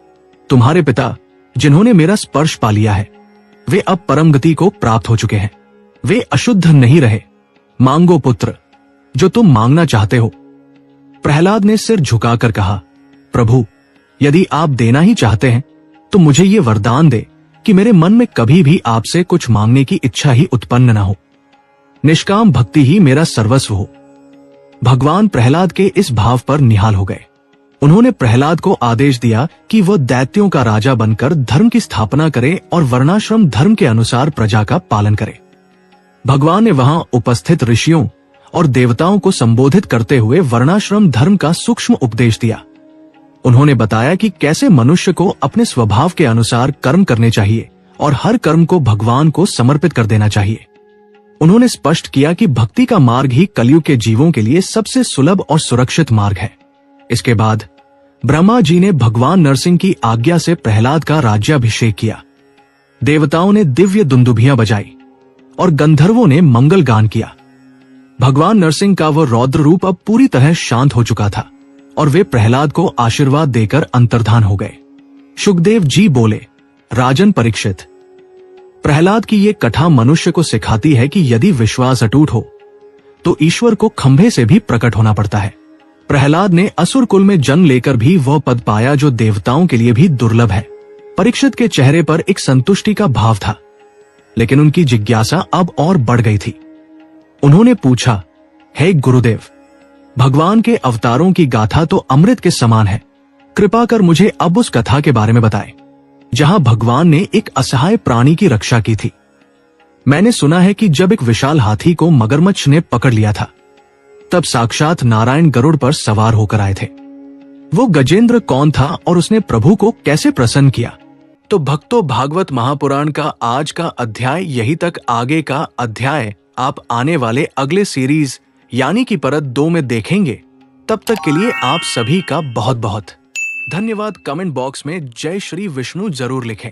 तुम्हारे पिता जिन्होंने मेरा स्पर्श पा लिया है वे अब परम गति को प्राप्त हो चुके हैं। वे अशुद्ध नहीं रहे। मांगो पुत्र जो तुम मांगना चाहते हो। प्रहलाद ने सिर झुकाकर कहा, प्रभु, यदि आप देना ही चाहते हैं तो मुझे ये वरदान दे कि मेरे मन में कभी भी आपसे कुछ मांगने की इच्छा ही उत्पन्न न हो। निष्काम भक्ति ही मेरा सर्वस्व हो। भगवान प्रहलाद के इस भाव पर निहाल हो गए। उन्होंने प्रहलाद को आदेश दिया कि वह दैत्यों का राजा बनकर धर्म की स्थापना करे और वर्णाश्रम धर्म के अनुसार प्रजा का पालन करे। भगवान ने वहां उपस्थित ऋषियों और देवताओं को संबोधित करते हुए वर्णाश्रम धर्म का सूक्ष्म उपदेश दिया। उन्होंने बताया कि कैसे मनुष्य को अपने स्वभाव के अनुसार कर्म करने चाहिए और हर कर्म को भगवान को समर्पित कर देना चाहिए। उन्होंने स्पष्ट किया कि भक्ति का मार्ग ही कलयुग के जीवों के लिए सबसे सुलभ और सुरक्षित मार्ग है। इसके बाद ब्रह्मा जी ने भगवान नरसिंह की आज्ञा से प्रहलाद का राज्याभिषेक किया। देवताओं ने दिव्य दुंदुभियां बजाई और गंधर्वों ने मंगल गान किया। भगवान नरसिंह का वह रौद्र रूप अब पूरी तरह शांत हो चुका था और वे प्रहलाद को आशीर्वाद देकर अंतर्धान हो गए। शुकदेव जी बोले, राजन परीक्षित, प्रहलाद की ये कथा मनुष्य को सिखाती है कि यदि विश्वास अटूट हो तो ईश्वर को खंभे से भी प्रकट होना पड़ता है। प्रहलाद ने असुर कुल में जन्म लेकर भी वह पद पाया जो देवताओं के लिए भी दुर्लभ है। परीक्षित के चेहरे पर एक संतुष्टि का भाव था, लेकिन उनकी जिज्ञासा अब और बढ़ गई थी। उन्होंने पूछा, हे गुरुदेव, भगवान के अवतारों की गाथा तो अमृत के समान है। कृपा कर मुझे अब उस कथा के बारे में बताएं जहां भगवान ने एक असहाय प्राणी की रक्षा की थी। मैंने सुना है कि जब एक विशाल हाथी को मगरमच्छ ने पकड़ लिया था तब साक्षात नारायण गरुड़ पर सवार होकर आए थे। वो गजेंद्र कौन था और उसने प्रभु को कैसे प्रसन्न किया? तो भक्तों, भागवत महापुराण का आज का अध्याय यही तक। आगे का अध्याय आप आने वाले अगले सीरीज यानी कि परत 2 में देखेंगे। तब तक के लिए आप सभी का बहुत बहुत धन्यवाद। कमेंट बॉक्स में जय श्री विष्णु जरूर लिखें।